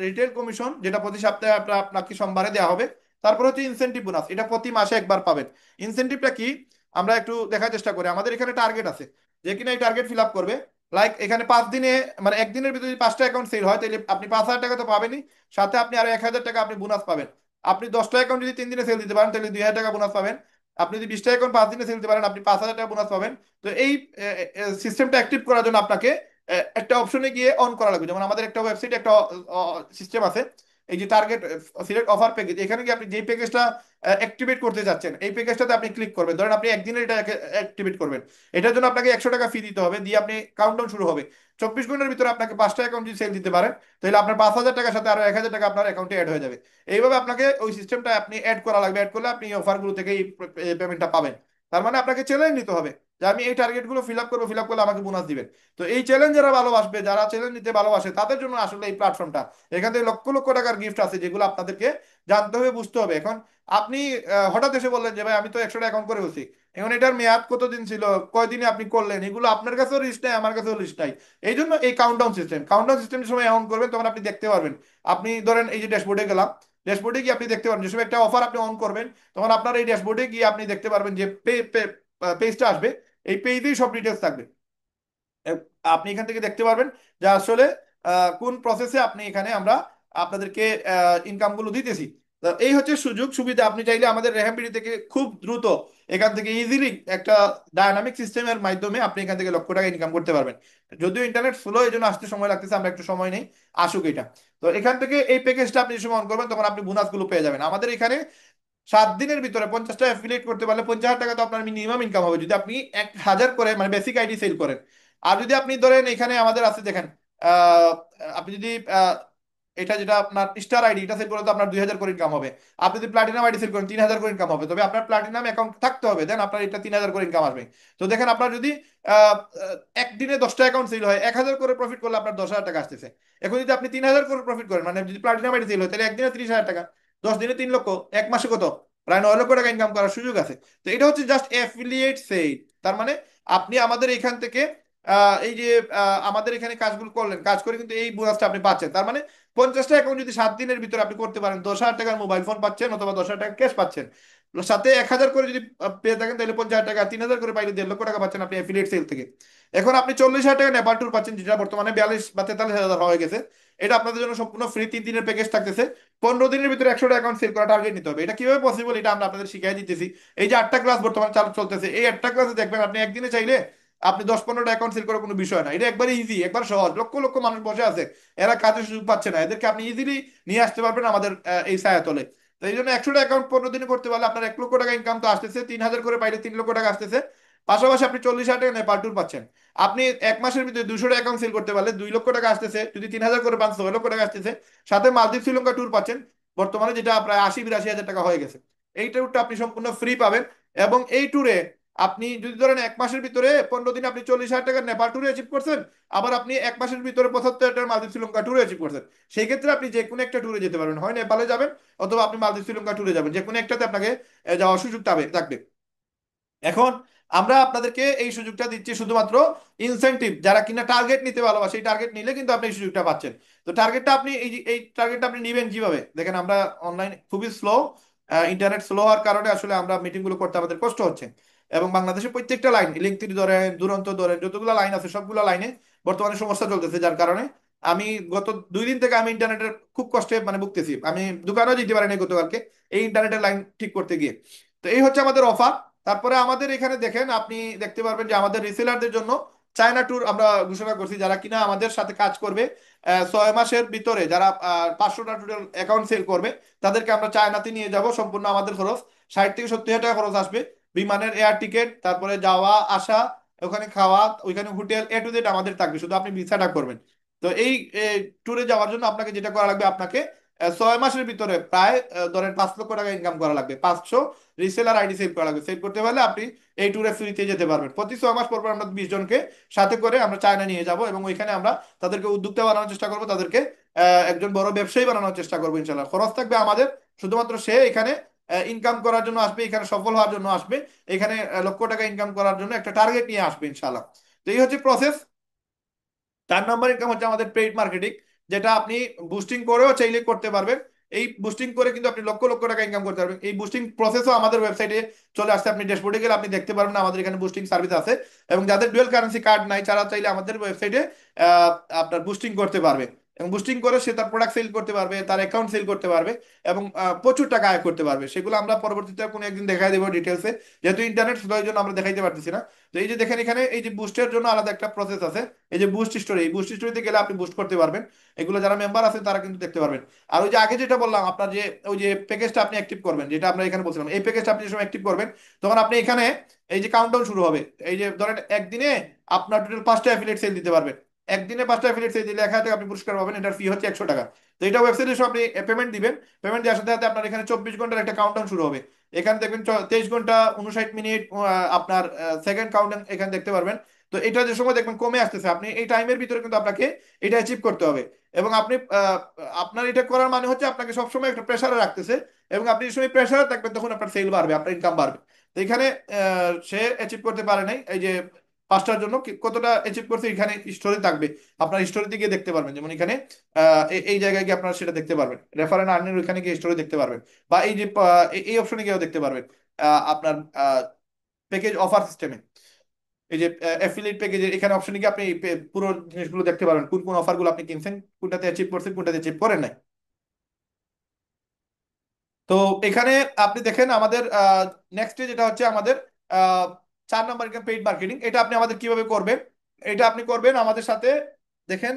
রিটেল কমিশন, যেটা প্রতি সপ্তাহে আপনাকে সোমবারে দেওয়া হবে। তারপর হচ্ছে ইনসেনটিভ বোনাস, এটা প্রতি মাসে একবার পাবেন। ইনসেনটিভটা কি আমরা একটু দেখার চেষ্টা করি। আমাদের এখানে টার্গেট আছে, যে কিনা এই টার্গেট ফিল আপ করবে লাইক এখানে 5 দিনে, মানে একদিনের ভিতরে যদি 5টা অ্যাকাউন্ট সেল হয় তাহলে আপনি 5,000 টাকা তো পাবেনই, সাথে আপনি আরো 1,000 টাকা আপনি বোনাস পাবেন। আপনি 10টা অ্যাকাউন্ট যদি 3 দিনে সেল দিতে পারেন তাহলে 2,000 টাকা বোনাস পাবেন। আপনি যদি 20টা অ্যাকাউন্ট 5 দিনে সেল দিতে পারেন আপনি 5,000 টাকা বোনাস পাবেন। তো এই সিস্টেমটা অ্যাক্টিভ করার জন্য আপনাকে একটা অপশনে গিয়ে অন করা লাগবে। যেমন আমাদের একটা ওয়েবসাইট একটা সিস্টেম আছে, এই যে টার্গেট সিলেক্ট অফার প্যাকেজ, এখানে গিয়ে আপনি যে প্যাকেজটা অ্যাক্টিভেট করতে যাচ্ছেন এই প্যাকেজটাতে আপনি ক্লিক করবেন। ধরেন আপনি একদিনের এটা অ্যাক্টিভেট করবেন, এটার জন্য আপনাকে 100 টাকা ফি দিতে হবে, দিয়ে আপনি কাউন্টডাউন শুরু হবে। 24 ঘন্টার ভিতরে আপনাকে 5টা অ্যাকাউন্ট যদি সেল দিতে পারেন তাহলে আপনার 5,000 টাকার সাথে আরো 1,000 টাকা আপনার অ্যাকাউন্টে অ্যাড হয়ে যাবে। এইভাবে আপনাকে ওই সিস্টেমটা আপনি অ্যাড করা লাগবে, অ্যাড করলে আপনি এই অফারগুলো থেকে এই পেমেন্টটা পাবেন। তার মানে আপনাকে চ্যালেঞ্জ নিতে হবে যে আমি এই টার্গেটগুলো ফিল আপ করবো, ফিল আপ করলে আমাকে বোনাস দিবেন। তো এই চ্যালেঞ্জ যারা ভালোবাসবে, যারা চ্যালেঞ্জ নিতে ভালোবাসে তাদের জন্য আসলে এই প্ল্যাটফর্মটা। এখান থেকে লক্ষ লক্ষ টাকার গিফট আছে যেগুলো আপনাদেরকে জানতে হবে, বুঝতে হবে। এখন আপনি হঠাৎ এসে বললেন যে ভাই আমি তো 100টা অ্যাকাউন্ট করে বলছি, এখন এটার মেয়াদ কতদিন ছিল, কয়দিনে আপনি করলেন, এগুলো আপনার কাছেও লিস্ট নাই, আমার কাছেও লিস্ট নাই। এই জন্য এই কাউন্টডাউন সিস্টেমের সময় অন করবেন, তখন আপনি দেখতে পারবেন। আপনি ধরেন এই যে ড্যাশবোর্ডে গেলাম, ড্যাশবোর্ডে গিয়ে আপনি দেখতে পারবেন যে সময় একটা অফার আপনি অন করবেন, তখন আপনার এই ড্যাশবোর্ডে গিয়ে আপনি দেখতে পারবেন যে পেজটা আসবে, এই পেজেই সব ডিটেলস থাকবে। আপনি এখান থেকে দেখতে পারবেন যে আসলে কোন প্রসেসে আপনি এখানে আমরা আপনাদেরকে ইনকামগুলো দিতেছি। তো এই হচ্ছে সুযোগ সুবিধা। আপনি চাইলে আমাদের রেহামবিডি থেকে খুব দ্রুত এখান থেকে ইজিলি একটা ডায়নামিক সিস্টেমের মাধ্যমে আপনি এখান থেকে লক্ষ টাকা ইনকাম করতে পারবেন। যদিও ইন্টারনেট স্লো, এই জন্য আসতে সময় লাগতেছে, আমরা একটু সময় নেই, আসুক এটা। তো এখান থেকে এই প্যাকেজটা আপনি সময় অন করবেন তখন আপনি বোনাসগুলো পেয়ে যাবেন। আমাদের এখানে 7 দিনের ভিতরে 50টা অ্যাফিলিয়েট করতে পারলে 50,000 টাকা তো আপনার মিনিমাম ইনকাম হবে, যদি আপনি 1,000 করে মানে বেসিক আইডি সেল করেন। আর যদি আপনি ধরেন এখানে আমাদের আছে দেখেন, আহ, আপনি যদি এটা যেটা আপনার স্টার আইডি এটা সেল করে তো আপনার 2,000 করে ইনকাম হবে। আপনি যদি প্লাটিনাম আইডি সেল করেন 3,000 করে ইনকাম হবে, তবে আপনার প্লাটিনাম অ্যাকাউন্ট থাকতে হবে, দেন আপনার এটা 3,000 করে ইনকাম আসবে। তো দেখেন আপনার যদি আহ, একদিনে 10টা অ্যাকাউন্ট সেল হয় 1,000 করে প্রফিট করলে আপনার 10,000 টাকা আসতেছে। এখন যদি আপনি 3,000 করে প্রফিট করেন, মানে যদি প্লাটিনাম আইডি সেল হয় তাহলে একদিনে 30,000 টাকা, 10 দিনে 3 লক্ষ, এক মাসে কত, প্রায় 9 লক্ষ টাকা ইনকাম করার সুযোগ আছে। তো এটা হচ্ছে জাস্ট অ্যাফিলিয়েট সেল। তার মানে আপনি আমাদের এখান থেকে এই যে আমাদের এখানে কাজগুলো করলেন, কাজ করে কিন্তু এই বোনাসটা আপনি পাচ্ছেন। তার মানে 50টা অ্যাকাউন্ট যদি 7 দিনের ভিতরে আপনি করতে পারেন 10,000 টাকার মোবাইল ফোন পাচ্ছেন অথবা 10,000 টাকা ক্যাশ পাচ্ছেন। সাথে 1,000 করে যদি পেয়ে থাকেন তাহলে 50,000 টাকা, 3,000 করে পাইলে 1.5 লক্ষ টাকা পাচ্ছেন আপনি অ্যাফিলিয়েট সেল থেকে। এখন আপনি 40,000 টাকা নেপাল ট্যুর পাচ্ছেন, যেটা বর্তমানে 42 বা 43 হাজার হয়ে গেছে। এটা আপনাদের জন্য সম্পূর্ণ ফ্রি 3 দিনের প্যাকেজ থাকতেছে। 15 দিনের ভিতরে 100টা অ্যাকাউন্ট সেল করা টার্গেট নিতে হবে। এটা কিভাবে পসিবল এটা আমরা আপনাদের শিখিয়ে দিতেছি। এই যে 8টা ক্লাস বর্তমানে চালু চলতেছে, এই 8টা ক্লাসে দেখবেন আপনি একদিনে চাইলে আপনি 10-15টা অ্যাকাউন্ট সেল করার কোনো বিষয় না। এটা একবারে ইজি, একবার সহজ। লক্ষ লক্ষ মানুষ বসে আছে, এরা কাজের সুযোগ পাচ্ছে না, এদেরকে আপনি ইজিলি নিয়ে আসতে পারবেন আমাদের এই ছায়াতলে। তো এই জন্য 100টা অ্যাকাউন্ট 15 দিনে করতে পারলে আপনার 1 লক্ষ টাকা ইনকাম তো আসতেছে, 3,000 করে পাইলে 3 লক্ষ টাকা আসতেছে। পাশাপাশি আপনি 40,000 টাকা নেপাল ট্যুর পাচ্ছেন। আপনি এক মাসের ভিতরে 200টা অ্যাকাউন্ট সেল করতে পারলে 2 লক্ষ টাকা আসতেছে, যদি 3,000 করে পান 6 লক্ষ টাকা আসতেছে। সাথে মালদ্বীপ শ্রীলঙ্কা ট্যুর পাচ্ছেন বর্তমানে, যেটা প্রায় 80-82 হাজার টাকা হয়ে গেছে। এই ট্যুরটা আপনি সম্পূর্ণ ফ্রি পাবেন। এবং এই ট্যুরে আপনি যদি ধরেন এক মাসের ভিতরে 15 দিন আপনি 40,000 টাকার নেপাল ট্যুরে অ্যাচিভ করছেন, আবার আপনি এক মাসের ভিতরে 75,000 টাকার মালদ্বীপ শ্রীলঙ্কা ট্যুরে অ্যাচিভ করছেন, সেই ক্ষেত্রে আপনি যে কোনো একটা ট্যুরে যেতে পারবেন, হয় নেপালে যাবেন অথবা আপনি মালদ্বীপ শ্রীলঙ্কা ট্যুরে যাবেন, যে কোনো একটাতে আপনাকে যাওয়ার সুযোগ থাকবে। এখন আমরা আপনাদেরকে এই সুযোগটা দিচ্ছি শুধুমাত্র ইনসেনটিভ, যারা কিনা টার্গেট নিতে ভালোবাসে, এই টার্গেট নিলে কিন্তু আপনি এই সুযোগটা পাচ্ছেন। তো টার্গেটটা আপনি এই টার্গেটটা আপনি নিবেন কিভাবে দেখেন, আমরা অনলাইন খুবই স্লো, ইন্টারনেট স্লো হওয়ার কারণে আসলে আমরা মিটিং গুলো করতে আমাদের কষ্ট হচ্ছে। এবং বাংলাদেশের প্রত্যেকটা লাইন, ইলেকট্রিক ধরেন, দুরন্ত ধরেন, যতগুলো লাইন আছে সবগুলো লাইনে বর্তমানে সমস্যা চলতেছে, যার কারণে আমি গত 2 দিন থেকে আমি ইন্টারনেটের খুব কষ্টে মানে ভুগতেছি। আমি দোকানেও যেতে পারিনি গতকালকে এই ইন্টারনেটের লাইন ঠিক করতে গিয়ে। তো এই হচ্ছে আমাদের অফার। তারপরে আমাদের এখানে দেখেন, আপনি দেখতে পারবেন যে আমাদের রিসেলারদের জন্য চায়না ট্যুর আমরা ঘোষণা করছি। যারা কিনা আমাদের সাথে কাজ করবে 6 মাসের ভিতরে, যারা 500টা টোটাল অ্যাকাউন্ট সেল করবে, তাদেরকে আমরা চায়নাতে নিয়ে যাব, সম্পূর্ণ আমাদের খরচ। 60 থেকে 70 হাজার টাকা খরচ আসবে। বিমানের এয়ার টিকেট, তারপরে যাওয়া আসা, ওখানে খাওয়া, ওইখানে হোটেল, A to Z আমাদের থাকবে, শুধু আপনি ভিসাটা করবেন। তো এই ট্যুরে যাওয়ার জন্য আপনাকে যেটা করা লাগবে, আপনাকে 6 মাসের ভিতরে প্রায় ধরেন 5 লক্ষ টাকা ইনকাম করা লাগবে। 500 রিসেলার আইডি সেল করা লাগবে। সেল করতে পারলে আপনি এই ট্যুরে ফ্রিতে যেতে পারবেন। প্রতি 6 মাস পর পর আমরা 20 জনকে সাথে করে আমরা চায়না নিয়ে যাব, এবং ওইখানে আমরা তাদেরকে উদ্যোক্তা বানানোর চেষ্টা করবো, তাদেরকে একজন বড় ব্যবসায়ী বানানোর চেষ্টা করবো ইনশাল্লাহ। খরচ থাকবে আমাদের, শুধুমাত্র সে এখানে ইনকাম করার জন্য আসবে, এখানে সফল হওয়ার জন্য আসবে, এখানে লক্ষ টাকা ইনকাম করার জন্য একটা টার্গেট নিয়ে আসবে ইনশাল্লাহ। তো এই হচ্ছে প্রসেস। 4 নম্বর ইনকাম হচ্ছে আমাদের পেইড মার্কেটিং, যেটা আপনি বুস্টিং করেও চাইলে করতে পারবেন। এই বুস্টিং করে কিন্তু আপনি লক্ষ লক্ষ টাকা ইনকাম করতে পারবেন। এই বুস্টিং প্রসেসও আমাদের ওয়েবসাইটে চলে আসছে, আপনি ড্যাশবোর্ডে গেলে আপনি দেখতে পারবেন আমাদের এখানে বুস্টিং সার্ভিস আছে। এবং যাদের ডুয়েল কারেন্সি কার্ড নাই তারা চাইলে আমাদের ওয়েবসাইটে আপনার বুস্টিং করতে পারবে, এবং বুস্টিং করে সে তার প্রোডাক্ট সেল করতে পারবে, তার অ্যাকাউন্ট সেল করতে পারবে, এবং প্রচুর টাকা আয় করতে পারবে। সেগুলো আমরা পরবর্তীতে কোনো একদিন দেখাই দেবো ডিটেলসে, যেহেতু ইন্টারনেট স্লোর জন্য আমরা দেখাইতে পারতেছি না। তো এই যে দেখেন এখানে এই যে বুস্টের জন্য আলাদা একটা প্রসেস আছে, এই যে বুস্ট স্টোরি, এই বুস্ট স্টোরিতে গেলে আপনি বুস্ট করতে পারবেন। এগুলো যারা মেম্বার আছেন তারা কিন্তু দেখতে পারবেন। আর ওই যে আগে যেটা বললাম আপনার যে ওই যে প্যাকেজটা আপনি অ্যাক্টিভ করবেন, যেটা আমরা এখানে বলছিলাম, এই প্যাকেজটা আপনি যখন অ্যাক্টিভ করবেন তখন আপনি এখানে এই যে কাউন্টডাউন শুরু হবে। এই যে ধরেন একদিনে আপনার টোটাল 5টা অ্যাফিলিয়েট সেল দিতে পারবেন, একদিনে 5টা অ্যাফিলিয়েট সেল দিলে 1,000 টাকা আপনি পুরস্কার পাবেন, এটার ফি হচ্ছে 100 টাকা। তো এটা ওয়েবসাইটে এসে আপনি পেমেন্ট দিবেন, পেমেন্ট দেওয়ার সাথে সাথে আপনার এখানে 24 ঘন্টার একটা কাউন্টডাউন শুরু হবে। এখানে দেখবেন 23 ঘন্টা 59 মিনিট আপনার সেকেন্ড কাউন্টডাউন এখানে দেখতে পারবেন। তো এটা যে সময় দেখবেন কমে আসতেছে, আপনি এই টাইমের ভিতরে কিন্তু আপনাকে এটা অ্যাচিভ করতে হবে। এবং আপনি আপনার এটা করার মানে হচ্ছে আপনাকে সবসময় একটা প্রেশারে রাখতেছে, এবং আপনি যে সময় প্রেশারে থাকবেন তখন আপনার সেল বাড়বে, আপনার ইনকাম বাড়বে। তো এখানে সে অ্যাচিভ করতে পারে নাই এই যে 5টার জন্য কতটা অ্যাচিভ করছে এখানে স্টোরি থাকবে, আপনার স্টোরিতে গিয়ে দেখতে পারবেন। যেমন এখানে এই জায়গায় গিয়ে আপনারা সেটা দেখতে পারবেন, রেফারেন্স আর্নের ওইখানে গিয়ে স্টোরি দেখতে পারবেন, বা এই যে এই অপশনে গিয়েও দেখতে পারবেন আপনার প্যাকেজ অফার সিস্টেমে। এই যে অ্যাফিলিয়েট প্যাকেজের এখানে অপশনে গিয়ে আপনি এই পুরো জিনিসগুলো দেখতে পারবেন, কোন কোন অফারগুলো আপনি কিনছেন, কোনটাতে অ্যাচিভ করছেন, কোনটাতে অ্যাচিভ করেন নাই। তো এখানে আপনি দেখেন আমাদের নেক্সট যেটা হচ্ছে আমাদের 4 নম্বর ইনকাম পেইড মার্কেটিং। এটা আপনি আমাদের কিভাবে করবেন, এটা আপনি করবেন আমাদের সাথে। দেখেন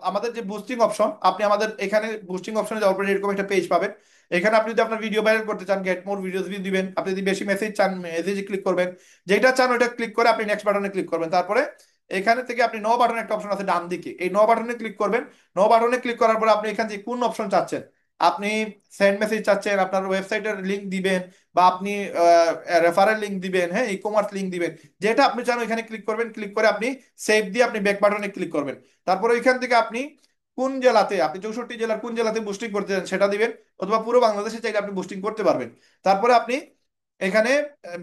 আমাদের যে বুস্টিং অপশন, আপনি আমাদের এখানে বুস্টিং অপশনে যাওয়ার পরে এরকম একটা পেজ পাবেন। এখানে আপনি যদি আপনার ভিডিও ভাইরাল করতে চান, গেট মোর ভিডিওস ভিউ দিবেন। আপনি যদি বেশি মেসেজ চান, মেসেজে ক্লিক করবেন, যেটা চান ওইটা ক্লিক করে আপনি নেক্সট বাটনে ক্লিক করবেন। তারপরে এখানে থেকে আপনি নো বাটনে একটা অপশন আছে ডান দিকে, এই নো বাটনে ক্লিক করবেন। নো বাটনে ক্লিক করার পরে আপনি এখান থেকে কোন অপশন চাচ্ছেন, আপনি সেন্ড মেসেজ চাচ্ছেন, আপনার ওয়েবসাইটের লিংক দিবেন, বা আপনি রেফারেল লিংক দিবেন, হ্যাঁ ই কমার্স লিংক দিবেন, যেটা আপনি চান ওইখানে ক্লিক করবেন। ক্লিক করে আপনি সেভ দিয়ে আপনি ব্যাক বাটনে ক্লিক করবেন। তারপরে ওইখান থেকে আপনি কোন জেলাতে, আপনি 64 জেলার কোন জেলাতে বুস্টিং করতে চান সেটা দিবেন, অথবা পুরো বাংলাদেশে চাইলে আপনি বুস্টিং করতে পারবেন। তারপরে আপনি এখানে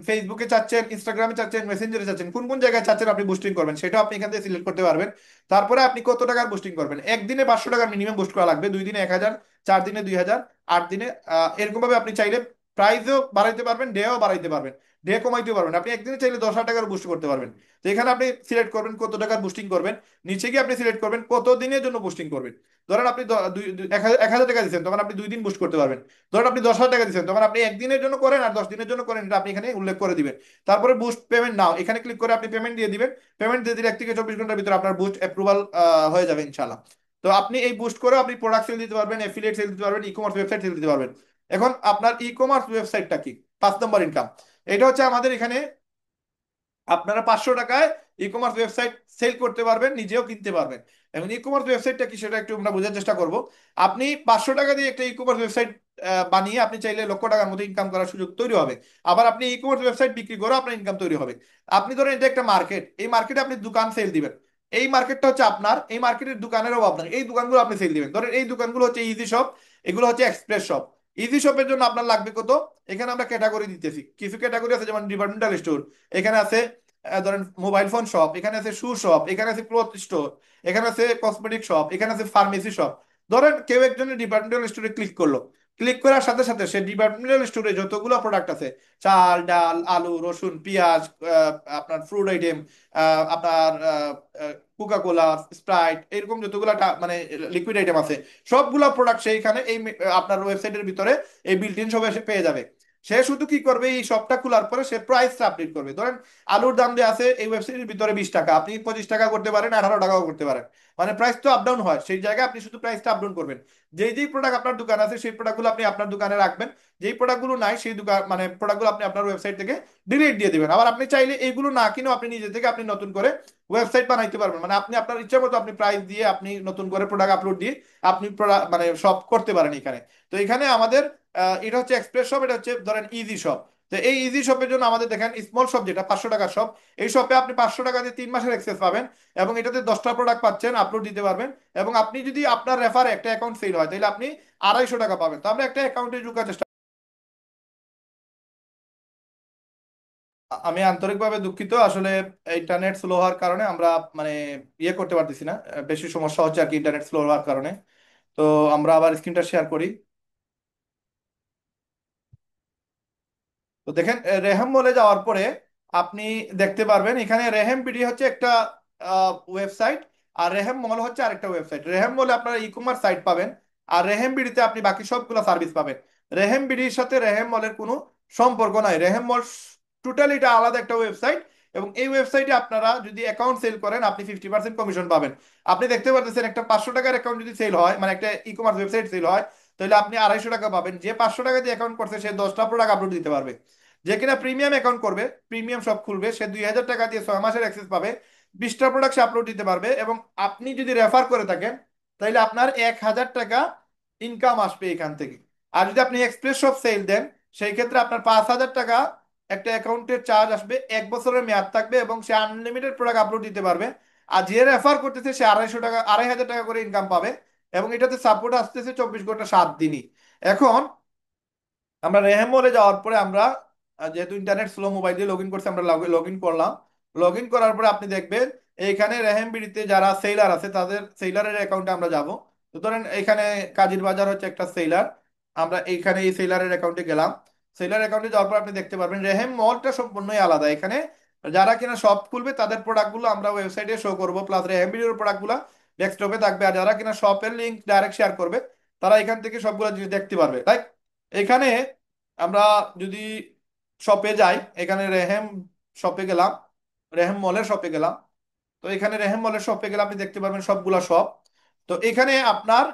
ফেসবুকে চাচ্ছেন, ইনস্টাগ্রামে চাচ্ছেন, মেসেঞ্জারে চাচ্ছেন, কোন কোন জায়গায় চাচ্ছেন আপনি বুস্টিং করবেন সেটা আপনি এখান থেকে সিলেক্ট করতে পারবেন। তারপরে আপনি কত টাকার বুস্টিং করবেন, একদিনে 500 টাকার মিনিমাম বুস্ট করা লাগবে, 2 দিনে 1,000, 4 দিনে 2,000, 8 দিনে এরকম ভাবে আপনি চাইলে প্রাইসও বাড়াইতে পারবেন, ডেও বাড়াইতে পারবেন, ডে কমাইতে পারবেন। আপনি একদিনে চাইলে 10,000 টাকার বুস্ট করতে পারবেন। তো এখানে আপনি সিলেক্ট করবেন কত টাকার বুস্টিং করবেন, নিচে গিয়ে আপনি সিলেক্ট করবেন কত দিনের জন্য বুস্টিং করবেন। ধরেন আপনি 1,000 টাকা দিচ্ছেন, তখন আপনি 2 দিন বুস্ট করতে পারবেন। ধরেন আপনি 10,000 টাকা দিচ্ছেন, তখন আপনি একদিনের জন্য করেন আর 10 দিনের জন্য করেন, এটা আপনি এখানে উল্লেখ করে দিবেন। তারপরে বুস্ট পেমেন্ট নাও, এখানে ক্লিক করে আপনি পেমেন্ট দিয়ে দিবেন। পেমেন্ট দিয়ে দিলে 1 থেকে 24 ঘন্টার ভিতরে আপনার বুস্ট অ্যাপ্রুভাল হয়ে যাবে ইনশাল্লাহ। তো আপনি এই বুস্ট করে আপনি প্রোডাক্ট সেল দিতে পারবেন, এফিলিয়েট সেল দিতে পারবেন, ই কমার্স ওয়েবসাইট সেল দিতে পারবেন। এখন আপনার ই কমার্স ওয়েবসাইটটা কি, 5 নম্বর ইনকাম, এটা হচ্ছে আমাদের এখানে আপনারা 500 টাকায় ই কমার্স ওয়েবসাইট সেল করতে পারবেন, নিজেও কিনতে পারবেন। এবং ই কমার্স ওয়েবসাইটটা কি সেটা একটু আমরা বোঝার চেষ্টা করব। আপনি 500 টাকা দিয়ে একটা ই কমার্স ওয়েবসাইট বানিয়ে আপনি চাইলে লক্ষ টাকার মতো ইনকাম করার সুযোগ তৈরি হবে। আবার আপনি ই কমার্স ওয়েবসাইট বিক্রি করে আপনার ইনকাম তৈরি হবে। আপনি ধরেন এটা একটা মার্কেট, এই মার্কেটে আপনি দোকান সেল দিবেন, এই মার্কেটটা হচ্ছে আপনার, এই মার্কেটের দোকানের অভাব নেই, এই দোকানগুলো আপনি সেল দিবেন। ধরেন এই দোকানগুলো হচ্ছে ইজি শপ, এগুলো হচ্ছে এক্সপ্রেস শপ। ইজি শপের জন্য আপনার লাগবে কত, এখানে আমরা ক্যাটাগরি দিতেছি, কিছু ক্যাটাগরি আছে যেমন ডিপার্টমেন্টাল স্টোর, এখানে আছে ধরেন মোবাইল ফোন শপ, এখানে আছে শু শপ, এখানে আছে ক্লথ স্টোর, এখানে আছে কসমেটিক শপ, এখানে আছে ফার্মেসি শপ। ধরেন কেউ একজনের ডিপার্টমেন্টাল স্টোরে ক্লিক করলো, ক্লিক করার সাথে সাথে সে ডিপার্টমেন্টাল স্টোরে যতগুলো প্রোডাক্ট আছে, চাল ডাল আলু রসুন পেঁয়াজ, আপনার ফ্রুট আইটেম, আপনার কোকা কোলা স্প্রাইট, এরকম যতগুলো মানে লিকুইড আইটেম আছে, সবগুলা প্রোডাক্ট সেইখানে এই আপনার ওয়েবসাইটের ভিতরে এই বিল্ট ইন সব এসে পেয়ে যাবে। সে শুধু কি করবে, এই শপটা খোলার পরে সে প্রাইসটা আপডেট করবে। ধরেন আলুর দাম দিয়ে আছে এই ওয়েবসাইটের ভিতরে 20 টাকা, আপনি 25 টাকা করতে পারেন, 18 টাকাও করতে পারেন, মানে প্রাইস তো আপ ডাউন হয়, সেই জায়গায় আপনি শুধু প্রাইসটা আপ ডাউন করবেন। যেই যেই প্রোডাক্ট আপনার দোকান আছে সেই প্রোডাক্টগুলো আপনি আপনার দোকানে রাখবেন, যেই প্রোডাক্টগুলো নাই সেই দোকান মানে প্রোডাক্টগুলো আপনি আপনার ওয়েবসাইট থেকে ডিলিট দিয়ে দিবেন। আবার আপনি চাইলে এইগুলো না কিনেও আপনি নিজে থেকে আপনি নতুন করে ওয়েবসাইট বানাইতে পারবেন, মানে আপনি আপনার ইচ্ছা মতো আপনি প্রাইস দিয়ে আপনি নতুন করে প্রোডাক্ট আপলোড দিয়ে আপনি মানে সব করতে পারেন এখানে। তো এখানে আমাদের এটা হচ্ছে এক্সপ্রেস শপ, এটা হচ্ছে ধরেন ইজি শপ। তো এই ইজি শপের জন্য আমাদের দেখেন স্মল শপ যেটা 500 টাকার শপ, এই শপে আপনি 500 টাকা দিয়ে 3 মাসের অ্যাক্সেস পাবেন, এবং এটাতে 10টা প্রোডাক্ট পাচ্ছেন, আপলোড দিতে পারবেন। এবং আপনি যদি আপনার রেফারে একটা অ্যাকাউন্ট সেল হয় তাহলে আপনি 250 টাকা পাবেন। তো আমরা একটা অ্যাকাউন্টে ঢুকার চেষ্টা, আমি আন্তরিকভাবে দুঃখিত আসলে ইন্টারনেট স্লো হওয়ার কারণে আমরা মানে ইয়ে করতে পারতেছি না, বেশি সমস্যা হচ্ছে আর কি ইন্টারনেট স্লো হওয়ার কারণে। তো আমরা আবার স্ক্রিনটা শেয়ার করি। দেখেন রেহেম মলে যাওয়ার পরে আপনি দেখতে পারবেন এখানে রেহেম বিডি হচ্ছে একটা ওয়েবসাইট, আর রেহেম মল হচ্ছে আরেকটা ওয়েবসাইট। রেহেম মলে আপনারা ই কমার্স সাইট পাবেন, আর রেহেম বিডিতে আপনি বাকি সবগুলো সার্ভিস পাবেন। রেহেম বিডির সাথে রেহেম মলের কোনো সম্পর্ক নাই। রেহেম মল টোটালি এটা আলাদা একটা ওয়েবসাইট, এবং এই ওয়েবসাইটে আপনারা যদি অ্যাকাউন্ট সেল করেন আপনি 50% কমিশন পাবেন। আপনি দেখতে পাচ্ছেন একটা 500 টাকার অ্যাকাউন্ট যদি সেল হয়, মানে একটা ই কমার্স ওয়েবসাইট সেল হয়, তাহলে আপনি 250 টাকা পাবেন। যে 500 টাকা দিয়ে অ্যাকাউন্ট করছে সে 10টা প্রোডাক্ট আপলোড দিতে পারবে। যে কিনা প্রিমিয়াম অ্যাকাউন্ট করবে, প্রিমিয়াম সব খুলবে, সে 2000 টাকা দিয়ে 6 মাসের অ্যাক্সেস পাবে, 20টা প্রোডাক্ট সে আপলোড দিতে পারবে। এবং আপনি যদি রেফার করে থাকেন তাহলে আপনার 1000 টাকা ইনকাম আসবে এখান থেকে। আর যদি আপনি এক্সপ্রেস শপ সেল দেন সেই ক্ষেত্রে আপনার 5000 টাকা একটা অ্যাকাউন্টের চার্জ আসবে, 1 বছরের মেয়াদ থাকবে, এবং সে আনলিমিটেড প্রোডাক্ট আপলোড দিতে পারবে। আর যে রেফার করতেছে সে 250 টাকা, 2500 টাকা করে ইনকাম পাবে। এবং এটাতে সাপোর্ট আসতেছে 24 ঘন্টা 7 দিনই। এখন আমরা রেহেম মলে যাওয়ার পরে আমরা যেহেতু ইন্টারনেট স্লো, মোবাইল দিয়ে লগ ইন করছি, আমরা লগ ইন করলাম। লগ ইন করার পরে আপনি দেখবেন এইখানে রেহেম বিডিতে যারা সেলার আছে তাদের সেলারের অ্যাকাউন্টে আমরা যাব। তো ধরেন এখানে কাজীর বাজার হচ্ছে একটা সেলার, আমরা এইখানে এই সেলারের অ্যাকাউন্টে গেলাম। সেলার অ্যাকাউন্টে যাওয়ার পর আপনি দেখতে পারবেন রেহেম মলটা সম্পূর্ণই আলাদা। এখানে যারা কিনা শপ খুলবে তাদের প্রোডাক্টগুলো আমরা ওয়েবসাইটে শো করবো, প্লাস রেহেম বিডির প্রোডাক্টগুলো ডেস্কটপে থাকবে। আর যারা কিনা শপের লিঙ্ক ডাইরেক্ট শেয়ার করবে তারা এখান থেকে সবগুলো জিনিস দেখতে পারবে। লাইক এখানে আমরা যদি শপে যাই, এখানে রেহেম শপে গেলাম, রেহেম মলের শপে গেলাম। তো এখানে রেহেম মলের শপে গেলে আপনি দেখতে পারবেন সবগুলা শপ। তো এখানে আপনার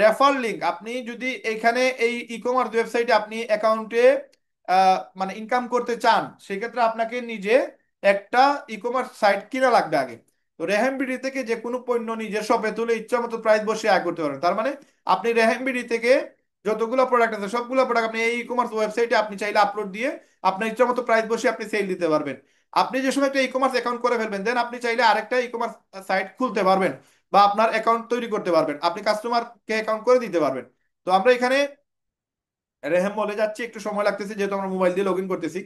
রেফার লিংক, আপনি যদি এখানে এই ই কমার্স ওয়েবসাইটে আপনি অ্যাকাউন্টে মানে ইনকাম করতে চান সেক্ষেত্রে আপনাকে নিজে একটা ই কমার্স সাইট কিনা লাগবে আগে। তো রেহেম বিডি থেকে যে কোনো পণ্য নিজের শপে তুলে ইচ্ছা মতো প্রাইস বসে আয় করতে পারেন। তার মানে আপনি রেহেম বিডি থেকে যতগুলো প্রোডাক্ট আছে সবগুলো প্রোডাক্ট আপনি এই ই কমার্স ওয়েবসাইটে আপনি চাইলে আপলোড দিয়ে আপনার ইচ্ছা মতো প্রাইস বসে আপনি সেল দিতে পারবেন। আপনি যে সময় একটা ই কমার্স অ্যাকাউন্ট করে ফেলবেন দেন আপনি চাইলে আরেকটা ই কমার্স সাইট খুলতে পারবেন, বা আপনার অ্যাকাউন্ট তৈরি করতে পারবেন, আপনি কাস্টমারকে অ্যাকাউন্ট করে দিতে পারবেন। তো আমরা এখানে রেহেম মলে যাচ্ছি, একটু সময় লাগতেছে যেহেতু আমরা মোবাইল দিয়ে লগ ইন করতেছি।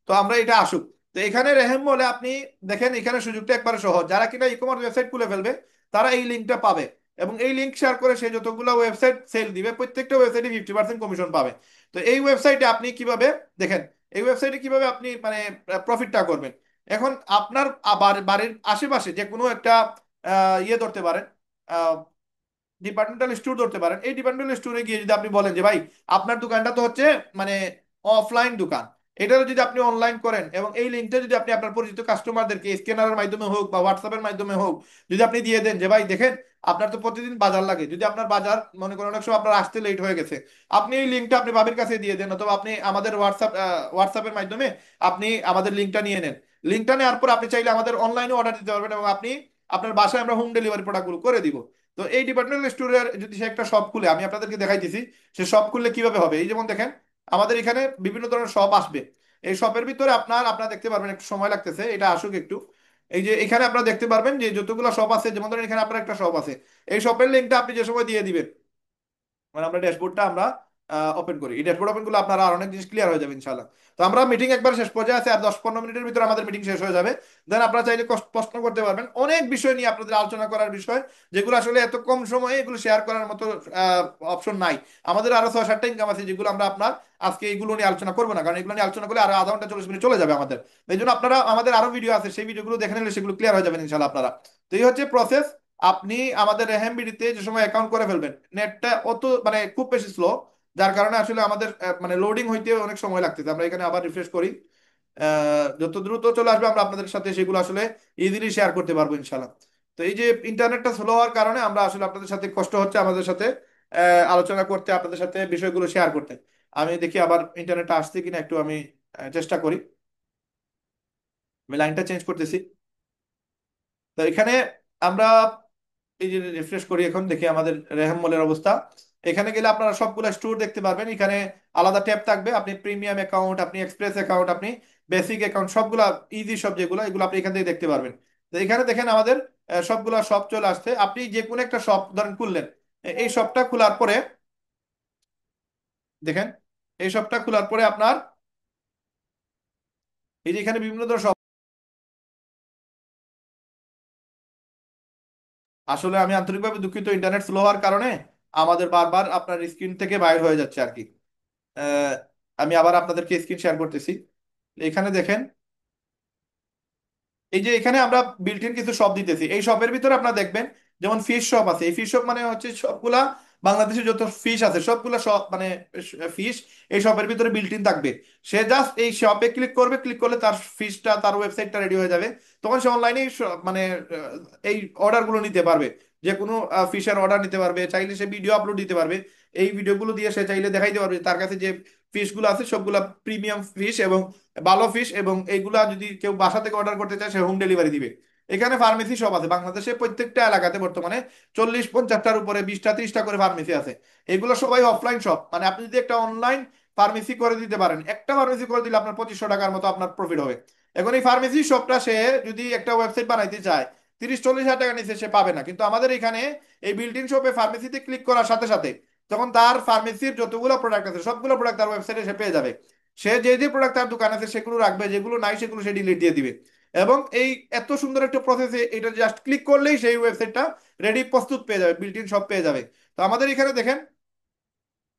তো আমরা এটা আসুক। তো এখানে রেহেম মলে আপনি দেখেন এখানে সুযোগটা একবারে সহজ, যারা কিনা ই কমার্স ওয়েবসাইট খুলে ফেলবে তারা এই লিঙ্কটা পাবে, এবং এই লিঙ্ক শেয়ার করে সে যতগুলো ওয়েবসাইট সেল দিবে প্রত্যেকটা ওয়েবসাইটে 50% কমিশন পাবে। তো এই ওয়েবসাইটে আপনি কিভাবে দেখেন, এই ওয়েবসাইটে কিভাবে আপনি মানে প্রফিটটা করবেন। এখন আপনার বাড়ির আশেপাশে যে কোনো একটা ইয়ে ধরতে পারেন, ডিপার্টমেন্টাল স্টোর ধরতে পারেন। এই ডিপার্টমেন্টাল স্টোরে গিয়ে যদি আপনি বলেন যে ভাই আপনার দোকানটা তো হচ্ছে মানে অফলাইন দোকান, এটাও যদি আপনি অনলাইন করেন এবং এই লিঙ্কটা যদি আপনি আপনার পরিচিত কাস্টমারদেরকে স্ক্যানারের মাধ্যমে হোক বা হোয়াটসঅ্যাপের মাধ্যমে হোক যদি আপনি দিয়ে দেন যে ভাই দেখেন আপনার তো প্রতিদিন বাজার লাগে, যদি আপনার বাজার মনে করেন অনেক সময় আপনার আসতে লেট হয়ে গেছে, আপনি এই লিঙ্কটা আপনি ভাবির কাছে দিয়ে দেন, অথবা আপনি আমাদের হোয়াটসঅ্যাপের মাধ্যমে আপনি আমাদের লিঙ্কটা নিয়ে নেন। লিঙ্কটা নেওয়ার পর আপনি চাইলে আমাদের অনলাইনে অর্ডার দিতে পারবেন, এবং আপনি আপনার বাসায় আমরা হোম ডেলিভারি প্রোডাক্টগুলো করে দিব। তো এই ডিপার্টমেন্টাল স্টোরের যদি সে একটা শপ খুলে, আমি আপনাদেরকে দেখাইতেছি সে শপ খুললে কিভাবে হবে। এই যেমন দেখেন আমাদের এখানে বিভিন্ন ধরনের শপ আসবে, এই শপের ভিতরে আপনারা দেখতে পারবেন, একটু সময় লাগতেছে এটা আসুক একটু। এই যে এখানে আপনারা দেখতে পারবেন যে যতগুলো শপ আছে, যেমন ধরেন এখানে আপনার একটা শপ আছে, এই শপের লিঙ্কটা আপনি যে সময় দিয়ে দিবেন, মানে আমরা ড্যাশবোর্ডটা আমরা ওপেন করি, এই ড্যাশবোর্ড ওপেন করলে আপনার আর অনেক জিনিস ক্লিয়ার হয়ে যাবে ইনশাল্লাহ। তো আমরা মিটিং একবার শেষ পর্যায়ে আছে, আর 10-15 মিনিটের ভিতরে আমাদের মিটিং শেষ হয়ে যাবে। দেন আপনারা চাইলে প্রশ্ন করতে পারবেন, অনেক বিষয় নিয়ে আপনাদের আলোচনা করার বিষয়, যেগুলো আসলে এত কম সময়ে এগুলো শেয়ার করার মতো অপশন নাই। আমাদের আরো 6-7টা ইনকাম আছে যেগুলো আমরা আপনার আজকে এইগুলো নিয়ে আলোচনা করবো না, কারণ এগুলো নিয়ে আলোচনা করলে আরো আধা ঘন্টা 40 মিনিট চলে যাবে আমাদের। এই জন্য আপনারা আমাদের আরো ভিডিও আছে সেই ভিডিওগুলো দেখে নিলে সেগুলো ক্লিয়ার হয়ে যাবেন ইনশাল্লাহ আপনারা। তো এই হচ্ছে প্রসেস। আপনি আমাদের রেহেম বিডিতে যে সময় অ্যাকাউন্ট করে ফেলবেন, নেটটা অত মানে খুব বেশি স্লো, যার কারণে আসলে আমাদের মানে লোডিং হইতে অনেক সময় লাগতেছে। আমরা এখানে আবার রিফ্রেশ করি, যত দ্রুত চলে আসবে আমরা আপনাদের সাথে সেগুলো আসলে ইজিলি শেয়ার করতে পারবো ইনশাল্লাহ। তো এই যে ইন্টারনেটটা স্লো হওয়ার কারণে আমরা আসলে আপনাদের সাথে কষ্ট হচ্ছে আমাদের সাথে আলোচনা করতে, আপনাদের সাথে বিষয়গুলো শেয়ার করতে। আমি দেখি আবার ইন্টারনেটটা আসছে কিনা, একটু আমি চেষ্টা করি। আমি লাইনটা চেঞ্জ করতেছি। তো এখানে আমরা এই যে রিফ্রেশ করি, এখন দেখি আমাদের রেহেম মলের অবস্থা। এখানে গেলে আপনারা সবগুলো স্টোর দেখতে পারবেন, এখানে আলাদা ট্যাব থাকবে, আপনি প্রিমিয়াম অ্যাকাউন্ট, আপনি এক্সপ্রেস অ্যাকাউন্ট, আপনি বেসিক অ্যাকাউন্ট, সবগুলা ইজি সব যেগুলো এগুলো আপনি এখান থেকে দেখতে পারবেন। তো এখানে দেখেন আমাদের সবগুলা শপ চলে আসছে। আপনি যে কোনো একটা শপ ধরেন খুললেন, এই শপটা খোলার পরে দেখেন, এই শপটা খোলার পরে আপনার এই যে এখানে বিভিন্ন ধরনের শপ, আসলে আমি আন্তরিকভাবে দুঃখিত ইন্টারনেট স্লো হওয়ার কারণে আমাদের বারবার আপনার স্ক্রিন থেকে বাইর হয়ে যাচ্ছে আর কি। আহ, আমি আবার আপনাদেরকে স্ক্রিন শেয়ার করতেছি। এখানে দেখেন, এই যে এখানে আমরা বিল্ট ইন কিছু শপ দিতেছি, এই শপের ভিতরে আপনারা দেখবেন যেমন ফিশ শপ আছে। এই ফিশ শপ মানে হচ্ছে সবগুলা বাংলাদেশে যত ফিশ আছে সবগুলা শপ মানে ফিশ এই শপের ভিতরে বিল্ট ইন থাকবে। সে জাস্ট এই শপে ক্লিক করবে, ক্লিক করলে তার ফিশটা, তার ওয়েবসাইটটা রেডি হয়ে যাবে। তখন সে অনলাইনে মানে এই অর্ডারগুলো নিতে পারবে, যে কোনো ফিশের অর্ডার নিতে পারবে, চাইলে সে ভিডিও আপলোড দিতে পারবে। এই ভিডিওগুলো দিয়ে সে চাইলে দেখাইতে পারবে তার কাছে যে ফিশগুলো আছে সবগুলা প্রিমিয়াম ফিশ এবং ভালো ফিশ, এবং এইগুলা যদি কেউ বাসা থেকে অর্ডার করতে চায় সে হোম ডেলিভারি দিবে। এখানে ফার্মেসি সব আছে বাংলাদেশে প্রত্যেকটা এলাকাতে বর্তমানে 40-50টার উপরে 20-30টা করে ফার্মেসি আছে। এগুলো সবাই অফলাইন শপ, মানে আপনি যদি একটা অনলাইন ফার্মেসি করে দিতে পারেন, একটা ফার্মেসি করে দিলে আপনার 2500 টাকার মতো আপনার প্রফিট হবে। এখন এই ফার্মেসি শপটা সে যদি একটা ওয়েবসাইট বানাইতে চায় 30-40 হাজার টাকা নিচে সে পাবে না, কিন্তু আমাদের এখানে এই বিল্ট ইন শপে ফার্মেসিতে ক্লিক করার সাথে সাথে তখন তার ফার্মেসির যতগুলো প্রোডাক্ট আছে সবগুলো প্রোডাক্ট তার ওয়েবসাইটে সে পেয়ে যাবে। সে যে যে প্রোডাক্ট তার দোকান আছে সেগুলো রাখবে, যেগুলো নাই সেগুলো সে ডিলিট দিয়ে দিবে। এবং এই এত সুন্দর একটা প্রসেসে এটা জাস্ট ক্লিক করলেই সেই ওয়েবসাইটটা রেডি প্রস্তুত পেয়ে যাবে, বিল্ট ইন সব পেয়ে যাবে। তো আমাদের এখানে দেখেন,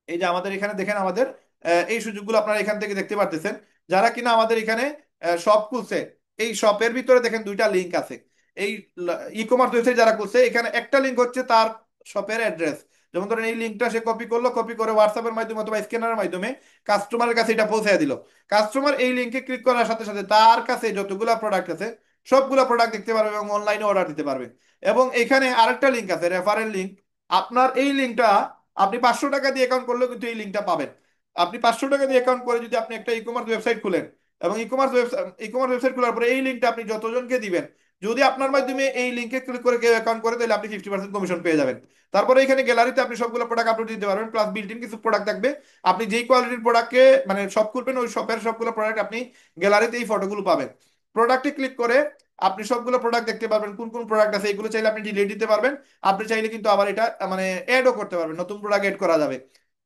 এই যে আমাদের এখানে দেখেন আমাদের এই সুযোগগুলো আপনারা এখান থেকে দেখতে পারতেছেন। যারা কিনা আমাদের এখানে শপ খুলছে, এই শপের ভিতরে দেখেন দুইটা লিঙ্ক আছে। এই ই কমার্স ওয়েবসাইট যারা খুলছে এখানে একটা লিঙ্ক হচ্ছে তার শপের অ্যাড্রেস। যেমন ধরেন এই লিঙ্কটা সে কপি করলো, কপি করে হোয়াটসঅ্যাপের মাধ্যমে অথবা স্ক্যানারের মাধ্যমে কাস্টমারের কাছে এটা পৌঁছে দিল। কাস্টমার এই লিঙ্কে ক্লিক করার সাথে সাথে তার কাছে যতগুলা প্রোডাক্ট আছে সবগুলা প্রোডাক্ট দেখতে পারবে এবং অনলাইনে অর্ডার দিতে পারবে। এবং এখানে আরেকটা লিঙ্ক আছে, রেফারেল লিঙ্ক। আপনার এই লিঙ্কটা আপনি 500 টাকা দিয়ে অ্যাকাউন্ট করলেও কিন্তু এই লিঙ্কটা পাবেন। আপনি 500 টাকা দিয়ে অ্যাকাউন্ট করে যদি আপনি একটা ই কমার্স ওয়েবসাইট খুলেন এবং ই কমার্স ওয়েবসাইট খোলার পরে এই লিঙ্কটা আপনি যতজনকে দিবেন, যদি আপনার মাধ্যমে এই লিঙ্কে ক্লিক করে কেউ অ্যাকাউন্ট করে তাহলে আপনি 50% কমিশন পেয়ে যাবেন। তারপরে এখানে গ্যালারিতে আপনি সবগুলো প্রোডাক্ট আপলোড দিতে পারবেন, প্লাস বিল্ট ইন কিছু প্রোডাক্ট থাকবে। আপনি যেই কোয়ালিটির প্রোডাক্টকে মানে শপ করবেন ওই শপের সবগুলো প্রোডাক্ট আপনি গ্যালারিতে এই ফটোগুলো পাবেন। প্রোডাক্টে ক্লিক করে আপনি সবগুলো প্রোডাক্ট দেখতে পারবেন, কোন কোন প্রোডাক্ট আছে এগুলো চাইলে আপনি ডিলিট দিতে পারবেন। আপনি চাইলে কিন্তু আবার এটা মানে অ্যাডও করতে পারবেন, নতুন প্রোডাক্ট এড করা যাবে।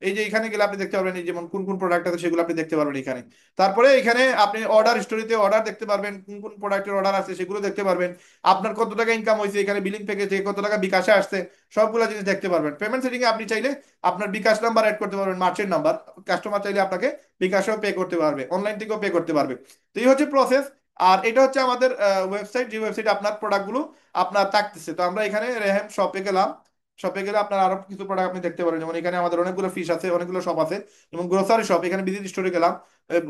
এই যে এখানে গেলে আপনি দেখতে পারবেন এই যেমন কোন কোন প্রোডাক্ট আছে সেগুলো আপনি দেখতে পারবেন এখানে। তারপরে এখানে আপনি অর্ডার স্টোরিতে অর্ডার দেখতে পারবেন, কোন কোন প্রোডাক্টের অর্ডার আছে সেগুলো দেখতে পারবেন। আপনার কত টাকা ইনকাম হয়েছে, এখানে বিলিং প্যাকেজ থেকে কত টাকা বিকাশে আসছে সবগুলো জিনিস দেখতে পারবেন। পেমেন্ট সেটিং এ আপনি চাইলে আপনার বিকাশ নাম্বার অ্যাড করতে পারবেন, মার্চেন্ট নাম্বার। কাস্টমার চাইলে আপনাকে বিকাশেও পে করতে পারবে, অনলাইন থেকেও পে করতে পারবে। তো এই হচ্ছে প্রসেস। আর এটা হচ্ছে আমাদের ওয়েবসাইট, যে ওয়েবসাইটে আপনার প্রোডাক্টগুলো আপনার থাকতেছে। তো আমরা এখানে রেহেম শপে গেলাম। শপে গেলে আপনার আরো কিছু প্রোডাক্ট আপনি দেখতে পারেন, যেমন এখানে আমাদের অনেকগুলো ফিশ আছে, অনেকগুলো শপ আছে। যেমন গ্রোসারি শপ, এখানে বিদ্যুৎ স্টোরে গেলাম,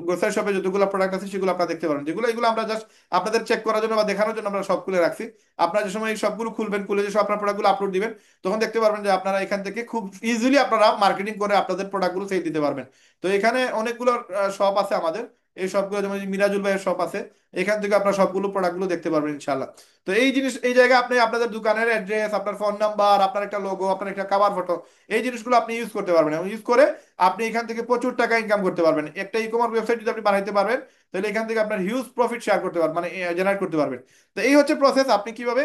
গ্রোসারি শপে যতগুলো প্রোডাক্ট আছে সেগুলো আপনারা দেখতে পারেন। যেগুলো এগুলো আমরা জাস্ট আপনাদের চেক করার জন্য বা দেখানোর জন্য আমরা সব খুলে রাখছি। আপনারা যে সময় এই সবগুলো খুলবেন, খুলে যে সব আপনার প্রোডাক্টগুলো আপলোড দিবেন, তখন দেখতে পারবেন যে আপনারা এখান থেকে খুব ইজিলি আপনারা মার্কেটিং করে আপনাদের প্রোডাক্টগুলো সেল দিতে পারবেন। তো এখানে অনেকগুলো শপ আছে আমাদের। এই সবগুলো যেমন এই মিরাজুল ভাইয়ের শপ আছে, এখান থেকে আপনারা সবগুলো প্রোডাক্টগুলো দেখতে পারবেন ইনশাল্লাহ। তো এই জিনিস, এই জায়গায় আপনি আপনাদের দোকানের অ্যাড্রেস, আপনার ফোন নাম্বার, আপনার একটা লোগো, আপনার একটা কভার ফটো, এই জিনিসগুলো আপনি ইউজ করতে পারবেন এবং ইউজ করে আপনি এখান থেকে প্রচুর টাকা ইনকাম করতে পারবেন। একটা ই কমার্স ওয়েবসাইট যদি আপনি বানাইতে পারবেন তাহলে এখান থেকে আপনার হিউজ প্রফিট শেয়ার করতে পারবেন, মানে জেনারেট করতে পারবেন। তো এই হচ্ছে প্রসেস, আপনি কিভাবে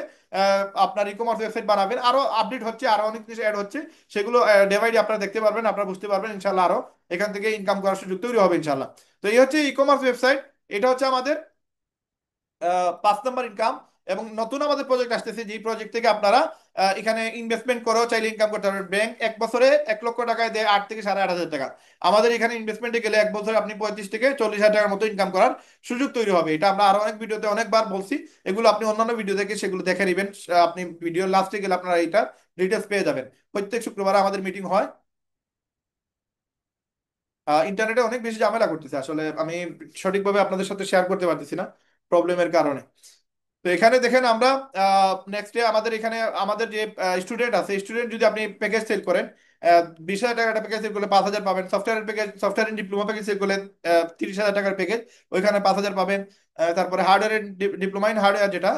আপনার ই কমার্স ওয়েবসাইট বানাবেন। আরো আপডেট হচ্ছে, আরো অনেক কিছু অ্যাড হচ্ছে, সেগুলো ডে বাই ডে আপনারা দেখতে পারবেন, আপনারা বুঝতে পারবেন ইনশাল্লাহ। আরো এখান থেকে ইনকাম করার সুযোগ তৈরি হবে ইনশাল্লাহ। তো এই হচ্ছে ই কমার্স ওয়েবসাইট। এটা হচ্ছে আমাদের 5 নম্বর ইনকাম। এবং নতুন আমাদের প্রজেক্ট আসতেছে, যে প্রজেক্ট থেকে আপনারা এখানে ইনভেস্টমেন্ট করেও চাইলে ইনকাম করতে পারবেন। ব্যাংক 1 বছরে 1 লক্ষ টাকায় দেয় 8 থেকে 8.5 হাজার টাকা। আমাদের এখানে ইনভেস্টমেন্টে গেলে 1 বছরে আপনি 35 থেকে 40 হাজার টাকার মতো ইনকাম করার সুযোগ তৈরি হবে। এটা আমরা আরো অনেক ভিডিওতে অনেকবার বলছি, এগুলো আপনি অন্যান্য ভিডিও থেকে সেগুলো দেখে নেবেন। আপনি ভিডিওর লাস্টে গেলে আপনারা এটা ডিটেলস পেয়ে যাবেন। প্রত্যেক শুক্রবার আমাদের মিটিং হয়। ইন্টারনেটে অনেক বেশি ঝামেলা করতেছে আসলে, আমি সঠিকভাবে আপনাদের সাথে শেয়ার করতে পারতেছি না প্রবলেমের কারণে। তো এখানে দেখেন আমরা নেক্সট ডে আমাদের এখানে আমাদের যে স্টুডেন্ট আছে, স্টুডেন্ট যদি আপনি প্যাকেজ সেল করেন 20 হাজার টাকা একটা প্যাকেজ সেল করলে 5,000 পাবেন। Software package, software diploma package sell করলে 30,000 টাকার প্যাকেজ, ওইখানে 5,000 পাবেন। তারপরে হার্ডওয়্যার ডিপ্লোমা, ইন হার্ডওয়্যার যেটা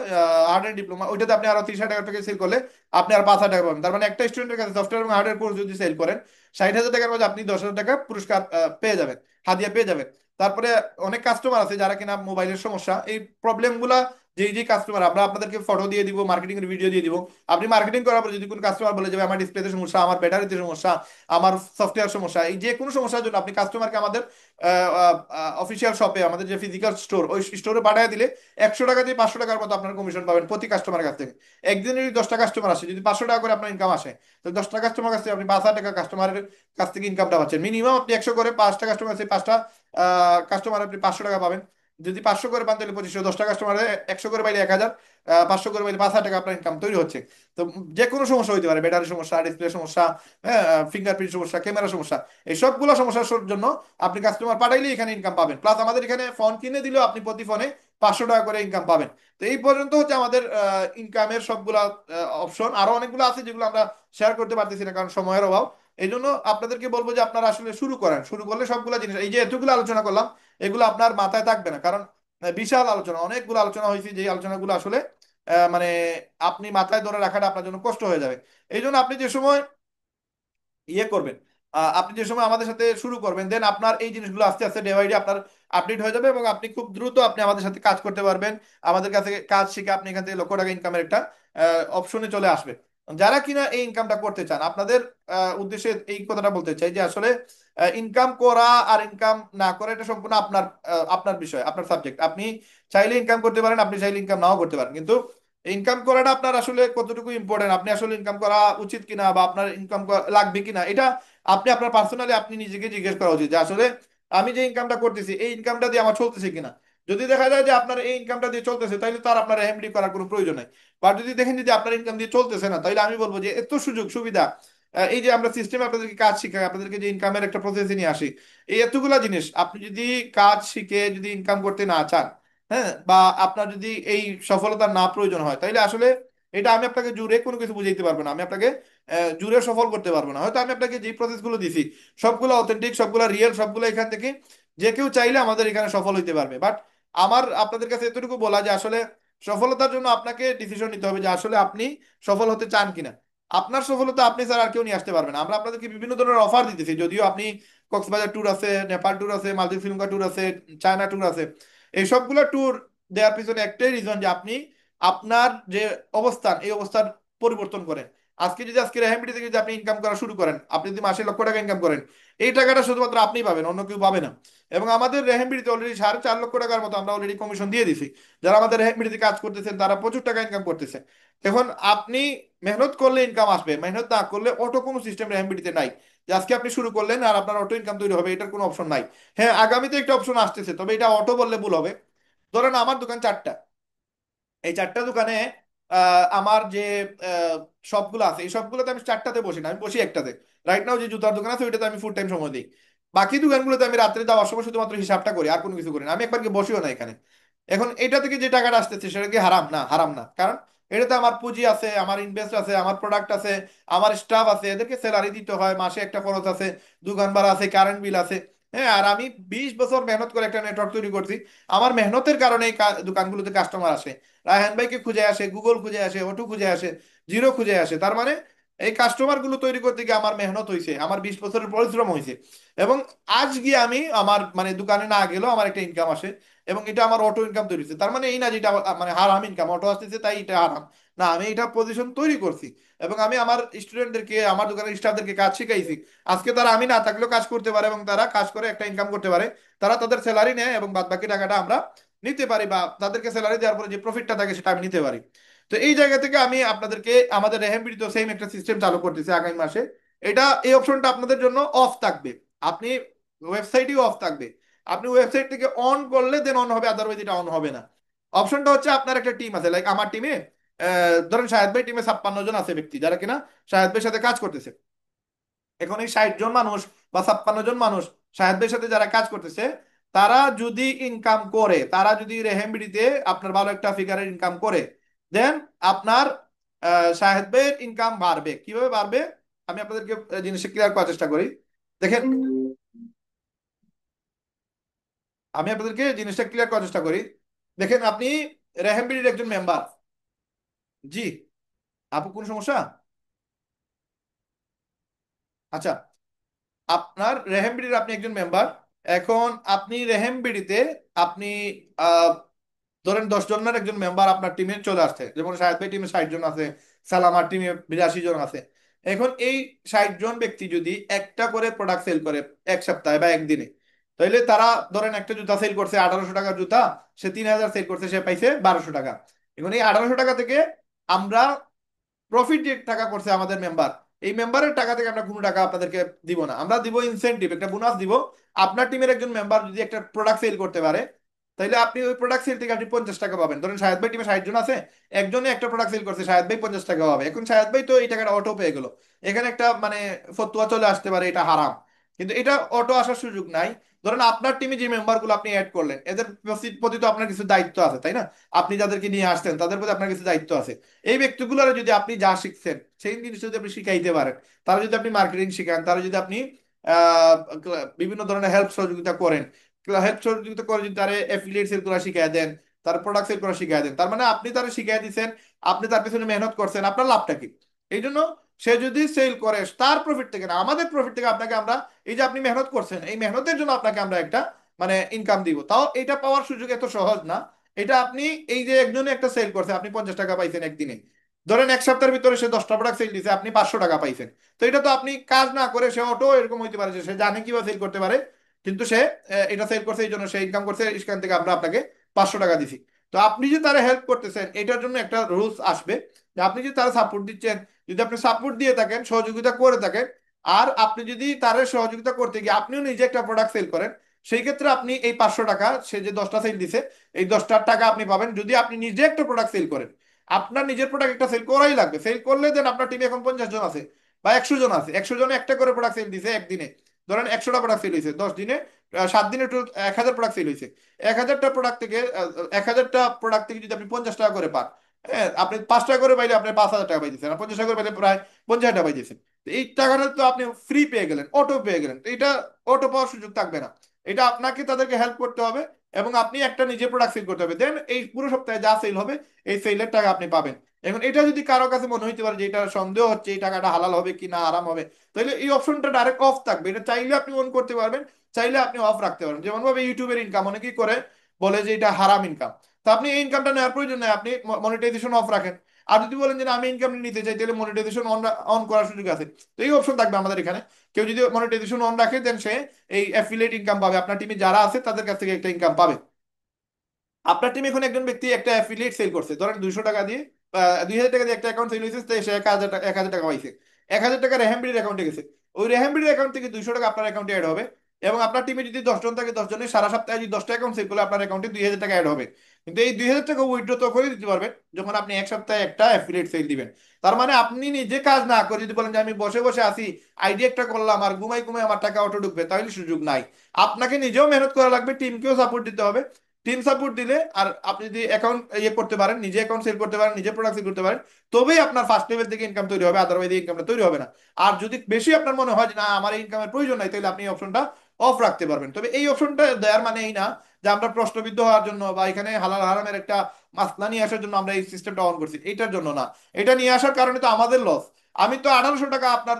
হার্ডওয়্যার ডিপ্লোমা, ওইটাতে আপনি আরো 30,000 টাকার প্যাকেজ সেল করলে আপনি আর 5,000 টাকা পাবেন। তার মানে একটা স্টুডেন্টের কাছে সফটওয়্যার এবং হার্ডওয়্যার কোর্স যদি সেল করেন 60,000 টাকার মধ্যে আপনি 10,000 টাকা পুরস্কার পেয়ে যাবেন, হাদিয়া পেয়ে যাবেন। তারপরে অনেক কাস্টমার আছে যারা কিনা মোবাইলের সমস্যা, এই প্রবলেম গুলা, যে যে কাস্টমার আমরা আপনাদেরকে ফটো দিয়ে দিব, মার্কেটিং এর ভিডিও দিয়ে দিব। আপনি মার্কেটিং করার পরে যদি কোনো কাস্টমার বলে যে আমার ডিসপ্লেতে সমস্যা, আমার ব্যাটারিতে সমস্যা, আমার সফটওয়্যার সমস্যা, এই যে কোনো সমস্যার জন্য আপনি কাস্টমারকে আমাদের অফিসিয়াল শপে, আমাদের যে ফিজিক্যাল স্টোর, ওই স্টোরে পাঠিয়ে দিলে 100 টাকা দিয়ে 500 টাকার মতো আপনার কমিশন পাবেন প্রতি কাস্টমারের কাছ থেকে। একদিনে যদি 10টা কাস্টমার আসে, যদি 500 টাকা করে আপনার ইনকাম আসে, তো 10টা কাস্টমার কাছ থেকে আপনি 5,000 টাকা কাস্টমারের কাছ থেকে ইনকামটা পাচ্ছেন। মিনিমাম আপনি 100 করে 5টা কাস্টমার আছে, 5টা কাস্টমার আপনি 500 টাকা পাবেন। যদি 500 করে পান তাহলে 2500, 10টা কাস্টমারে 100 করে পাইলে 1000, 500 করে পাইলে 5000 টাকা আপনার ইনকাম তৈরি হচ্ছে। তো যে কোনো সমস্যা হইতে পারে, ব্যাটারি সমস্যা, ডিসপ্লে সমস্যা, ফিঙ্গারপ্রিন্ট সমস্যা, ক্যামেরা সমস্যা, এই সবগুলো সমস্যার জন্য আপনি কাস্টমার পাঠাইলে এখানে ইনকাম পাবেন। প্লাস আমাদের এখানে ফোন কিনে দিলেও আপনি প্রতি ফোনে 500 টাকা করে ইনকাম পাবেন। তো এই পর্যন্ত হচ্ছে আমাদের ইনকামের সবগুলা অপশন। আরো অনেকগুলো আছে যেগুলো আমরা শেয়ার করতে পারতেছি না কারণ সময়ের অভাব। এই জন্য আপনাদেরকে বলবো যে আপনারা আসলে শুরু করেন, শুরু করলে সবগুলা জিনিস, এই যে এতগুলো আলোচনা করলাম, এগুলো আপনার মাথায় থাকবে না, কারণ বিশাল আলোচনা, অনেকগুলো আলোচনা হয়েছে, যে আলোচনাগুলো আসলে মানে আপনি মাথায় ধরে রাখাটা আপনার জন্য কষ্ট হয়ে যাবে। এই জন্য আপনি যে সময় ইয়ে করবেন, আপনি যে সময় আমাদের সাথে শুরু করবেন, দেন আপনার এই জিনিসগুলো আস্তে আস্তে ডে বাই ডে আপনার আপডেট হয়ে যাবে, এবং আপনি খুব দ্রুত আপনি আমাদের সাথে কাজ করতে পারবেন। আমাদের কাছে কাজ শিখে আপনি এখান থেকে লক্ষ টাকা ইনকামের একটা অপশনে চলে আসবে। যারা কিনা এই ইনকামটা করতে চান, আপনাদের উদ্দেশ্যে এই কথাটা বলতে চাই যে আসলে ইনকাম করা আর ইনকাম না করা এটা সম্পূর্ণ আপনার আপনার বিষয়, আপনার সাবজেক্ট। আপনি চাইলে ইনকাম করতে পারেন, আপনি চাইলে ইনকাম নাও করতে পারেন, কিন্তু ইনকাম করাটা আপনার আসলে কতটুকু ইম্পর্টেন্ট, আপনি আসলে ইনকাম করা উচিত কিনা বা আপনার ইনকাম লাগবে কিনা, এটা আপনি আপনার পার্সোনালি আপনি নিজেকে জিজ্ঞেস করা উচিত যে আসলে আমি যে ইনকামটা করতেছি এই ইনকামটা দিয়ে আমার চলতেছে কিনা। যদি দেখা যায় যে আপনার এই ইনকামটা দিয়ে চলতেছে, তাহলে তো আর আপনার এমডি করার কোনো প্রয়োজন নাই। বা যদি দেখেন যদি আপনার ইনকাম দিয়ে চলতেছে না, তাহলে আমি বলবো যে এত সুযোগ সুবিধা, এই যে আমরা সিস্টেমে আপনাদেরকে কাজ শিখাই, আপনাদেরকে যে ইনকামের একটা প্রসেসে নিয়ে আসি, এই এতগুলা জিনিস আপনি যদি কাজ শিখে যদি ইনকাম করতে না চান, হ্যাঁ, বা আপনার যদি এই সফলতার না প্রয়োজন হয়, তাইলে আসলে এটা আমি আপনাকে জুড়ে কোনো কিছু বুঝাইতে পারবো না, আমি আপনাকে জুড়ে সফল করতে পারবো না। হয়তো আমি আপনাকে যে প্রসেসগুলো দিছি সবগুলো অথেন্টিক, সবগুলো রিয়েল, সবগুলো এখান থেকে যে কেউ চাইলে আমাদের এখানে সফল হইতে পারবে। বাট আমার আপনাদের কাছে এতটুকু বলা যে আসলে সফলতার জন্য আপনাকে ডিসিশন নিতে হবে যে আসলে আপনি সফল হতে চান কিনা। আপনার সফলতা আপনি স্যার আর কেউ নিয়ে আসতে পারবেন না। আমরা আপনাদেরকে বিভিন্ন ধরনের অফার দিতেছি, যদিও আপনি কক্সবাজার ট্যুর আছে, নেপাল ট্যুর আছে, মালদ্বীপ শ্রীলঙ্কা ট্যুর আছে, চায়না ট্যুর আছে, এই সবগুলো ট্যুর দেওয়ার পিছনে একটাই রিজন যে আপনি আপনার যে অবস্থান এই অবস্থান পরিবর্তন করেন। আজকে রেহামবিডি থেকে যদি আপনি ইনকাম করা শুরু করেন, আপনি যদি মাসে লক্ষ টাকা ইনকাম করেন, এই টাকাটা শুধুমাত্র আপনিই পাবেন, অন্য কেউ পাবে না। এবং আমাদের রেহামবিডিতে অলরেডি 4.5 লক্ষ টাকার মতো আমরা অলরেডি কমিশন দিয়ে দিছি। যারা আমাদের রেহামবিডিতে কাজ করতেছেন তারা প্রচুর টাকা ইনকাম করতেছে। এখন আপনি মেহনত করলে ইনকাম আসবে, মেহনত না করলে অটো কোনো সিস্টেম রেহামবিডিতে নাই যে আজকে আপনি শুরু করলেন আর আপনার অটো ইনকাম তৈরি হবে, এটার কোনো অপশন নাই। হ্যাঁ, আগামীতে একটা অপশন আসতেছে, তবে এটা অটো বললে ভুল হবে। ধরেন আমার দোকান 4টা, এই 4টা দোকানে আমার যে আহ, সবগুলো আছে, এই সবগুলোতে আমি 4টাতে বসি না, আমি বসি একটাতে। রাইট নাও যে জুতার দোকান আছে ওইটাতে আমি ফুল টাইম সময় দিই। বাকি দোকানগুলোতে আমি রাত্রে যাওয়ার সময় শুধুমাত্র হিসাবটা করি, আর কোনো কিছু করি না, আমি একবার গিয়ে বসিও না এখানে। এখন এটা থেকে যে টাকাটা আসতেছে সেটা কি হারাম? না, হারাম না, কারণ এটাতে আমার পুঁজি আছে, আমার ইনভেস্ট আছে, আমার প্রোডাক্ট আছে, আমার স্টাফ আছে, এদেরকে স্যালারি দিতে হয়, মাসে একটা খরচ আছে, দোকান ভাড়া আছে, কারেন্ট বিল আছে। হ্যাঁ, আর আমি 20 বছর মেহনত করে একটা নেটওয়ার্ক তৈরি করছি। আমার মেহনতের কারণে এই দোকানগুলোতে কাস্টমার আসে, রায়হান ভাইকে খুঁজে আসে, গুগল খুঁজে আসে, অটো খুঁজে আসে, জিরো খুঁজে আসে। তার মানে এই কাস্টমার গুলো তৈরি করতে গিয়ে আমার মেহনত হয়েছে, আমার 20 বছরের পরিশ্রম হয়েছে। এবং আজ গিয়ে আমি আমার মানে দোকানে না গেলেও আমার একটা ইনকাম আসে, এবং এটা আমার অটো ইনকাম তৈরি হচ্ছে। তার মানে এই না যেটা মানে হারাম ইনকাম, অটো আসতেছে তাই এটা হারাম। না, আমি এটা পজিশন তৈরি করছি, এবং আমি আমার স্টুডেন্টদেরকে, আমার দোকানের স্টাফদেরকে কাজ শিখাইছি। আজকে তারা আমি না থাকলেও কাজ করতে পারে, এবং তারা কাজ করে একটা ইনকাম করতে পারে। তারা তাদের স্যালারি নেয় এবং বাদ বাকি টাকাটা আমরা নিতে পারি, বা তাদেরকে স্যালারি দেওয়ার পরে যে প্রফিটটা থাকে সেটা আমি নিতে পারি। তো এই জায়গা থেকে আমি আপনাদেরকে আমাদের রেহেমবিডি তো সেম একটা সিস্টেম চালু করতেছি আগামী মাসে। এটা এই অপশনটা আপনাদের জন্য অফ থাকবে, আপনি ওয়েবসাইটেও অফ থাকবে। আপনি ওয়েবসাইট থেকে অন করলে দেন অন হবে, আদারওয়াইজ এটা অন হবে না। অপশনটা হচ্ছে আপনার একটা টিম আছে, লাইক আমার টিমে ধরেন শাহেদ ভাই টিমে 56 জন আছে ব্যক্তি যারা কিনা শাহেদ ভাইয়ের সাথে কাজ করতেছে। এখন এই 60 জন মানুষ বা 56 জন মানুষ শাহেদ ভাইয়ের সাথে যারা কাজ করতেছে, তারা যদি ইনকাম করে, তারা যদি রেহেমবিডিতে আপনার ভালো একটা ফিগারের ইনকাম করে, দেন আপনার শাহেদ ভাইয়ের ইনকাম বাড়বে। কিভাবে বাড়বে আমি আপনাদেরকে জিনিসটা ক্লিয়ার করার চেষ্টা করি। দেখেন, আমি আপনাদেরকে জিনিসটা ক্লিয়ার করার চেষ্টা করি। দেখেন, আপনি রেহেমবিডির একজন মেম্বার। জি, আপু কোন সমস্যা? আচ্ছা, আপনার রেহেমবিডির আপনি একজন মেম্বার। এখন আপনি রেহেমবিডিতে আপনি আহ, ধরেন 10 জনের একজন মেম্বার আপনার টিমে চলে আসছে, যেমন শাহেদ ভাই টিমে 60 জন আছে, সালামার টিমে 82 জন আছে। এখন এই 60 জন ব্যক্তি যদি একটা করে প্রোডাক্ট সেল করে এক সপ্তাহে বা একদিনে, তাহলে তারা ধরেন একটা জুতা সেল করছে 1800 টাকার জুতা, সে 3000 সেল করছে, সে পাইছে 1200 টাকা। এখন এই 1800 টাকা থেকে আমরা প্রফিট যে টাকা করছে আমাদের মেম্বার, এই মেম্বারের টাকা থেকে আমরা কোনো টাকা আপনাদেরকে দিব না, আমরা দিব ইনসেনটিভ, একটা বোনাস দিব। আপনার টিমের একজন মেম্বার যদি একটা প্রোডাক্ট সেল করতে পারে, তাইলে আপনি ওই প্রোডাক্ট সেল থেকে আপনি 50 টাকা পাবেন। ধরেন শাহেদ ভাই টিমে 60 জন আছে, একজনে একটা প্রোডাক্ট সেল করছে, শাহেদ ভাই 50 টাকা পাবে। এখন শাহেদ ভাই তো এই টাকাটা অটো পেয়ে গেল। এখানে একটা মানে ফতুয়া চলে আসতে পারে এটা হারাম, কিন্তু এটা অটো আসার সুযোগ নাই। ধরেন আপনার টিমে যে মেম্বার গুলো আপনি অ্যাড করলেন, এদের প্রতি তো আপনার কিছু দায়িত্ব আছে, তাই না? আপনি যাদেরকে নিয়ে আসছেন তাদের প্রতি আপনার কিছু দায়িত্ব আছে। এই ব্যক্তিগুলোর যদি আপনি যা শিখছেন সেই জিনিস যদি আপনি শিখাইতে পারেন, তারা যদি আপনি মার্কেটিং শিখান, তারা যদি আপনি আহ, বিভিন্ন ধরনের হেল্প সহযোগিতা করেন, হেল্প সহযোগিতা করে যদি তারা অ্যাফিলিয়েট সেল করা শিখিয়ে দেন, তার প্রোডাক্ট সেল করা শিখিয়ে দেন, তার মানে আপনি তারা শিখিয়ে দিচ্ছেন, আপনি তার পিছনে মেহনত করছেন, আপনার লাভটা কি? এই জন্য সে যদি সেল করে তার প্রফিট থেকে না, আমাদের প্রফিট থেকে আপনাকে আমরা, এই যে আপনি মেহনত করছেন এই মেহনতের জন্য আপনাকে আমরা একটা মানে ইনকাম দিব। তাও এটা পাওয়ার সুযোগ এত সহজ না। এটা আপনি এই যে একজনে একটা সেল করছে, আপনি 50 টাকা পাইছেন একদিনে, ধরেন এক সপ্তাহের ভিতরে সে 10টা প্রোডাক্ট সেল দিছে, আপনি 500 টাকা পাইছেন। তো এটা তো আপনি কাজ না করে, সে অটো এরকম হইতে পারে যে সে জানে কিভাবে সেল করতে পারে, কিন্তু সে এটা সেল করছে, এই জন্য সে ইনকাম করছে, এখান থেকে আমরা আপনাকে 500 টাকা দিছি। তো আপনি যে তারা হেল্প করতেছেন এটার জন্য একটা রুলস আসবে, যে আপনি যে তারা সাপোর্ট দিচ্ছেন, যদি আপনি সাপোর্ট দিয়ে থাকেন, সহযোগিতা করে থাকেন, আর আপনি যদি তার সহযোগিতা করতে গিয়ে আপনিও নিজে একটা প্রোডাক্ট সেল করেন, সেই ক্ষেত্রে আপনি এই 500 টাকা, সে যে 10টা সেল দিছে এই 10টার টাকা আপনি পাবেন যদি আপনি নিজে একটা প্রোডাক্ট সেল করেন। আপনার নিজের প্রোডাক্ট একটা সেল করাই লাগবে, সেল করলে দেন আপনার টিমে এখন 50 জন আছে বা 100 জন আছে, 100 জনে একটা করে প্রোডাক্ট সেল দিছে একদিনে, ধরেন 100টা প্রোডাক্ট সেল হয়েছে 10 দিনে, 7 দিনে 1000 প্রোডাক্ট সেল হয়েছে। 1000টা প্রোডাক্ট থেকে 1000টা প্রোডাক্ট থেকে যদি আপনি 50 টাকা করে পান, হ্যাঁ আপনি 5 টাকা করে পাইলে আপনি 5,000 টাকা পাইতেছেন, আর 50 টাকা করে পাইলে প্রায় 50,000 টাকা পাইতেছেন। তো এই টাকাটা তো আপনি ফ্রি পেয়ে গেলেন, অটো পেয়ে গেলেন। তো এটা অটো পাওয়ার সুযোগ থাকবে না, এটা আপনাকে তাদেরকে হেল্প করতে হবে, এবং আপনি একটা নিজে প্রোডাক্ট সেল করতে হবে, দেন এই পুরো সপ্তাহে যা সেল হবে এই সেলের টাকা আপনি পাবেন। এখন এটা যদি কারো কাছে মনে হইতে পারে যে এটা সন্দেহ হচ্ছে এই টাকাটা হালাল হবে কি না আরাম হবে, তাহলে এই অপশনটা ডাইরেক্ট অফ থাকবে, এটা চাইলে আপনি অন করতে পারবেন, চাইলে আপনি অফ রাখতে পারবেন। যেমন ভাবে ইউটিউবের ইনকাম অনেকেই করে বলে যে এটা হারাম ইনকাম, তো আপনি এই ইনকামটা নেওয়ার প্রয়োজন নেই, আপনি মনিটাইজেশন অফ রাখেন। আর যদি বলেন যে না, আমি ইনকাম নিতে চাই, তাহলে মনিটাইজেশন অন অন করার সুযোগ আছে। তো এই অপশন থাকবে আমাদের এখানে, কেউ যদি মনিটাইজেশন অন রাখে দেন সে এই অ্যাফিলিয়েট ইনকাম পাবে, আপনার টিমে যারা আছে তাদের কাছ থেকে একটা ইনকাম পাবে। আপনার টিমে এখন একজন ব্যক্তি একটা অ্যাফিলিয়েট সেল করছে, ধরেন 200 টাকা দিয়ে, 2,000 টাকা দিয়ে একটা অ্যাকাউন্ট সেল হয়েছে, তো সে 1,000 টাকা, 1,000 টাকা পাইছে, 1,000 টাকা রেহামবিড়ির অ্যাকাউন্টে গেছে, ওই রেহামবিড়ির অ্যাকাউন্ট থেকে 200 টাকা আপনার অ্যাকাউন্টে অ্যাড হবে। এবং আপনার টিমে যদি 10 জন থাকে, 10 জনের সারা সপ্তাহে যদি 10টা অ্যাকাউন্ট সেল করলে আপনার অ্যাকাউন্টে 2,000 টাকা অ্যাড হবে। কিন্তু এই 2,000 টাকা উইথড্র তো করে দিতে পারবেন যখন আপনি এক সপ্তাহে একটা অ্যাফিলিয়েট সেল দিবেন। তার মানে আপনি নিজে কাজ না করে যদি বলেন যে আমি বসে বসে আসি, আইডিয়া একটা করলাম আর ঘুমাই ঘুমাই আমার টাকা অটো ঢুকবে, তাহলে সুযোগ নাই। আপনাকে নিজেও মেহনত করা লাগবে, টিমকেও সাপোর্ট দিতে হবে। টিম সাপোর্ট দিলে আর আপনি যদি অ্যাকাউন্ট ইয়ে করতে পারেন, নিজে অ্যাকাউন্ট সেল করতে পারেন, নিজে প্রোডাক্ট সেল করতে পারেন, তবেই আপনার ফার্স্ট লেভেল থেকে ইনকাম তৈরি হবে, আদারওয়াইজ ইনকামটা তৈরি হবে না। আর যদি বেশি আপনার মনে হয় যে না আমার ইনকামের প্রয়োজন নাই, তাহলে আপনি এই অপশনটা অফ রাখতে পারবেন। তবে এই অপশনটা দেওয়ার মানে এই না যে আমরা প্রশ্নবিদ্ধ হওয়ার জন্য বা এখানে হালাল হারামের একটা মাসলা নিয়ে আসার জন্য আমরা এই সিস্টেমটা অন করছি, এইটার জন্য না। এটা নিয়ে আসার কারণে তো আমাদের লস। আমি তো 1,800 টাকা আপনার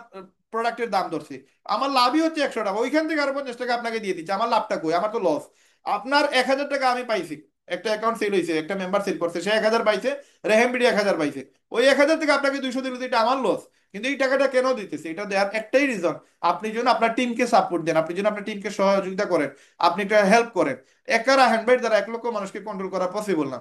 প্রোডাক্টের দাম ধরছি, আমার লাভই হচ্ছে 100 টাকা, ওইখান থেকে আরো 50 টাকা আপনাকে দিয়ে দিচ্ছি, আমার লাভটা কই? আমার তো লস। আপনার 1,000 টাকা আমি পাইছি, একটা অ্যাকাউন্ট সেল হয়েছে, একটা মেম্বার সেল করছে, সে 1,000 পাইছে, রেহেমবিডি 1,000 পাইছে, ওই 1,000 থেকে আপনাকে 200 দিলে তো এটা আমার লস। কিন্তু এই টাকাটা কেন দিতেছে? এটা দেওয়ার একটাই রিজন, আপনি যেন আপনার টিমকে সাপোর্ট দেন, আপনি যেন আপনার টিমকে সহযোগিতা করেন, আপনি একটা হেল্প করেন। একারা হ্যান্ডবাইট দ্বারা 1 লক্ষ মানুষকে কন্ট্রোল করা পসিবল না।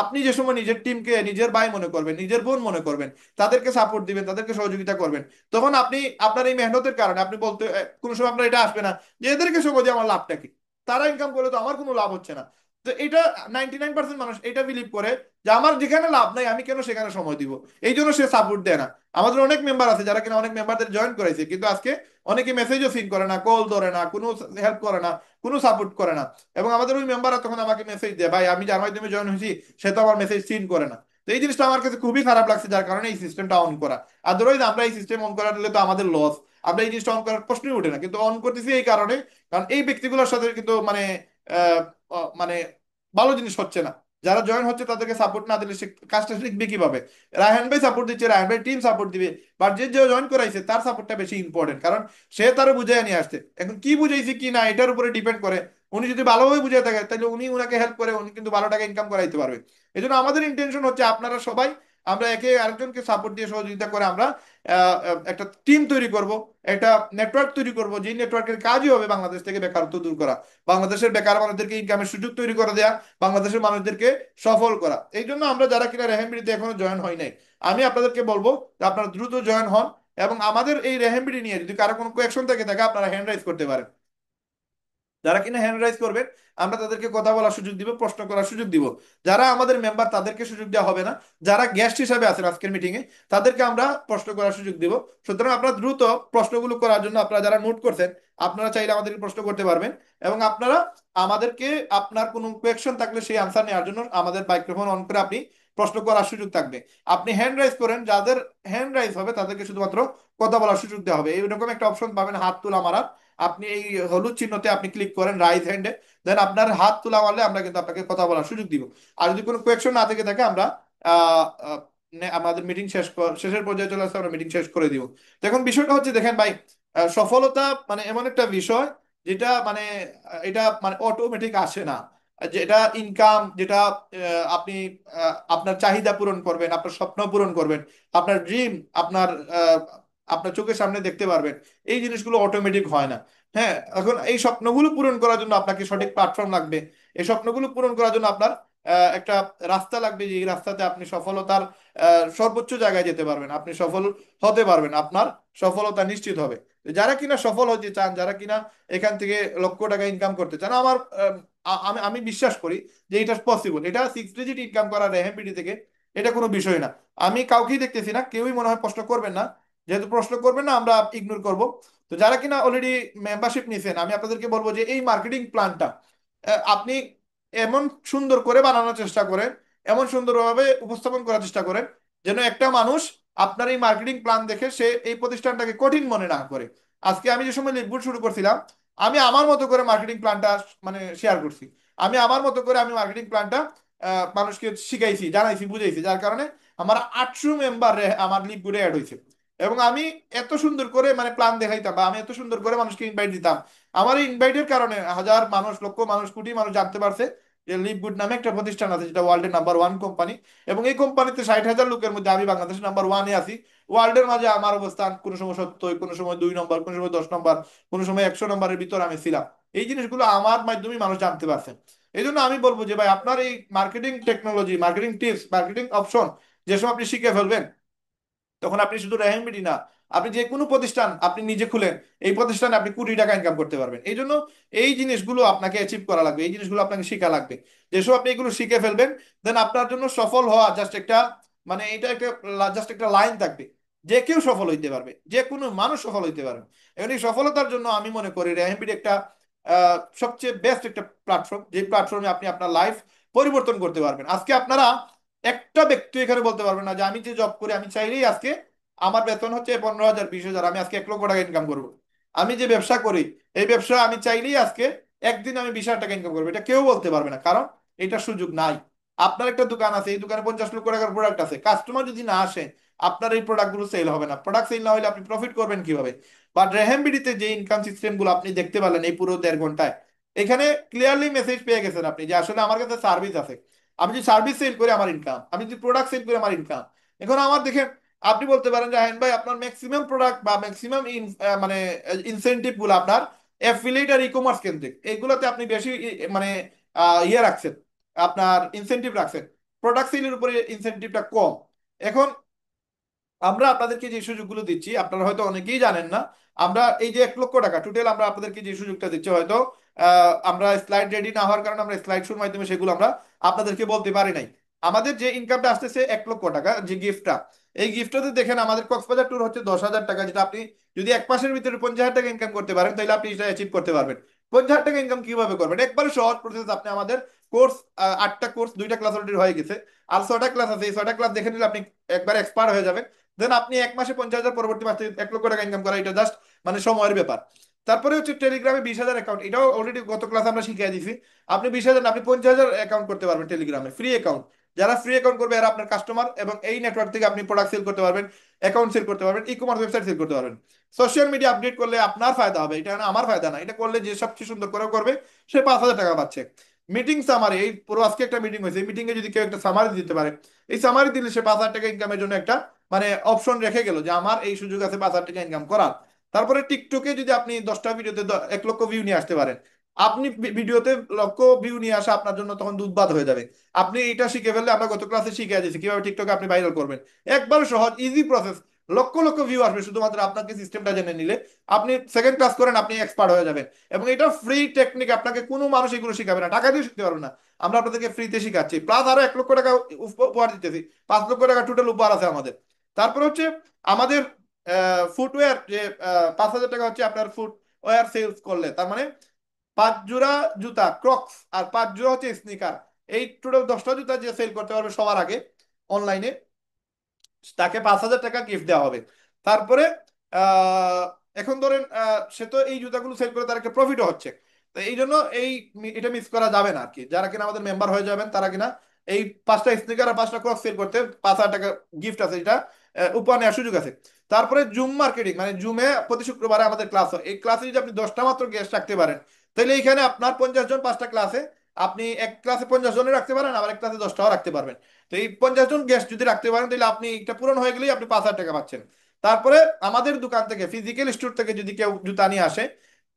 আপনি যে সময় নিজের টিমকে নিজের ভাই মনে করবেন, নিজের বোন মনে করবেন, তাদেরকে সাপোর্ট দিবেন, তাদেরকে সহযোগিতা করবেন, তখন আপনি আপনার এই মেহনতের কারণে আপনি বলতে কোনো সময় আপনার এটা আসবে না যে এদেরকে সময় দিয়ে আমার লাভটা কি, তারা ইনকাম করে তো আমার কোনো লাভ হচ্ছে না। তো এটা 99% মানুষ এটা বিলিভ করে যে আমার যেখানে লাভ নাই আমি কেন সেখানে সময় দিব, এই জন্য সে সাপোর্ট দেয় না। আমাদের অনেক মেম্বার আছে যারা কিনা অনেক মেম্বারদের জয়েন করাইছে, কিন্তু আজকে অনেকে মেসেজও সিন করে না, কল ধরে না, কোনো হেল্প করে না, কোনো সাপোর্ট করে না। এবং আমাদের ওই মেম্বাররা তখন আমাকে মেসেজ দেয়, ভাই আমি যার মাধ্যমে জয়েন হয়েছি সে তো আমার মেসেজ সিন করে না। তো এই জিনিসটা আমার কাছে খুবই খারাপ লাগছে, যার কারণে এই সিস্টেমটা অন করা। আদারওয়াইজ আমরা এই সিস্টেম অন করা নিলে তো আমাদের লস, আমরা এই জিনিসটা অন করার প্রশ্নই ওঠে না, কিন্তু অন করতেছি এই কারণে কারণ এই ব্যক্তিগুলোর সাথে কিন্তু মানে আহ, মানে ভালো জিনিস হচ্ছে না। যারা জয়েন হচ্ছে তাদেরকে সাপোর্ট না দিলে সে কাজটা শিখবে কিভাবে? রায়হান ভাই সাপোর্ট দিচ্ছে, রায়হান ভাই টিম সাপোর্ট দিবে, বাট যে যে জয়েন করাইছে তার সাপোর্টটা বেশি ইম্পর্টেন্ট, কারণ সে তারা বুঝাই নিয়ে আসছে। এখন কি বুঝাইছে কি না এটার উপরে ডিপেন্ড করে। উনি যদি ভালোভাবে বুঝে থাকে তাহলে উনি উনাকে হেল্প করে উনি কিন্তু ভালো টাকা ইনকাম করাইতে পারবে। এই জন্য আমাদের ইন্টেনশন হচ্ছে আপনারা সবাই আমরা একে আরেকজনকে সাপোর্ট দিয়ে সহযোগিতা করে আমরা একটা টিম তৈরি করব, একটা নেটওয়ার্ক তৈরি করব, যে নেটওয়ার্কের কাজই হবে বাংলাদেশ থেকে বেকারত্ব দূর করা, বাংলাদেশের বেকার মানুষদেরকে ইনকামের সুযোগ তৈরি করে দেয়া, বাংলাদেশের মানুষদেরকে সফল করা। এই জন্য আমরা যারা কিনা রেহেমবিডিতে এখনো জয়েন হয় নাই, আমি আপনাদেরকে বলবো যে আপনারা দ্রুত জয়েন হন, এবং আমাদের এই রেহেমবিডি নিয়ে যদি কারো কোনো কোয়েকশন থেকে থাকে আপনারা হ্যান্ড রাইজ করতে পারেন। যারা কিনা হ্যান্ড রাইজ করবেন আমরা তাদেরকে কথা বলার সুযোগ দিব, প্রশ্ন করার সুযোগ দিব। যারা আমাদের মেম্বার তাদেরকে সুযোগ দেওয়া হবে না। যারা গেস্ট হিসাবে আছেন আজকের মিটিং এ তাদেরকে আমরা প্রশ্ন করার সুযোগ দিব। সুতরাং আপনারা দ্রুত প্রশ্নগুলো করার জন্য, আপনারা যারা নোট করছেন আপনারা চাইলে আমাদেরকে প্রশ্ন করতে পারবেন। এবং আপনারা আমাদেরকে আপনার কোনো কোয়েকশন থাকলে সেই আনসার নেওয়ার জন্য আমাদের মাইক্রোফোন অন করে আপনি প্রশ্ন করার সুযোগ থাকবে। আপনি হ্যান্ড রাইজ করেন, যাদের হ্যান্ড রাইজ হবে তাদেরকে শুধুমাত্র কথা বলার সুযোগ দেওয়া হবে। এইরকম একটা অপশন পাবেন হাত তোলা মারার। আপনি এই হলুদ চিহ্নতে আপনি ক্লিক করেন রাইট হ্যান্ডে, দেন আপনার হাত তোলা মারলে আমরা কিন্তু আপনাকে কথা বলার সুযোগ দিব। আর যদি কোনো কোয়েকশন না থেকে থাকে আমরা আহ, আহ, আমাদের মিটিং শেষের পর্যায়ে চলে আসলে আমরা মিটিং শেষ করে দিব। দেখুন বিষয়টা হচ্ছে, দেখেন ভাই, সফলতা মানে এমন একটা বিষয় যেটা মানে এটা মানে অটোমেটিক আসে না। যেটা ইনকাম, যেটা আপনি আপনার চাহিদা পূরণ করবেন, আপনার স্বপ্ন পূরণ করবেন, আপনার ড্রিম আপনার আপনার চোখের সামনে দেখতে পারবেন, এই জিনিসগুলো অটোমেটিক হয় না। হ্যাঁ, এখন এই স্বপ্নগুলো পূরণ করার জন্য আপনাকে সঠিক প্ল্যাটফর্ম লাগবে। এই স্বপ্নগুলো পূরণ করার জন্য আপনার একটা রাস্তা লাগবে, যে এই রাস্তাতে আপনি সফলতার সর্বোচ্চ জায়গায় যেতে পারবেন, আপনি সফল হতে পারবেন, আপনার সফলতা নিশ্চিত হবে। যারা কিনা সফল হতে চান, যারা কিনা এখান থেকে লক্ষ টাকা ইনকাম করতে চান, আমার আমি আমি বিশ্বাস করি যে এটা পসিবল। এটা 6 ডিজিট ইনকাম করা রেহেমপিডি থেকে এটা কোনো বিষয় না। আমি কাউকেই দেখতেছি না, কেউই মনে হয় প্রশ্ন করবেন না। যেহেতু প্রশ্ন করবেন না আমরা ইগনোর করব। তো যারা কিনা অলরেডি মেম্বারশিপ নিছেন আমি আপনাদেরকে বলবো যে এই মার্কেটিং প্ল্যানটা আপনি এমন সুন্দর করে বানানোর চেষ্টা করেন, এমন সুন্দরভাবে উপস্থাপন করার চেষ্টা করেন যেন একটা মানুষ আপনার এই মার্কেটিং প্ল্যান দেখে সে এই প্রতিষ্ঠানটাকে কঠিন মনে না করে। আজকে আমি যে সময় লিডবুট শুরু করছিলাম আমি আমার মতো করে মার্কেটিং প্ল্যানটা মানে শেয়ার করছি। আমি আমার মতো করে আমি মার্কেটিং প্ল্যানটা মানুষকে শিখাইছি, জানাইছি, বুঝাইছি, যার কারণে আমার 800 মেম্বার আমার লিডবুটে অ্যাড হয়েছে। এবং আমি এত সুন্দর করে মানে প্ল্যান দেখাইতাম, বা আমি এত সুন্দর করে মানুষকে ইনভাইট দিতাম। আমার এই ইনভাইটের কারণে হাজার মানুষ, লক্ষ মানুষ, কোটি মানুষ জানতে পারছে যে লিভগুড নামে একটা প্রতিষ্ঠান আছে যেটা ওয়ার্ল্ডের নাম্বার 1 কোম্পানি। এবং এই কোম্পানিতে 60,000 লোকের মধ্যে আমি বাংলাদেশের নাম্বার 1-এ আছি। ওয়ার্ল্ডের মাঝে আমার অবস্থান কোনো সময় 70, কোনো সময় 2 নম্বর, কোনো সময় 10 নম্বর, কোনো সময় 100 নম্বরের ভিতর আমি ছিলাম। এই জিনিসগুলো আমার মাধ্যমে মানুষ জানতে পারছে। এই জন্য আমি বলবো যে ভাই আপনার এই marketing technology, marketing tips, marketing option যেসব আপনি শিখে ফেলবেন তখন আপনি শুধু রেহেনবিডি না, আপনি যে কোনো প্রতিষ্ঠান আপনি নিজে খুলেন, এই প্রতিষ্ঠানে আপনি কোটি টাকা ইনকাম করতে পারবেন। এই জন্য এই জিনিসগুলো আপনাকে অ্যাচিভ করা লাগবে, এই জিনিসগুলো আপনাকে শেখা লাগবে। যেসব আপনি এগুলো শিখে ফেলবেন দেন আপনার জন্য সফল হওয়া জাস্ট একটা মানে এটা একটা জাস্ট একটা লাইন থাকবে। যে কেউ সফল হইতে পারবে, যে কোনো মানুষ সফল হইতে পারবে। এখন এই সফলতার জন্য আমি মনে করি রেহেনবিডি একটা সবচেয়ে বেস্ট একটা প্ল্যাটফর্ম, যে প্ল্যাটফর্মে আপনি আপনার লাইফ পরিবর্তন করতে পারবেন। আজকে আপনারা একটা ব্যক্তি এখানে বলতে পারবেন না যে আমি যে জব করি আমি চাইলেই আজকে আমার বেতন হচ্ছে 15,000, 20,000, আমি আজকে 1 লক্ষ টাকা ইনকাম করবো। আমি যে ব্যবসা করি এই ব্যবসা আমি চাইলেই আজকে একদিন আমি 20,000 টাকা ইনকাম করবো, এটা কেউ বলতে পারবে না, কারণ এটা সুযোগ নাই। আপনার একটা দোকান আছে, এই দোকানে 50 লক্ষ টাকার প্রোডাক্ট আছে, কাস্টমার যদি না আসে আপনার এই প্রোডাক্ট গুলো সেল হবে না। প্রোডাক্ট সেল না হলে আপনি প্রফিট করবেন কিভাবে? বাট রেহেমবিডিতে যে ইনকাম সিস্টেম গুলো আপনি দেখতে পেলেন এই পুরো 1.5 ঘন্টায়, এখানে ক্লিয়ারলি মেসেজ পেয়ে গেছেন আপনি যে আসলে আমার কাছে সার্ভিস আছে। আমি যদি সার্ভিস সেল করি আমার ইনকাম, আমি যদি প্রোডাক্ট সেল করি আমার ইনকাম। এখন আমার দেখেন আপনি বলতে পারেন যে হ্যাঁ ভাই আপনার ম্যাক্সিমাম প্রোডাক্ট বা ম্যাক্সিমাম মানে ইনসেনটিভ গুলো আপনার অ্যাফিলিয়েট আর ই কমার্স কেন্দ্রিক, এইগুলোতে আপনি বেশি মানে ইয়ে রাখছেন, আপনার ইনসেনটিভ রাখছেন। প্রোডাক্ট সেলের উপরে ইনসেনটিভটা কম। এখন আমরা আপনাদেরকে যে সুযোগগুলো দিচ্ছি আপনারা হয়তো অনেকেই জানেন না। আমরা এই যে 1 লক্ষ টাকা টোটাল আমরা আপনাদেরকে যে সুযোগটা দিচ্ছি, হয়তো আমরা স্লাইড রেডি না হওয়ার কারণে আমরা স্লাইড শোর মাধ্যমে সেগুলো আমরা আপনাদেরকে বলতে পারি নাই। আমাদের যে ইনকামটা আসতেছে 1 লক্ষ টাকা, যে গিফটটা, এই গিফটটাতে দেখেন আমাদের কক্সবাজার ট্যুর হচ্ছে 10,000 টাকা, যেটা আপনি যদি 1 মাসের ভিতরে 50,000 টাকা ইনকাম করতে পারেন তাহলে আপনি এটা অ্যাচিভ করতে পারবেন। 50,000 টাকা ইনকাম কিভাবে করবেন? একবারে সহজ প্রসেস। আপনি আমাদের কোর্স, 8টা কোর্স, 2টা ক্লাস অলরেডি হয়ে গেছে, আর 6টা ক্লাস আছে, এই 6টা ক্লাস দেখে নিলে আপনি একবার এক্সপার্ট হয়ে যাবেন। দেন আপনি 1 মাসে 50,000, পরবর্তী মাসে 1 লক্ষ টাকা ইনকাম করা, এটা জাস্ট মানে সময়ের ব্যাপার। তারপরে হচ্ছে টেলিগ্রামে 20,000 অ্যাকাউন্ট, এটাও অলরেডি গত ক্লাস আমরা শিখিয়ে দিয়েছি। আপনি 20,000 আপনি 50,000 অ্যাকাউন্ট করতে পারবেন টেলিগ্রামে, ফ্রি অ্যাকাউন্ট। যারা ফ্রি অ্যাকাউন্ট করবে এরা আপনার কাস্টমার, এবং এই নেটওয়ার্ক থেকে আপনি প্রোডাক্ট সেল করতে পারবেন, অ্যাকাউন্ট সেল করতে পারবেন, ই কমার্স ওয়েবসাইট সেল করতে পারবেন। সোশ্যাল মিডিয়া আপডেট করলে আপনার ফায়দা হবে, এটা না আমার ফায়দা না। এটা করলে যে সবচেয়ে সুন্দর করে করবে সে 5,000 টাকা পাচ্ছে। মিটিং সামারি, এই পুরো আজকে একটা মিটিং হয়েছে, এই মিটিং এ যদি কেউ একটা সামারি দিতে পারে, এই সামারি দিলে সে 5,000 টাকা ইনকামের জন্য একটা মানে অপশন রেখে গেল যে আমার এই সুযোগ আছে 5,000 টাকা ইনকাম করার। তারপরে টিকটকে যদি আপনি 10টা ভিডিওতে 1 লক্ষ ভিউ নিয়ে আসতে পারেন, আপনি ভিডিওতে লক্ষ ভিউ নিয়ে আসা আপনার জন্য তখন দুধবাদ হয়ে যাবে। আপনি এটা শিখে ফেললে আমরা গত ক্লাসে শিখে দিয়েছি কিভাবে টিকটকে আপনি ভাইরাল করবেন। একবার সহজ easy process. Lakh lakh view আসবে শুধুমাত্র আপনাকে সিস্টেমটা জেনে নিলে। আপনি সেকেন্ড ক্লাস করেন, আপনি এক্সপার্ট হয়ে যাবেন। এবং এটা ফ্রি টেকনিক, আপনাকে কোনো মানুষ এগুলো শিখাবে না, টাকা দিয়ে শিখতে পারবেন না। আমরা আপনাদেরকে ফ্রিতে শিখাচ্ছি, প্লাস আরো 1 লক্ষ টাকা উপহার দিতেছি। 5 লক্ষ টাকা টোটাল উপহার আছে আমাদের। তারপর হচ্ছে আমাদের ফুটওয়্যার, যে 5,000 টাকা হচ্ছে আপনার ফুটওয়্যার সেলস করলে, তার মানে 5 জোড়া জুতা ক্রক্স আর 5 জোড়া হচ্ছে স্নিকার, এই টোটাল 10টা জুতা যে সেল করতে পারবে সবার আগে অনলাইনে, তাকে 5,000 টাকা গিফট দেওয়া হবে। তারপরে আহ, এখন ধরেন সে তো এই জুতাগুলো সেল করে তার একটা প্রফিটও হচ্ছে। তো এই জন্য এটা মিস করা যাবে না আর কি। যারা কিনা আমাদের মেম্বার হয়ে যাবেন তারা কিনা এই 5টা স্নিকার আর 5টা ক্রস সেল করতে 5,000 টাকা গিফট আছে, এটা উপহার নেওয়ার সুযোগ আছে। তারপরে জুম মার্কেটিং, মানে জুমে প্রতি শুক্রবারে আমাদের ক্লাস হয়। এই ক্লাসে যদি আপনি 10টা মাত্র গেস্ট রাখতে পারেন, তাহলে এইখানে আপনার 50 জন 5টা ক্লাসে, আপনি এক ক্লাসে 50 জনের রাখতে পারেন, আবার এক ক্লাসে 10টাও রাখতে পারবেন। তো এই 50 জন গেস্ট যদি রাখতে পারেন, তাহলে আপনি এটা পূরণ হয়ে গেলেই আপনি 5,000 টাকা পাচ্ছেন। তারপরে আমাদের দোকান থেকে, ফিজিক্যাল স্টোর থেকে যদি কেউ জুতা নিয়ে আসে,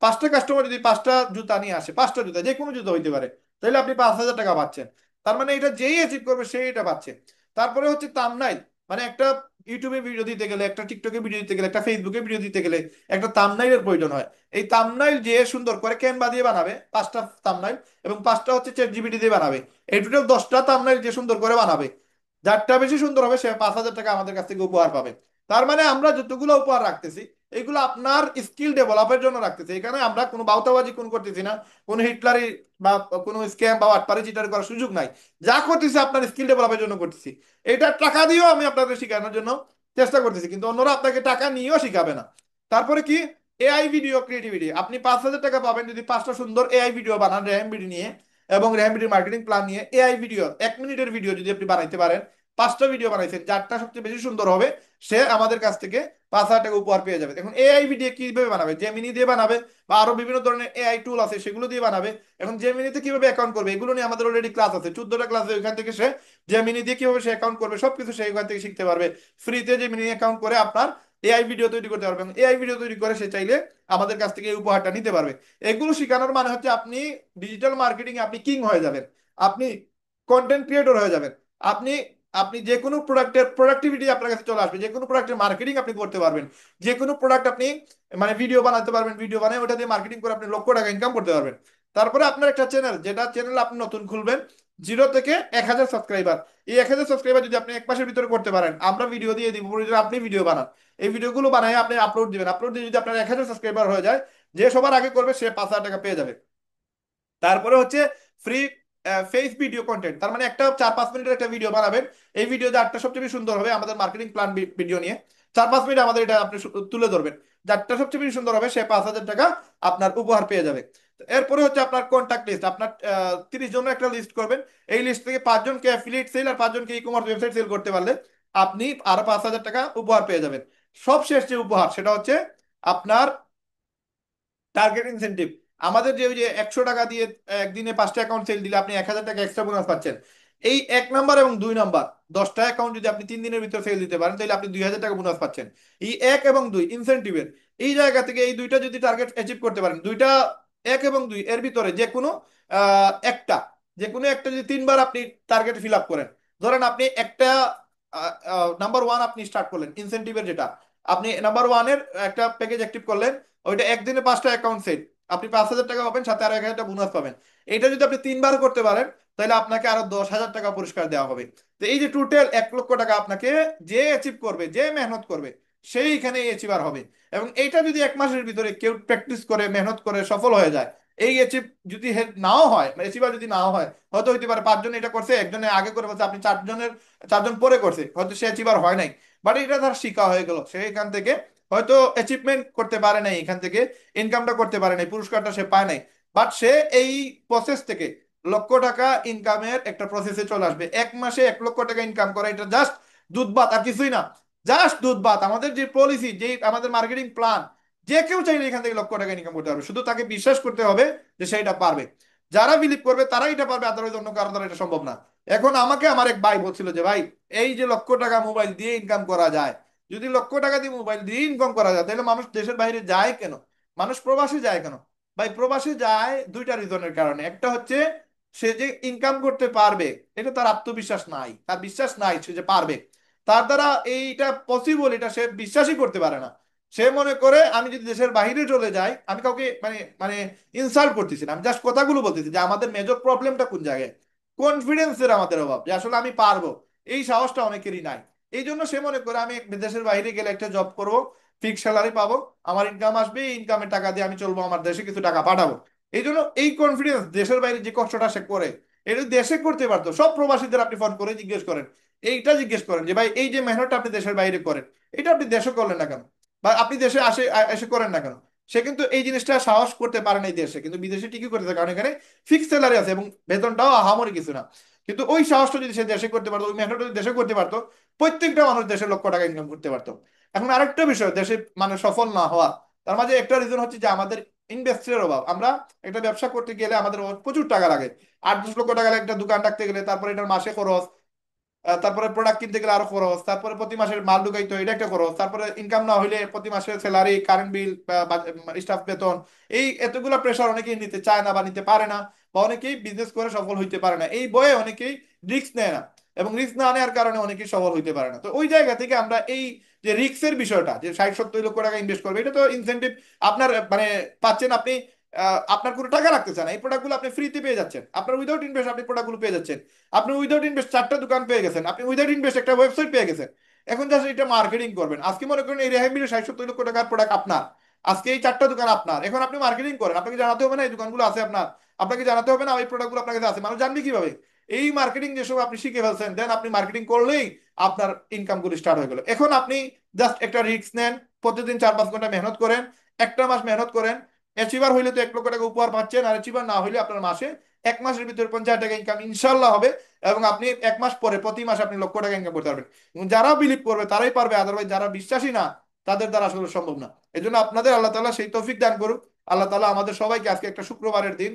5টা কাস্টমার যদি 5টা জুতা নিয়ে আসে, 5টা জুতা যে কোনো জুতা হইতে পারে, তাহলে আপনি 5,000 টাকা পাচ্ছেন। তার মানে এটা যেই অ্যাচিভ করবে সেই এটা পাচ্ছে। তারপরে হচ্ছে থাম্বনেইল, মানে একটা ইউটিউবে ভিডিও দিতে গেলে, একটা টিকটকে ভিডিও দিতে গেলে, একটা ফেসবুকে ভিডিও দিতে গেলে একটা থাম্বনেইলের প্রয়োজন হয়। এই থাম্বনেইল যে সুন্দর করে ক্যানভা দিয়ে বানাবে 5টা থাম্বনেইল, এবং 5টা হচ্ছে চ্যাট জিপিটি দিয়ে বানাবে। এই টোটাল 10টা থাম্বনেইল যে সুন্দর করে বানাবে, যারটা বেশি সুন্দর হবে সে 5,000 টাকা আমাদের কাছ থেকে উপহার পাবে। তার মানে আমরা যতগুলো উপহার রাখতেছি, এগুলো আপনার স্কিল ডেভেলপের জন্য রাখতেছি। এখানে আমরা কোনো বাউতাবাজি কোন করতেছি না, কোনো হিটলারি বা কোনো স্ক্যাম বা আটপারি চিটারি করার সুযোগ নাই। যা করতেছি আপনার স্কিল ডেভেলপের জন্য করতেছি। এটা টাকা দিয়েও আমি আপনাদের শেখানোর জন্য চেষ্টা করতেছি, কিন্তু অন্যরা আপনাকে টাকা নিয়েও শিখাবে না। তারপরে কি, এআই ভিডিও ক্রিয়েটিভিটি, আপনি 5,000 টাকা পাবেন যদি 5টা সুন্দর এআই ভিডিও বানান রেহমিডি নিয়ে, এবং রেহমিডির মার্কেটিং প্ল্যান নিয়ে। এআই ভিডিও 1 মিনিটের ভিডিও যদি আপনি বানাইতে পারেন, 5টা ভিডিও বানাইছেন, যারটা সবচেয়ে বেশি সুন্দর হবে সে আমাদের কাছ থেকে 5,000 টাকা উপহার পেয়ে যাবে। এখন এআই ভিডিও কিভাবে বানাবে, জেমিনি দিয়ে বানাবে বা আরো বিভিন্ন ধরনের এআই টুল আছে সেগুলো দিয়ে বানাবে। এখন জেমিনিতে কিভাবে অ্যাকাউন্ট করবে এগুলো নিয়ে আমাদের অলরেডি ক্লাস আছে, 14টা ক্লাস। ওইখান থেকে সে জেমিনি দিয়ে কিভাবে সে অ্যাকাউন্ট করবে সবকিছু সে ওইখান থেকে শিখতে পারবে। ফ্রিতে জেমিনি অ্যাকাউন্ট করে আপনার এআই ভিডিও তৈরি করতে পারবে, এবং এআই ভিডিও তৈরি করে সে চাইলে আমাদের কাছ থেকে এই উপহারটা নিতে পারবে। এগুলো শেখানোর মানে হচ্ছে আপনি ডিজিটাল মার্কেটিং এ আপনি কিং হয়ে যাবেন, আপনি কন্টেন্ট ক্রিয়েটর হয়ে যাবেন। আপনি আপনি যে কোনো প্রোডাক্টের প্রোডাক্টিভিটি আপনার কাছে চলে আসবে, যে কোনো প্রোডাক্টের মার্কেটিং আপনি করতে পারবেন। যে কোনো প্রোডাক্ট আপনি মানে ভিডিও বানাতে পারবেন, ভিডিও বানিয়ে ওটা দিয়ে মার্কেটিং করে আপনি লক্ষ টাকা ইনকাম করতে পারবেন। তারপরে আপনার একটা চ্যানেল, যেটা চ্যানেল আপনি নতুন খুলবেন, 0 থেকে 1,000 সাবস্ক্রাইবার। এই 1,000 সাবস্ক্রাইবার যদি আপনি 1 মাসের ভিতরে করতে পারেন, আমরা ভিডিও দিয়ে দিব, আপনি ভিডিও বানান, এই ভিডিওগুলো বানায় আপনি আপলোড দিবেন। আপলোড দিয়ে যদি আপনার 1,000 সাবস্ক্রাইবার হয়ে যায়, যে সবার আগে করবে সে 5,000 টাকা পেয়ে যাবে। তারপরে হচ্ছে ফ্রি ফেস ভিডিও কন্টেন্ট, তার মানে একটা 4-5 মিনিটের একটা ভিডিও বানাবেন। এই ভিডিও যারটা সবচেয়ে বেশি সুন্দর হবে আমাদের মার্কেটিং প্ল্যান ভিডিও নিয়ে, 4-5 মিনিট আমাদের এটা আপনি তুলে ধরবেন, যারটা সবচেয়ে বেশি সুন্দর হবে সে 5,000 টাকা আপনার উপহার পেয়ে যাবে। এরপরে হচ্ছে আপনার কন্ট্যাক্ট লিস্ট, আপনার 30 জনের একটা লিস্ট করবেন। এই লিস্ট থেকে 5 জনকে অ্যাফিলিয়েট সেল আর 5 জনকে ই কমার্স ওয়েবসাইট সেল করতে পারলে আপনি আরো 5,000 টাকা উপহার পেয়ে যাবেন। সবশেষ যে উপহার সেটা হচ্ছে আপনার টার্গেট ইনসেনটিভ। আমাদের যে ওই যে 100 টাকা দিয়ে একদিনে 5টা অ্যাকাউন্ট সেল দিলে আপনি 1,000 টাকা এক্সট্রা বোনাস পাচ্ছেন। এই 1 নাম্বার এবং 2 নাম্বার 10টা অ্যাকাউন্ট যদি আপনি 3 দিনের ভিতরে সেল দিতে পারেন, তাহলে আপনি 2,000 টাকা বোনাস পাচ্ছেন। এই 1 এবং 2 ইনসেনটিভের এই জায়গা থেকে এই দুইটা যদি টার্গেট অ্যাচিভ করতে পারেন, দুইটা 1 এবং 2 এর ভিতরে যে কোনো একটা, যে কোনো একটা যদি 3বার আপনি টার্গেট ফিল আপ করেন, ধরেন আপনি একটা নাম্বার 1 আপনি স্টার্ট করলেন ইনসেনটিভের, যেটা আপনি নাম্বার 1-এর একটা প্যাকেজ অ্যাক্টিভ করলেন, ওইটা একদিনে 5টা অ্যাকাউন্ট সেট, আপনি 5,000 টাকা পাবেন, সাথে আরো 1,000 টাকা বোনাস পাবেন। এটা যদি আপনি 3বার করতে পারেন, তাহলে আপনাকে আরো 10,000 টাকা পুরস্কার দেওয়া হবে। তো এই যে টোটাল 1 লক্ষ টাকা আপনাকে যে অ্যাচিভ করবে, যে মেহনত করবে, সেই এখানে অ্যাচিভার হবে। এবং এইটা যদি 1 মাসের ভিতরে কেউ প্র্যাকটিস করে মেহনত করে সফল হয়ে যায়, এই অ্যাচিভ যদি নাও হয়, অ্যাচিভার যদি নাও হয়, হয়তো হইতে পারে 5 জন এটা করছে, একজনে আগে করে বলছে, আপনি 4 জন পরে করছে, হয়তো সে অ্যাচিভার হয় নাই, বাট এটা তার শিক্ষা হয়ে গেল, সে এখান থেকে হয়তো অ্যাচিভমেন্ট করতে পারে নাই, এখান থেকে ইনকামটা করতে পারে নাই, পুরস্কারটা সে পায় নাই, বাট সে এই প্রসেস থেকে লক্ষ টাকা ইনকামের একটা প্রসেসে চলে আসবে। 1 মাসে 1 লক্ষ টাকা ইনকাম করা এটা জাস্ট দুধ ভাত, আর কিছুই না, জাস্ট দুধ ভাত। আমাদের যে পলিসি, যে আমাদের মার্কেটিং প্ল্যান, যে কেউ চাইলে এখান থেকে লক্ষ টাকা ইনকাম করতে পারবে, শুধু তাকে বিশ্বাস করতে হবে যে সেটা পারবে। যারা বিলিভ করবে তারাই এটা পারবে, আদারওয়াইজ অন্য কারো দ্বারা এটা সম্ভব না। এখন আমাকে আমার এক ভাই বলছিল যে, ভাই এই যে লক্ষ টাকা মোবাইল দিয়ে ইনকাম করা যায়, যদি লক্ষ টাকা দিয়ে মোবাইল দিয়ে ইনকাম করা যায়, তাহলে মানুষ দেশের বাইরে যায় কেন, মানুষ প্রবাসে যায় কেন? ভাই প্রবাসে যায় দুইটা রিজনের কারণে। একটা হচ্ছে সে যে ইনকাম করতে পারবে, এটা তার আত্মবিশ্বাস নাই, তার বিশ্বাস নাই সে যে পারবে। তার দ্বারা এইটা পসিবল এটা সে বিশ্বাসই করতে পারে না। সে মনে করে আমি যদি দেশের বাইরে চলে যাই, আমি কাউকে মানে মানে ইনসাল্ট করতেছি না, আমি জাস্ট কথাগুলো বলতেছি যে আমাদের মেজর প্রবলেমটা কোন জায়গায়। কনফিডেন্সের আমাদের অভাব, যে আসলে আমি পারবো, এই সাহসটা অনেকেরই নাই। এই জন্য সে মনে করে আমি দেশের বাইরে গেলে একটা জব করব, ফিক্স স্যালারি পাবো, আমার ইনকাম আসবে, এই ইনকামের টাকা দিয়ে আমি চলবো, আমার দেশে কিছু টাকা পাঠাবো। এই জন্য এই কনফিডেন্স, দেশের বাইরে যে কষ্টটা সে করে এটা যদি দেশে করতে পারতো, সব প্রবাসীদের আপনি ফোন করে জিজ্ঞেস করেন, এইটা জিজ্ঞেস করেন যে ভাই এই যে মেহনতটা আপনি দেশের বাইরে করেন, এটা আপনি দেশে করলেন না কেন, বা আপনি দেশে এসে করেন না কেন। সে কিন্তু এই জিনিসটা সাহস করতে পারে না এই দেশে, কিন্তু বিদেশে ঠিকই করতে থাকে, কারণ এখানে ফিক্স স্যালারি আছে এবং বেতনটাও আহামরি কিছু না। কিন্তু ওই সাহসটা যদি সে দেশে করতে পারতো, ওই মেহনতটা যদি দেশে করতে পারতো, প্রত্যেকটা মানুষ দেশে লক্ষ টাকা ইনকাম করতে পারতো। এখন আরেকটা বিষয়, দেশে মানে সফল না হওয়া, তার মাঝে একটা রিজন হচ্ছে যে আমাদের ইনভেস্টের অভাব। আমরা একটা ব্যবসা করতে গেলে আমাদের প্রচুর টাকা লাগে, 8-10 লক্ষ টাকা লাগে একটা দোকান রাখতে গেলে, তারপরে এটার মাসে খরচ, তারপরে প্রোডাক্ট কিনতে গেলে আরো খরচ, তারপরে প্রতি মাসের মাল ঢুকাইতে হয়, এটা একটা খরচ, তারপরে ইনকাম না হইলে প্রতি মাসের স্যালারি, কারেন্ট বিল, স্টাফ বেতন, এই এতগুলা প্রেশার অনেকেই নিতে চায় না বা নিতে পারে না, বা অনেকেই বিজনেস করে সফল হইতে পারে না, এই বয়ে অনেকেই রিস্ক নেয় না, এবং রিস্ক না নেওয়ার কারণে অনেকেই সফল হইতে পারে না। তো ওই জায়গা থেকে আমরা এই যে রিস্কের বিষয়টা, যে 60-70 লক্ষ টাকা ইনভেস্ট করবে, এটা তো ইনসেন্টিভ আপনার মানে পাচ্ছেন আপনি, আপনার কোনো টাকা রাখতে চান, এই প্রোডাক্টগুলো আপনি ফ্রিতে পেয়ে যাচ্ছেন, আপনার উইদাউট ইনভেস্ট আপনি প্রোডাক্টগুলো পেয়ে যাচ্ছেন। আপনি উইদাউট ইনভেস্ট 4টা দোকান পেয়ে গেছেন, আপনি উইদাউট ইনভেস্ট একটা ওয়েবসাইট পেয়ে গেছেন। এখন জাস্ট এটা মার্কেটিং করবেন। আজকে মনে করেন এই রেহামির 60-70 লক্ষ টাকার প্রোডাক্ট আপনার, আজকে এই 4টা দোকান আপনার, এখন আপনি মার্কেটিং করেন, আপনাকে জানাতে হবে না এই দোকানগুলো আছে আপনার, আপনাকে জানাতে হবে না এই প্রোডাক্টগুলো আপনার কাছে আছে, মানুষ জানবে কিভাবে? এই মার্কেটিং যেসব আপনি শিখে ফেলছেন, দেন আপনি মার্কেটিং করলেই আপনার ইনকাম গুলো স্টার্ট হয়ে গেল। এখন আপনি জাস্ট একটা রিস্ক নেন, প্রতিদিন 4-5 ঘন্টা মেহনত করেন, একটা মাস মেহনত করেন, অ্যাচিভার হইলে তো 1 লক্ষ টাকা উপহার পাচ্ছেন, আর অ্যাচিভার না হইলে আপনার মাসে 1 মাসের ভিতরে 50,000 টাকা ইনকাম ইনশাল্লাহ হবে। এবং আপনি 1 মাস পরে প্রতি মাসে আপনি লক্ষ টাকা ইনকাম করতে পারবেন। এবং যারা বিলিভ করবে তারাই পারবে, আদারওয়াইজ যারা বিশ্বাসী না তাদের দ্বারা আসলে সম্ভব না। এই জন্য আপনাদের আল্লাহ তাআলা সেই তৌফিক দান করুক। আল্লাহ তাআলা আমাদের সবাইকে, আজকে একটা শুক্রবারের দিন,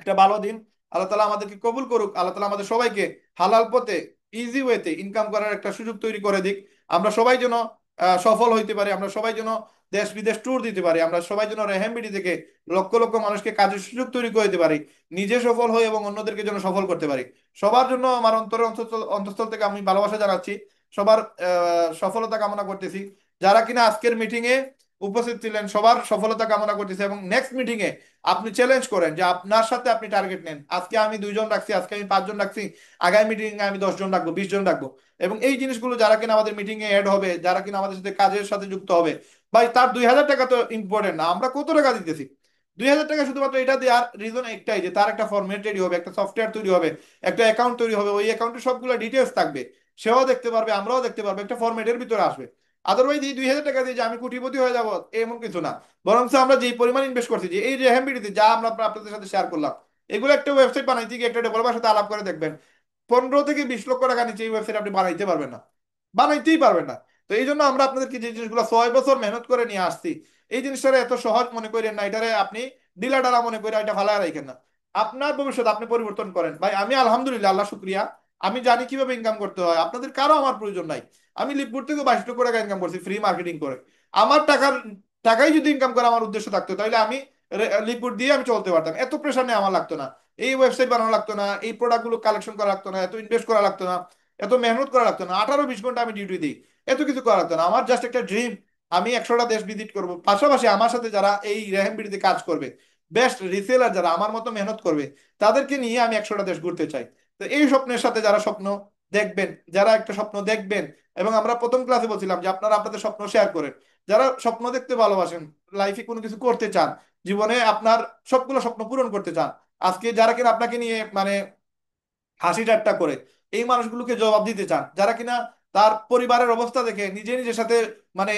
একটা ভালো দিন, আল্লাহ তালা আমাদেরকে কবুল করুক। আল্লাহ তালা আমাদের সবাইকে হালাল পথে, ইজি ওয়েতে ইনকাম করার একটা সুযোগ তৈরি করে দিক। আমরা সবাই যেন সফল হইতে পারি, আমরা সবাই যেন দেশ বিদেশ ট্যুর দিতে পারি, আমরা সবাই যেন রেহেমবিডি থেকে লক্ষ লক্ষ মানুষকে কাজের সুযোগ তৈরি করে দিতে পারি, নিজে সফল হই এবং অন্যদেরকে যেন সফল করতে পারি। সবার জন্য আমার অন্তরের অন্তঃস্থল থেকে আমি ভালোবাসা জানাচ্ছি, সবার সফলতা কামনা করতেছি। যারা কিনা আজকের মিটিং এ উপস্থিত ছিলেন সবার সফলতা কামনা করতেছি, এবং নেক্সট মিটিং এ আপনি চ্যালেঞ্জ করেন যে আপনার সাথে আপনি টার্গেট নেন, আজকে আমি 2 জন রাখছি, আজকে আমি 5 জন রাখছি, আগামী মিটিং এ আমি 10 জন রাখবো, 20 জন রাখবো। এবং এই জিনিসগুলো যারা কিনা আমাদের মিটিং এ অ্যাড হবে, যারা কিনা আমাদের সাথে কাজের সাথে যুক্ত হবে, ভাই তার 2,000 টাকা তো ইম্পর্টেন্ট না, আমরা কত টাকা দিতেছি। 2,000 টাকা শুধুমাত্র এটা দেওয়ার রিজন একটাই, যে তার একটা ফরম্যাট রেডি হবে, একটা সফটওয়্যার তৈরি হবে, একটা অ্যাকাউন্ট তৈরি হবে, ওই অ্যাকাউন্টে সবগুলো ডিটেলস থাকবে, সেও দেখতে পারবে, আমরাও দেখতে পারবো, একটা ফরম্যাটের ভিতরে আসবে। আদারওয়াইজ এই 2,000 টাকা দিয়ে যে আমি কোটিপতি হয়ে যাবো এমন কিছু না। বরং আমরা যে পরিমাণ ইনভেস্ট করছি, যে এই যে রেহেমবিডিতে যা আমরা আপনাদের সাথে শেয়ার করলাম, এগুলো একটা ওয়েবসাইট বানাইতে গিয়ে একটা ডেভেলপার সাথে আলাপ করে দেখবেন, 15 থেকে 20 লক্ষ টাকা নিচে এই ওয়েবসাইট আপনি বানাইতে পারবেন না, বানাইতেই পারবেন না। তো এই জন্য আমরা আপনাদেরকে যে জিনিসগুলো 6 বছর মেহনত করে নিয়ে আসছি, এই জিনিসটা এত সহজ মনে করেন না, এটারে আপনি ডিলা ডালা মনে করে এটা ফালায় রাখেন না। আপনার ভবিষ্যৎ আপনি পরিবর্তন করেন। ভাই আমি আলহামদুলিল্লাহ, আল্লাহ শুক্রিয়া, আমি জানি কিভাবে ইনকাম করতে হয়, আপনাদের কারো আমার প্রয়োজন নাই। আমি লিপপুর থেকে 22 লক্ষ টাকা ইনকাম করছি ফ্রি মার্কেটিং করে। আমার টাকাই যদি ইনকাম করা আমার উদ্দেশ্য থাকতো, তাহলে আমি লিকুইড দিয়ে আমি চলতে পারতাম, এত প্রেশার নিয়ে আমার লাগতো না, এই ওয়েবসাইট বানানো লাগতো না, এই প্রোডাক্টগুলো কালেকশন করা লাগতো না, এত ইনভেস্ট করা লাগতো না, এত মেহনত করা লাগতো না, 18-20 ঘন্টা আমি ডিউটি দিই, এত কিছু করা লাগতো না। আমার জাস্ট একটা ড্রিম, আমি 100টা দেশ ভিজিট করব, পাশাপাশি আমার সাথে যারা এই রেহেমবিডিতে কাজ করবে, বেস্ট রিসেলার যারা আমার মতো মেহনত করবে, তাদেরকে নিয়ে আমি 100টা দেশ ঘুরতে চাই। তো এই স্বপ্নের সাথে যারা স্বপ্ন দেখবেন, যারা একটা স্বপ্ন দেখবেন, এবং আমরা প্রথম ক্লাসে বলছিলাম যে আপনারা আপনাদের স্বপ্ন শেয়ার করেন, যারা স্বপ্ন দেখতে ভালোবাসেন, লাইফে কোনো কিছু করতে চান, জীবনে আপনার সবগুলো স্বপ্ন পূরণ করতে চান, আজকে যারা কিনা আপনাকে নিয়ে মানে হাসি ঠাট্টা করে এই মানুষগুলোকে জবাব দিতে চান, যারা কিনা তার পরিবারের অবস্থা দেখে নিজে নিজের সাথে মানে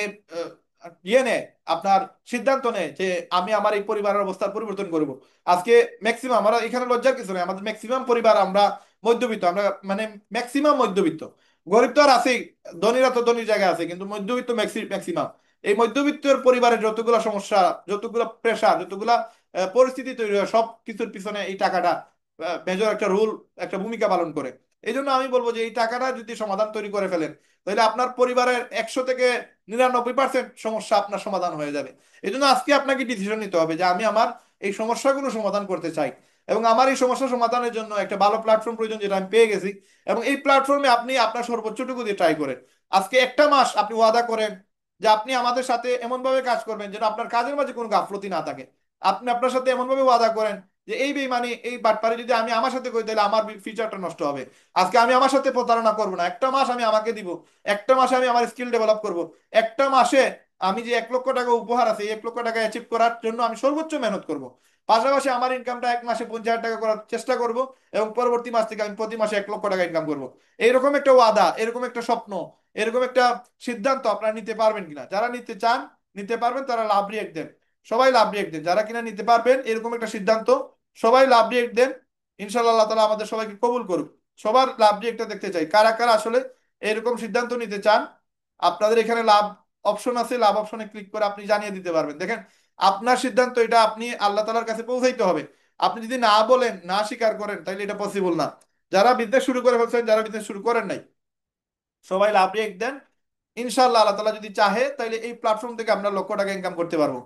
ইয়ে নেয়, আপনার সিদ্ধান্ত নেয় যে আমি আমার এই পরিবারের অবস্থার পরিবর্তন করব। আজকে ম্যাক্সিমাম, আমরা এখানে লজ্জার কিছু নেই, আমাদের ম্যাক্সিমাম পরিবার আমরা মধ্যবিত্ত, আমরা মানে ম্যাক্সিমাম মধ্যবিত্ত, গরিব তো আর আছেই, ধনীরা তো ধনীর জায়গায় আছে, কিন্তু মধ্যবিত্ত ম্যাক্সিমাম। এই মধ্যবিত্তের পরিবারের যতগুলা সমস্যা, যতগুলা প্রেশার, যতগুলা পরিস্থিতি তৈরি হয়, সব কিছুর পিছনে এই টাকাটা মেজর একটা রোল, একটা ভূমিকা পালন করে। এই জন্য আমি বলবো যে এই টাকাটা যদি সমাধান তৈরি করে ফেলেন, তাহলে আপনার পরিবারের 100 থেকে 99% সমস্যা আপনার সমাধান হয়ে যাবে। এই জন্য আজকে আপনাকে ডিসিশন নিতে হবে যে আমি আমার এই সমস্যাগুলো সমাধান করতে চাই, এবং আমার এই সমস্যা সমাধানের জন্য একটা ভালো প্ল্যাটফর্ম প্রয়োজন, যেটা আমি পেয়ে গেছি। এবং এই প্ল্যাটফর্মে আপনি আপনার সর্বোচ্চটুকু দিয়ে ট্রাই করেন। আজকে একটা মাস আপনি ওয়াদা করেন যে আপনি আমাদের সাথে এমন ভাবে কাজ করবেন যেন আপনার কাজের মাঝে কোনো গাফলতি না থাকে। আপনি আপনার সাথে এমন ভাবে ওয়াদা করেন যে এই বেইমানি, এই বাটপারি যদি আমি আমার সাথে করি তাহলে আমার ফিউচারটা নষ্ট হবে। আজকে আমি আমার সাথে প্রতারণা করবো না, একটা মাস আমি আমাকে দিব, একটা মাসে আমি আমার স্কিল ডেভেলপ করব, একটা মাসে আমি যে 1 লক্ষ টাকা উপহার আছে এই 1 লক্ষ টাকা অ্যাচিভ করার জন্য আমি সর্বোচ্চ মেহনত করব। পাশাপাশি আমার ইনকামটা এক মাসে 50,000 টাকা করার চেষ্টা করব, এবং পরবর্তী মাস থেকে আমি প্রতি মাসে 1 লক্ষ টাকা ইনকাম করব। এইরকম একটা ওয়াদা, এরকম একটা স্বপ্ন, এরকম একটা সিদ্ধান্ত আপনারা নিতে পারবেন কিনা? যারা নিতে চান, নিতে পারবেন, তারা লাভ রিয়েক্ট দেন। সবাই লাভ রিয়েক্ট দেন যারা কিনা নিতে পারবেন এরকম একটা সিদ্ধান্ত। সবাই লাভ রিয়েক্ট দেন। ইনশাআল্লাহ আল্লাহ তাআলা আমাদের সবাইকে কবুল করুক। সবার লাভ রিয়েক্টটা দেখতে চাই, কারা কারা আসলে এরকম সিদ্ধান্ত নিতে চান। আপনাদের এখানে লাভ অপশন আছে, লাভ অপশনে ক্লিক করে আপনি জানিয়ে দিতে পারবেন। দেখেন, আপনার সিদ্ধান্ত, এটা আপনি আল্লাহ তাআলার কাছে পৌঁছাইতে হবে। আপনি যদি না বলেন, না স্বীকার করেন, তাহলে এটা পসিবল না। যারা বিজনেস শুরু করে ফেলছেন, যারা বিজনেস শুরু করেন নাই, সবাই লাভ রেখ দেন। ইনশাআল্লাহ আল্লাহ তাআলা যদি চাহে তাহলে এই প্ল্যাটফর্ম থেকে আমরা 1 লক্ষ টাকা ইনকাম করতে পারবো।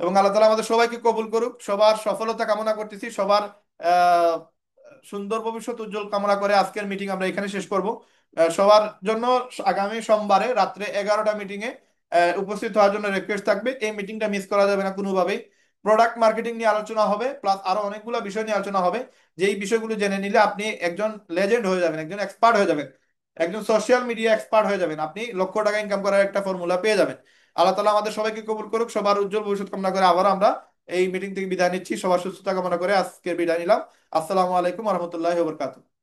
এবং আল্লাহ তাআলা আমাদের সবাইকে কবুল করুক। সবার সফলতা কামনা করতেছি, সবার আহ, সুন্দর ভবিষ্যৎ উজ্জ্বল কামনা করে আজকের মিটিং আমরা এখানে শেষ করব। সবার জন্য আগামী সোমবারে রাত্রে 11টা মিটিং এ উপস্থিত হওয়ার জন্য রিকোয়েস্ট থাকবে। এই মিটিংটা মিস করা যাবে না কোনোভাবেই। প্রোডাক্ট মার্কেটিং নিয়ে আলোচনা হবে, প্লাস আরো অনেকগুলো বিষয় নিয়ে আলোচনা হবে, যেই বিষয়গুলো জেনে নিলে আপনি একজন লেজেন্ড হয়ে যাবেন, একজন এক্সপার্ট হয়ে যাবেন, একজন সোশ্যাল মিডিয়া এক্সপার্ট হয়ে যাবেন। আপনি 1 লক্ষ টাকা ইনকাম করার একটা ফর্মুলা পেয়ে যাবেন। আল্লাহ তাআলা আমাদের সবাইকে কবুল করুক। সবার উজ্জ্বল ভবিষ্যৎ কামনা করে আবার আমরা এই মিটিং থেকে বিদায় নিচ্ছি। সবার সুস্থতা কামনা করে আজকের বিদায় নিলাম। আসসালামু আলাইকুম ওয়া রাহমাতুল্লাহি ওয়া বারাকাতুহু।